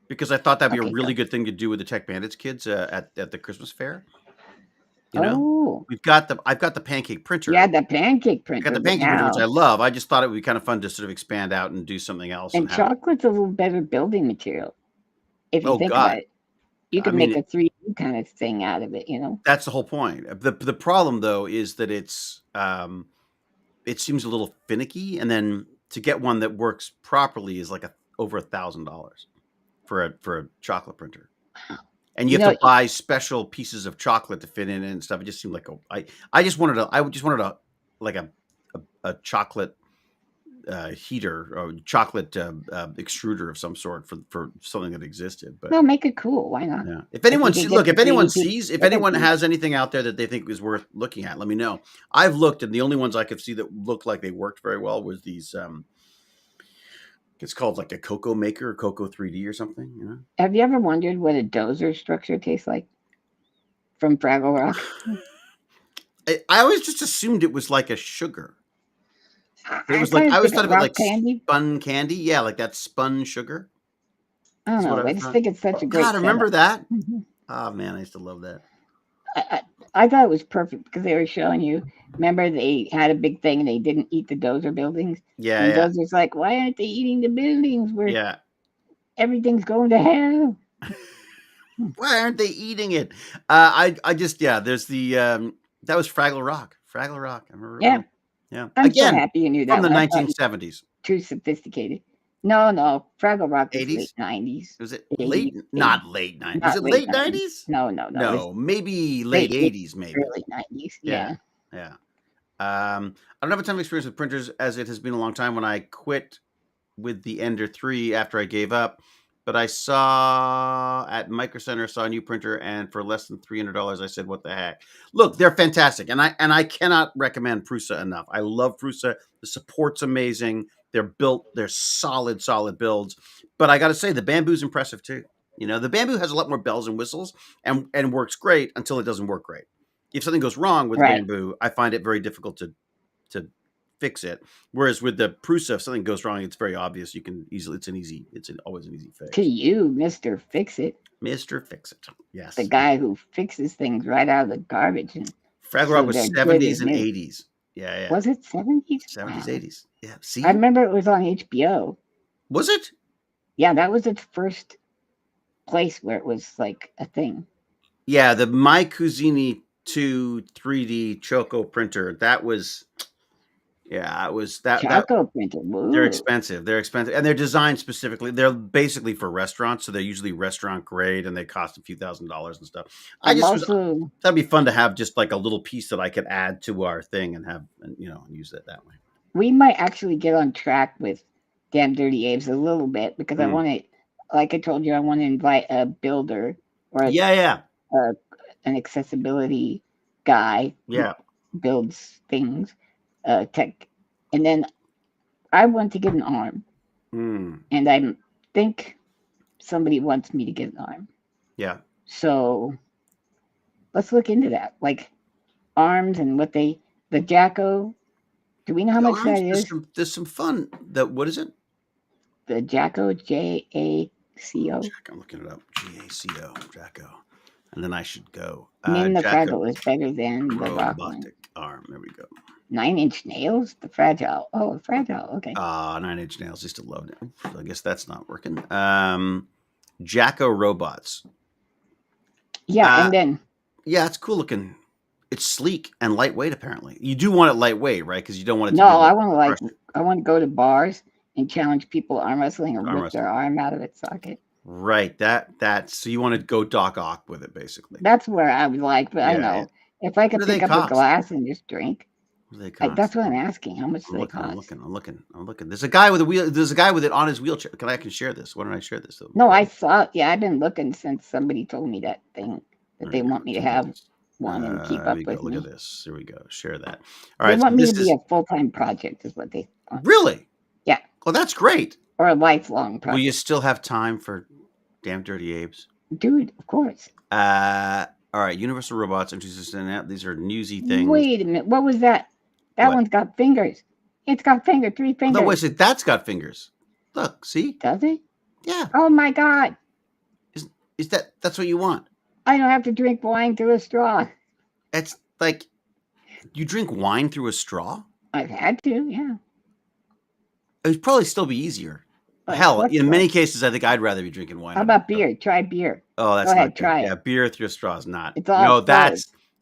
because I thought that'd be a really good thing to do with the Tech Bandits kids at the Christmas fair. I've got the pancake printer. Yeah, the pancake printer. I got the pancake printer, which I love. I just thought it would be kind of fun to sort of expand out and do something else. And chocolate's a little better building material. If you think about it, you can make a 3D kind of thing out of it. That's the whole point. The problem though is that it seems a little finicky, and then to get one that works properly is like over $1,000 for a chocolate printer. Wow. And you have to buy special pieces of chocolate to fit in and stuff. It just seemed like I just wanted a chocolate heater or chocolate extruder of some sort for something that existed. But make it cool. Why not? Yeah. If anyone if anyone has anything out there that they think is worth looking at, let me know. I've looked, and the only ones I could see that looked like they worked very well was these. It's called like a Cocoa Maker or Cocoa 3D or something. Have you ever wondered what a dozer structure tastes like from Fraggle Rock? I always just assumed it was like a sugar. It was I always thought of it like candy? Spun candy. Yeah, like that spun sugar. I don't know. I just think it's such a great. God, remember that? Mm-hmm. Oh man, I used to love that. I thought it was perfect because they were showing you. Remember, they had a big thing and they didn't eat the dozer buildings. Yeah, and Dozer's like, why aren't they eating the buildings where everything's going to hell? Why aren't they eating it? I just there's the that was Fraggle Rock. Fraggle Rock. I remember. Yeah. Yeah. I'm so happy you knew that. From the 1970s. Too sophisticated. No. Fraggle Rock was late 90s. Was it late? Not late 90s. Was it late 90s? No. Maybe late 80s, maybe. Early 90s, yeah. I don't have a ton of experience with printers, as it has been a long time. When I quit with the Ender 3 after I gave up. But I saw at Micro Center, saw a new printer, and for less than $300, I said, "What the heck?" Look, they're fantastic, and I cannot recommend Prusa enough. I love Prusa. The support's amazing. They're built. They're solid builds. But I got to say, the Bamboo's impressive too. You know, the Bamboo has a lot more bells and whistles, and works great until it doesn't work great. If something goes wrong with the Bamboo, I find it very difficult to fix it. Whereas with the Prusa, if something goes wrong, it's very obvious. You can easily, always an easy fix. To you, Mr. Fix-It. Mr. Fix-It. Yes. The guy who fixes things right out of the garbage. And Fraggle Rock was 70s and 80s. Yeah. Was it 70s? 70s, wow. 80s. Yeah. See? I remember it was on HBO. Was it? Yeah, that was its first place where it was like a thing. Yeah, the My Cuisine 2 3D Choco printer. That was... Yeah, it was that. Choco printer. Woo. They're expensive. And they're designed specifically. They're basically for restaurants, so they're usually restaurant grade, and they cost a few $1,000s and stuff. That'd be fun to have just like a little piece that I could add to our thing and have, and use it that way. We might actually get on track with Damn Dirty Apes a little bit because I want to, like I told you, I want to invite a builder or an accessibility guy. Yeah, who builds things. Tech, and then I want to get an arm, and I think somebody wants me to get an arm. Yeah. So let's look into that, like arms and what the Jacko. Do we know how much arms, that is? There's some fun. What is it? The Jacko, JACO. I'm looking it up. JACO, Jacko, and then I should go. Name the Fragile is better than the robotic arm. There we go. 9-inch nails? The Fragile. Oh, Fragile. Okay. 9-inch nails. I still love it. I guess that's not working. Jacko robots. Yeah, and then. Yeah, it's cool looking. It's sleek and lightweight. Apparently, you do want it lightweight, right? Because you don't want it. No, I want to go to bars and challenge people arm wrestling or rip their arm out of its socket. Right. That's so you want to go Doc Ock with it, basically. That's where I would like, but I don't know if I could pick up a glass and just drink. That's what I'm asking. How much do they cost? I'm looking. There's a guy with a wheel. There's a guy with it on his wheelchair. I can share this. Why don't I share this? Though? No, I saw. Yeah, I've been looking since somebody told me that thing that they want me to have one and keep up with me. Look at this. Here we go. Share that. All right. They want me to be a full-time project, is what they want. Really? Yeah. Well, that's great. Or a lifelong project. Will you still have time for Damn Dirty Apes? Dude, of course. All right. Universal Robots introduced in that. These are newsy things. Wait a minute. What was that? That one's got fingers. It's got 3 fingers. No, wait, that's got fingers. Look, see? Does it? Yeah. Oh my God. Is that's what you want? I don't have to drink wine through a straw. It's like you drink wine through a straw? I've had to, yeah. It would probably still be easier. Hell, in many cases, I think I'd rather be drinking wine. How about beer? Try beer. Oh, that's not good. Try it. Yeah, beer through a straw is not.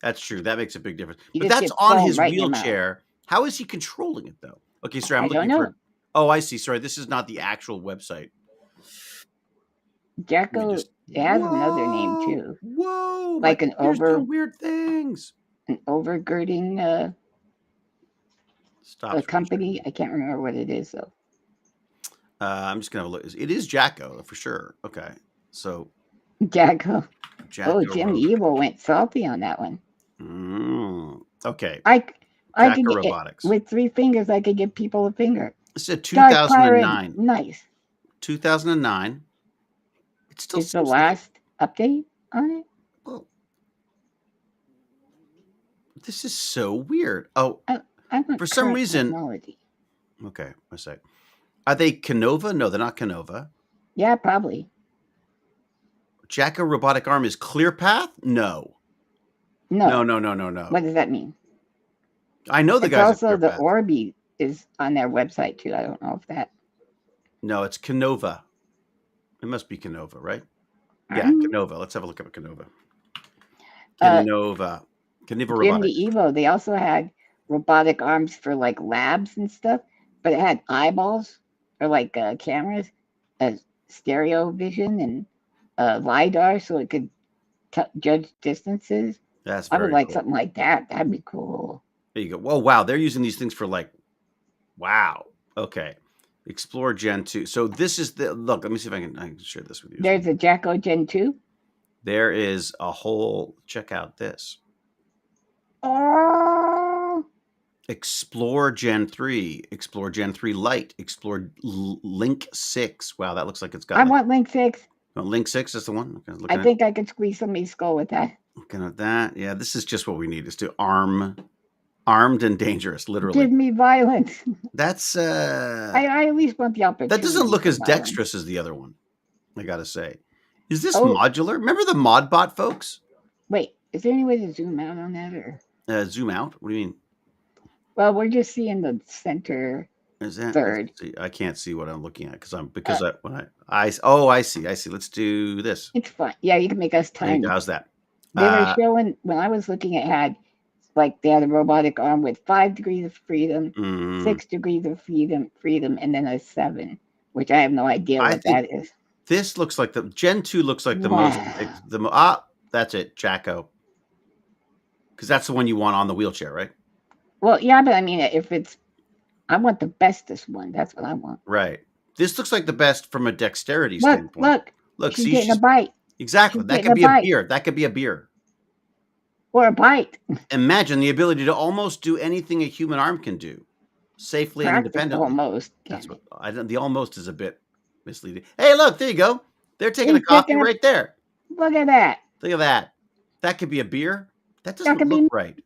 That's true. That makes a big difference. But that's on his wheelchair. How is he controlling it, though? Okay, sorry, I'm looking for... Oh, I see. Sorry, this is not the actual website. Jacko has another name, too. Whoa! Like an weird things. An overgirding a company. I can't remember what it is, though. I'm just going to have a look. It is Jacko, for sure. Okay, so... Jacko. Oh, Jim Evil went salty on that one. Okay. I could get robotics. With 3 fingers, I could give people a finger. This is 2009. Nice. 2009. It's still the last update on it. Well, this is so weird. Oh, for some reason. Technology. Okay, a sec. Are they Canova? No, they're not Canova. Yeah, probably. Jacko robotic arm is ClearPath? No. No. What does that mean? I know the guys. Also, the Orbi is on their website too. I don't know if that. No, it's Canova. It must be Canova, right? Yeah, Canova. Let's have a look at Canova. Canova Robotics. In the Evo, they also had robotic arms for like labs and stuff, but it had eyeballs or like cameras, stereo vision, and LiDAR, so it could judge distances. That's I would like something like that. That'd be cool. There you go. Whoa, wow. They're using these things for like, wow. Okay. Explore Gen 2. So this is the look. Let me see if I can share this with you. There's a Jacko Gen 2. There is a whole. Check out this. Oh. Explore Gen 3. Explore Gen 3 Lite. Explore Link 6. Wow, that looks like it's got. I want Link 6. Oh, Link 6 is the one. Okay, I think I could squeeze somebody's skull with that. Looking at that, yeah, this is just what we need: is to armed and dangerous, literally. Give me violence. That's I at least want the opportunity. That doesn't look as dexterous as the other one, I gotta say. Is this modular? Remember the Modbot folks? Wait, is there any way to zoom out on that, or zoom out? What do you mean? Well, we're just seeing the center. Is that third? I can't see what I'm looking at because I see. Let's do this. It's fun. Yeah, you can make us tiny. How's that? They were showing when I was looking. It had like they had a robotic arm with 5 degrees of freedom, 6 degrees of freedom, and then a 7, which I have no idea what that is. This looks like the Gen 2 looks like the most. That's it, Jacko. Because that's the one you want on the wheelchair, right? Well, yeah, but I mean, I want the bestest one. That's what I want. Right. This looks like the best from a dexterity standpoint. Look. She's getting a bite. Exactly. That could be a beer. That could be a beer. Or a bite. Imagine the ability to almost do anything a human arm can do, safely and independently. Almost. That's what the almost is a bit misleading. Hey, look, there you go. They're taking a coffee right there. Look at that. Look at that. That could be a beer. That doesn't look right.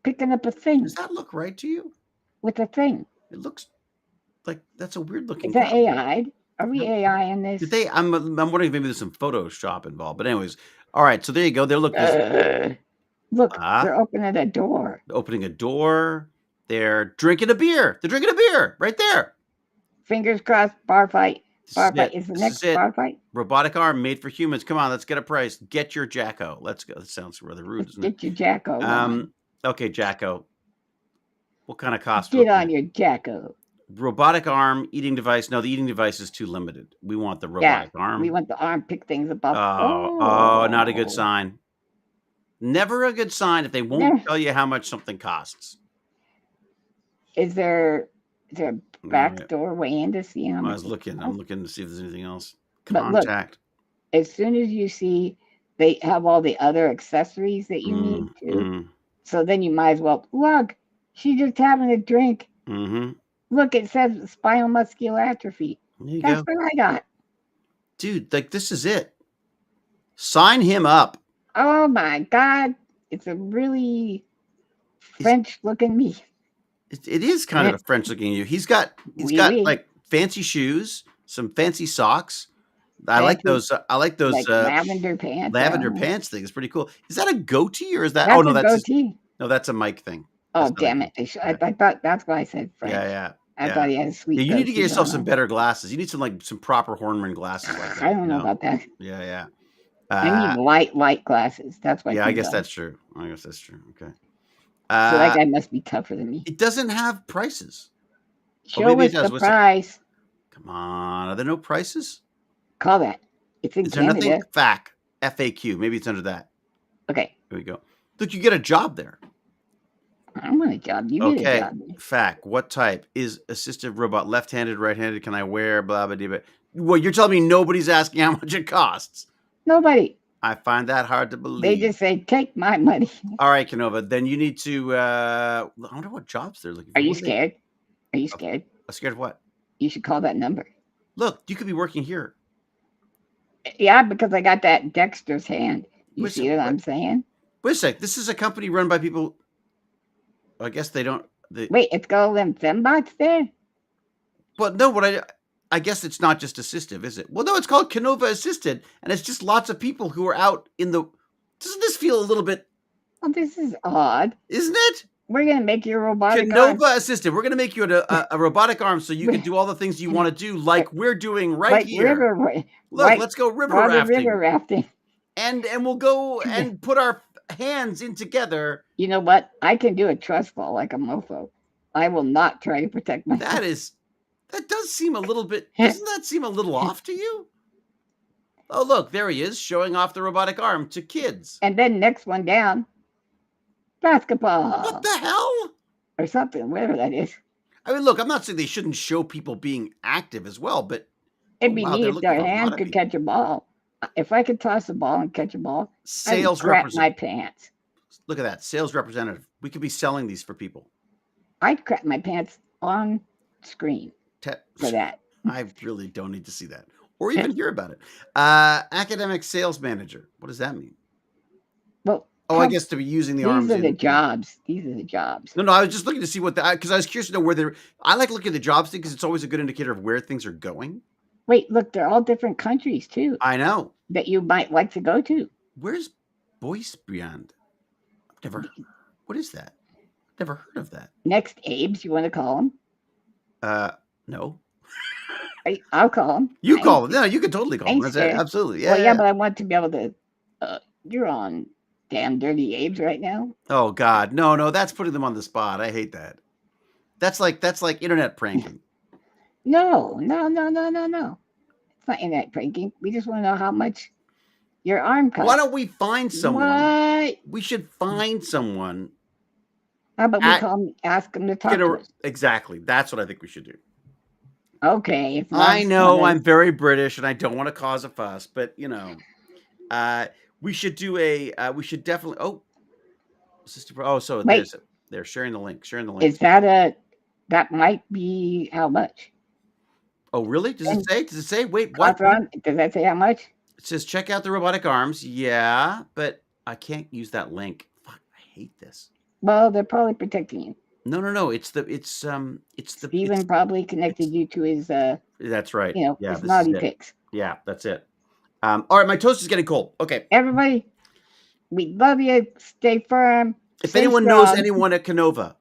Picking up a thing. Does that look right to you? With a thing. It looks like that's a weird looking. Is that AI? Are we AI in this? Did they? I'm wondering if maybe there's some Photoshop involved. But anyways, all right. So there you go. They're looking. Look, they're opening a door. Opening a door. They're drinking a beer. They're drinking a beer right there. Fingers crossed. Bar fight. Bar fight is the next bar fight. Robotic arm made for humans. Come on, let's get a price. Get your Jacko. Let's go. That sounds rather rude, doesn't it? Get your Jacko. Okay, Jacko. What kind of cost? Get on your Jacko. Robotic arm, eating device. No, the eating device is too limited. We want the robotic arm. We want the arm. Pick things up. Oh, not a good sign. Never a good sign if they won't tell you how much something costs. Is there a back doorway in to see how much? I'm looking to see if there's anything else. Contact. Look, as soon as you see they have all the other accessories that you need to, so then you might as well look. She's just having a drink. Look, it says spinal muscular atrophy. That's what I got. Dude, like this is it. Sign him up. Oh my God. It's a really French-looking me. It is kind of a French-looking you. He's got like fancy shoes, some fancy socks. I like those like lavender pants. Lavender pants thing. It's pretty cool. Is that a goatee or is that? That's a goatee. No, that's a mic thing. Oh, damn it. I thought that's why I said French. Yeah. I thought he had a sweet. You need to get yourself some better glasses. You need some proper Hornman glasses like that. I don't know about that. Yeah. I need light glasses. That's why. Yeah, I guess that's true. Okay. So that guy must be tougher than me. It doesn't have prices. Show us the price. Come on. Are there no prices? Call that. It's in Canada. Is there nothing? FAQ. Maybe it's under that. Okay. Here we go. Look, you get a job there. I want a job. You get a job. FAQ. What type? Is assistive robot left-handed, right-handed? Can I wear? Blah, blah, blah. Well, you're telling me nobody's asking how much it costs. Nobody. I find that hard to believe. They just say, take my money. All right, Canova. Then you need to, I wonder what jobs they're looking for. Are you scared? Are you scared? Scared of what? You should call that number. Look, you could be working here. Yeah, because I got that Dexter's hand. You see what I'm saying? Wait a sec. This is a company run by people. I guess they don't. Wait, it's got all them fembots there? But no, I guess it's not just assistive, is it? Well, no, it's called Canova Assisted, and it's just lots of people who are out in the... Doesn't this feel a little bit... Well, this is odd. Isn't it? We're going to make you a robotic arm. Canova Assisted. We're going to make you a robotic arm so you can do all the things you want to do, like we're doing here. Look, let's go river rafting. And we'll go and put our hands in together. You know what? I can do a trust fall like a mofo. I will not try to protect myself. That does seem a little bit... Doesn't that seem a little off to you? Oh, look, there he is, showing off the robotic arm to kids. And then next one down, basketball. What the hell? Or something, whatever that is. I mean, look, I'm not saying they shouldn't show people being active as well, but It'd be wow, neat they're if looking their for a lot hand of could people. catch a ball. If I could toss a ball and catch a ball, I would Sales crap my representative. pants. Look at that. Sales representative. We could be selling these for people. I'd crap my pants on screen for that. I really don't need to see that or even hear about it. Academic sales manager. What does that mean? Well, I guess to be using the arms. These are the jobs. These are the jobs. No, I was just looking to see what because I was curious to know where they're. I like looking at the jobs thing because it's always a good indicator of where things are going. Wait, look, they're all different countries too. I know. That you might like to go to. Where's Boyce Beyond? I've never. What is that? Never heard of that. Next Abe's, you want to call him? No. I'll call him. You call him. No, you can totally call him. Absolutely. Yeah. Well, yeah, but I want to be able to. You're on damn Dirty Abe's right now. Oh God, no, that's putting them on the spot. I hate that. That's like internet pranking. No. It's not internet pranking. We just want to know how much your arm costs. Why don't we find someone? What? We should find someone. How about we call him, ask him to talk to us? Exactly. That's what I think we should do. Okay. I know I'm very British and I don't want to cause a fuss, but we should do we should definitely. So they're sharing the link. Is that that might be how much? Oh, really? Does it say? Wait, what? Does that say how much? It says check out the robotic arms. Yeah, but I can't use that link. Fuck, I hate this. Well, they're probably protecting you. No. It's Steven probably connected you to his. That's right. His naughty pics. Yeah, that's it. All right, my toast is getting cold. Okay, everybody, we love you. Stay firm. If anyone knows anyone at Canova,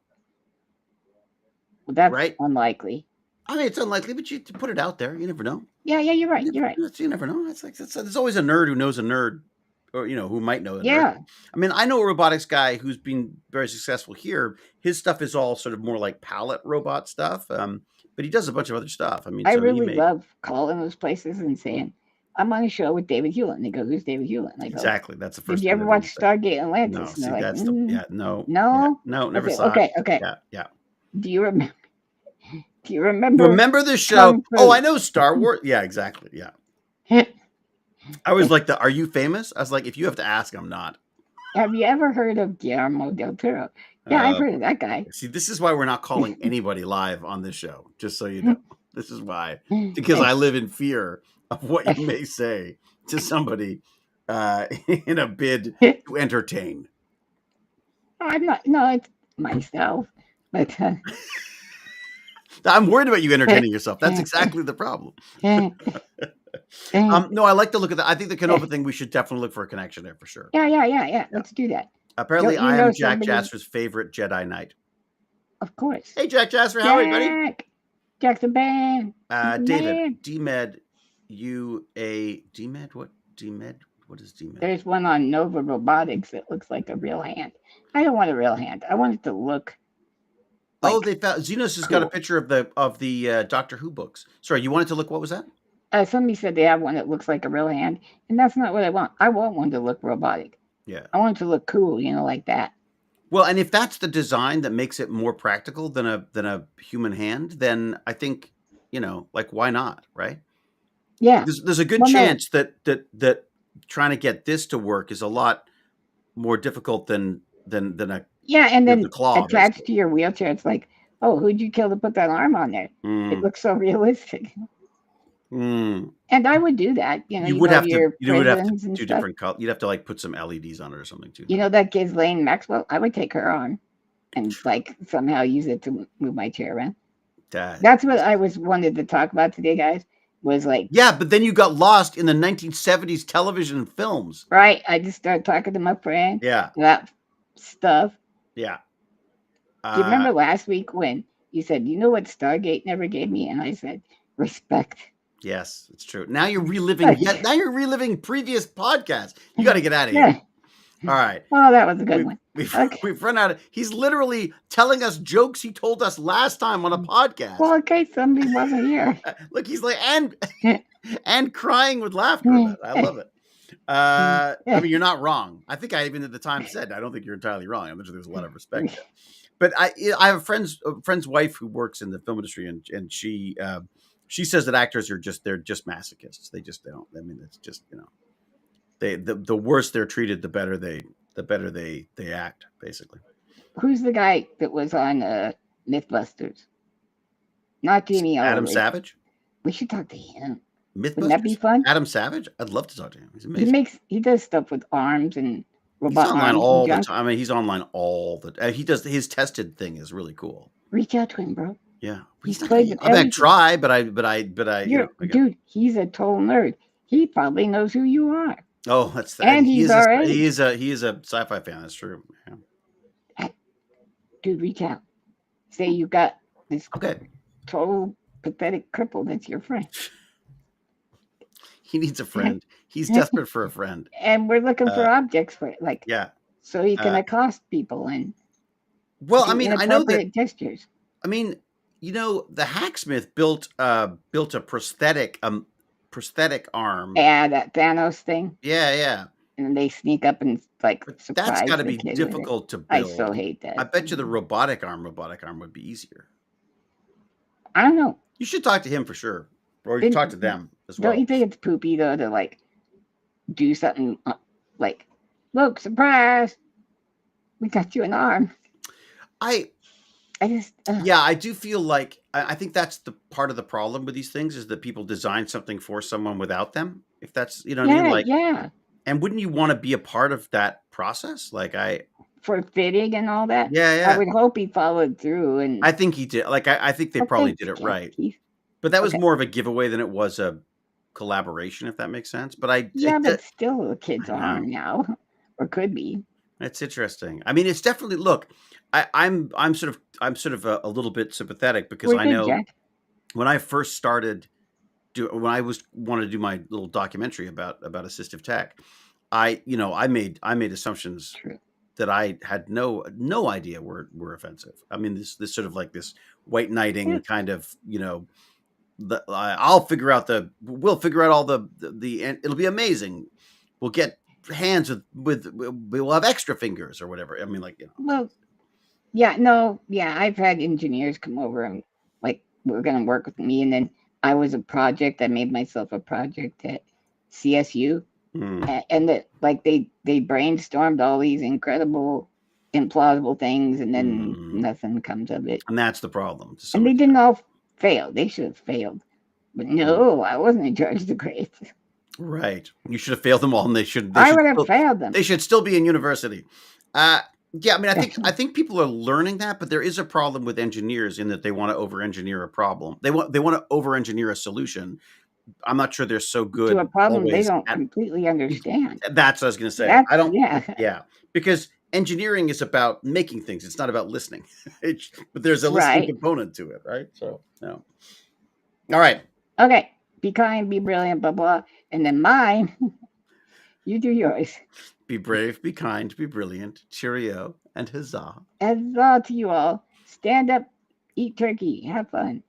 well, that's unlikely. I mean, it's unlikely, but you put it out there. You never know. Yeah, you're right. You're right. You never know. It's like there's always a nerd who knows a nerd, or who might know a nerd. Yeah. I mean, I know a robotics guy who's been very successful here. His stuff is all sort of more like pallet robot stuff, but he does a bunch of other stuff. I mean, I really love calling those places and saying, "I'm on a show with David Hewlett." And they go, "Who's David Hewlett?" And I go, "Exactly. That's the first." Did you ever watch Stargate Atlantis? No, and no, never saw it. Okay. Yeah. Do you remember? Remember the show? Oh, I know Star Wars. Yeah, exactly. Yeah. I was like, "Are you famous?" I was like, "If you have to ask, I'm not." Have you ever heard of Guillermo del Toro? Yeah, I've heard of that guy. See, this is why we're not calling anybody live on this show. Just so you know, this is why, because I live in fear of what you may say to somebody in a bid to entertain. I'm not. No, it's myself. But I'm worried about you entertaining yourself. That's exactly the problem. No, I like to look at that. I think the Canova thing, we should definitely look for a connection there for sure. Yeah. Let's do that. Apparently, I am Jack Jasper's favorite Jedi Knight. Of course. Hey, Jack Jasper, how are you, buddy? Jackson Band. David, DMed, DMed? What? DMed? What is DMed? There's one on Nova Robotics that looks like a real hand. I don't want a real hand. I want it to look. They found Xenos has got a picture of the Doctor Who books. Sorry, you wanted to look. What was that? Somebody said they have one that looks like a real hand, and that's not what I want. I want one to look robotic. Yeah, I want it to look cool, like that. Well, and if that's the design that makes it more practical than a human hand, then I think why not, right? Yeah, there's a good chance that trying to get this to work is a lot more difficult than a and then the claw, attached to your wheelchair. It's like, oh, who'd you kill to put that arm on there? It looks so realistic. And I would do that. You would have to do different colors. You'd have to put some LEDs on it or something too. That kid's Lane Maxwell. I would take her arm and somehow use it to move my chair around. That's what I wanted to talk about today, guys. Was but then you got lost in the 1970s television and films. Right. I just started talking to my friend. Yeah. That stuff. Yeah. Do you remember last week when you said, you know what Stargate never gave me? And I said, respect. Yes, it's true. Now you're reliving. Now you're reliving previous podcasts. You got to get out of here. All right. Oh, that was a good one. We've run out of. He's literally telling us jokes he told us last time on a podcast. Well, in case somebody wasn't here. Look, he's like and crying with laughter. I love it. I mean, you're not wrong. I think I even at the time said I don't think you're entirely wrong. I think there's a lot of respect there. But I have a friend's wife who works in the film industry, and she says that actors are they're just masochists. They don't. I mean, it's just the worse they're treated, the better they act, basically. Who's the guy that was on MythBusters? Not Jamie Adam Oliver. Savage. We should talk to him. MythBusters. Wouldn't that be fun? Adam Savage. I'd love to talk to him. He's amazing. He does stuff with arms and robot he's online arms all the time. I mean, he's online all the. He does his tested thing is really cool. Reach out to him, bro. Yeah, he's played with I try, but I. Dude, he's a total nerd. He probably knows who you are. Oh, that's that. And he is a sci-fi fan. That's true. Yeah. Dude, reach out. Say you got this okay. total pathetic cripple that's your friend. He needs a friend. He's desperate for a friend. And we're looking for objects for it, like so he can accost people and. Well, I mean, I know that gestures. I mean, the Hacksmith built a prosthetic arm. Yeah, that Thanos thing. Yeah. And they sneak up and surprise. That's got to be difficult to build. I so hate that. I bet you the robotic arm would be easier. I don't know. You should talk to him for sure, or you talk to them as well. Don't you think it's poopy though to do something like, look, surprise, we got you an arm. I just I do feel like I think that's the part of the problem with these things is that people design something for someone without them. If that's what I mean, yeah. And wouldn't you want to be a part of that process? For fitting and all that. Yeah. I would hope he followed through, and I think he did. I think they probably did it right. But that was more of a giveaway than it was a collaboration, if that makes sense. But but still a kid's arm now, or could be. That's interesting. I mean, it's definitely look. I'm sort of a little bit sympathetic because I know Jack. When I first started, when I wanted to do my little documentary about assistive tech, I made assumptions that I had no idea were offensive. I mean, this sort of like this white knighting kind of we'll figure out all the it'll be amazing. We'll get hands we'll have extra fingers or whatever. I mean, Well, I've had engineers come over and we're going to work with me, and then I was a project. I made myself a project at CSU, and that they brainstormed all these incredible, implausible things, and then nothing comes of it. And that's the problem. And they didn't all fail. They should have failed, but no, I wasn't in charge of the grades. Right, you should have failed them all, and I would have failed them. They should still be in university. Yeah, I mean, I think people are learning that, but there is a problem with engineers in that they want to over-engineer a problem. They want to over-engineer a solution. I'm not sure they're so good to a problem they don't completely understand. That's what I was going to say. I don't. Yeah, because engineering is about making things. It's not about listening. But there's a listening component to it, right? So no. All right. Okay. Be kind. Be brilliant. Blah blah. And then mine. You do yours. Be brave, be kind, be brilliant, cheerio, and huzzah. Huzzah to you all. Stand up, eat turkey, have fun.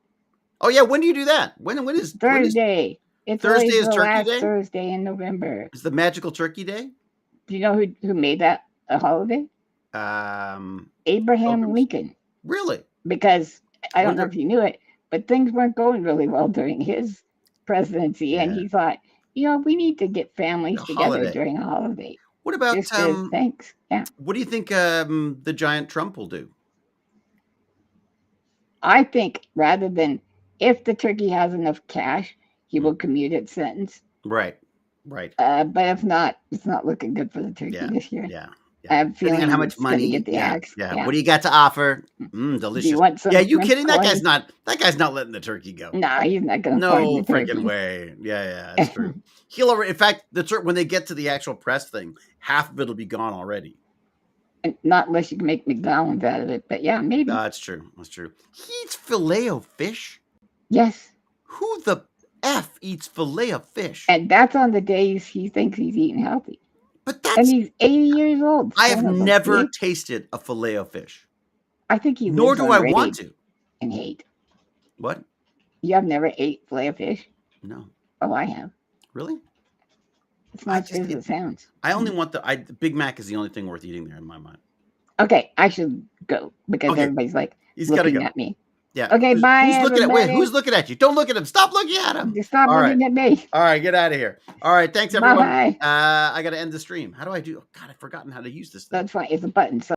Oh, yeah, when do you do that? When is Thursday? It's Thursday is the Turkey last Day? Thursday in November. It's the magical turkey day? Do you know who made that a holiday? Abraham Lincoln. Really? Because, I don't know if you knew it, but things weren't going really well during his presidency, and he thought, we need to get families together during a holiday. What about thanks? Yeah. What do you think the giant Trump will do? I think rather than if the turkey has enough cash, he will commute its sentence. Right. But if not, it's not looking good for the turkey this year. Yeah. I have a feeling how much money get the axe. Yeah. What do you got to offer? Delicious. Do you want some you kidding? That guy's not letting the turkey go. No, he's not going to. No freaking way. Yeah, that's true. In fact, when they get to the actual press thing, half of it'll be gone already. And not unless you can make McDonald's out of it, but yeah, maybe. That's true. He eats filet of fish? Yes. Who the F eats filet of fish? And that's on the days he thinks he's eating healthy. And he's 80 years old. I have never tasted a filet of fish. I think you. Nor do I want to. And hate. What? You have never ate filet of fish? No. Oh, I have. Really? It's not as good as it sounds. I only want the Big Mac is the only thing worth eating there in my mind. Okay, I should go because Okay. everybody's like He's got to looking go. at me. Yeah. Okay, bye, Who's looking at? Wait, everybody. who's looking at you? Don't look at him. Stop looking at him. Stop All right. looking at me. All right, get out of here. All right, thanks everyone. Bye. I got to end the stream. How do I do? Oh, God, I've forgotten how to use this thing. That's fine. It's a button. So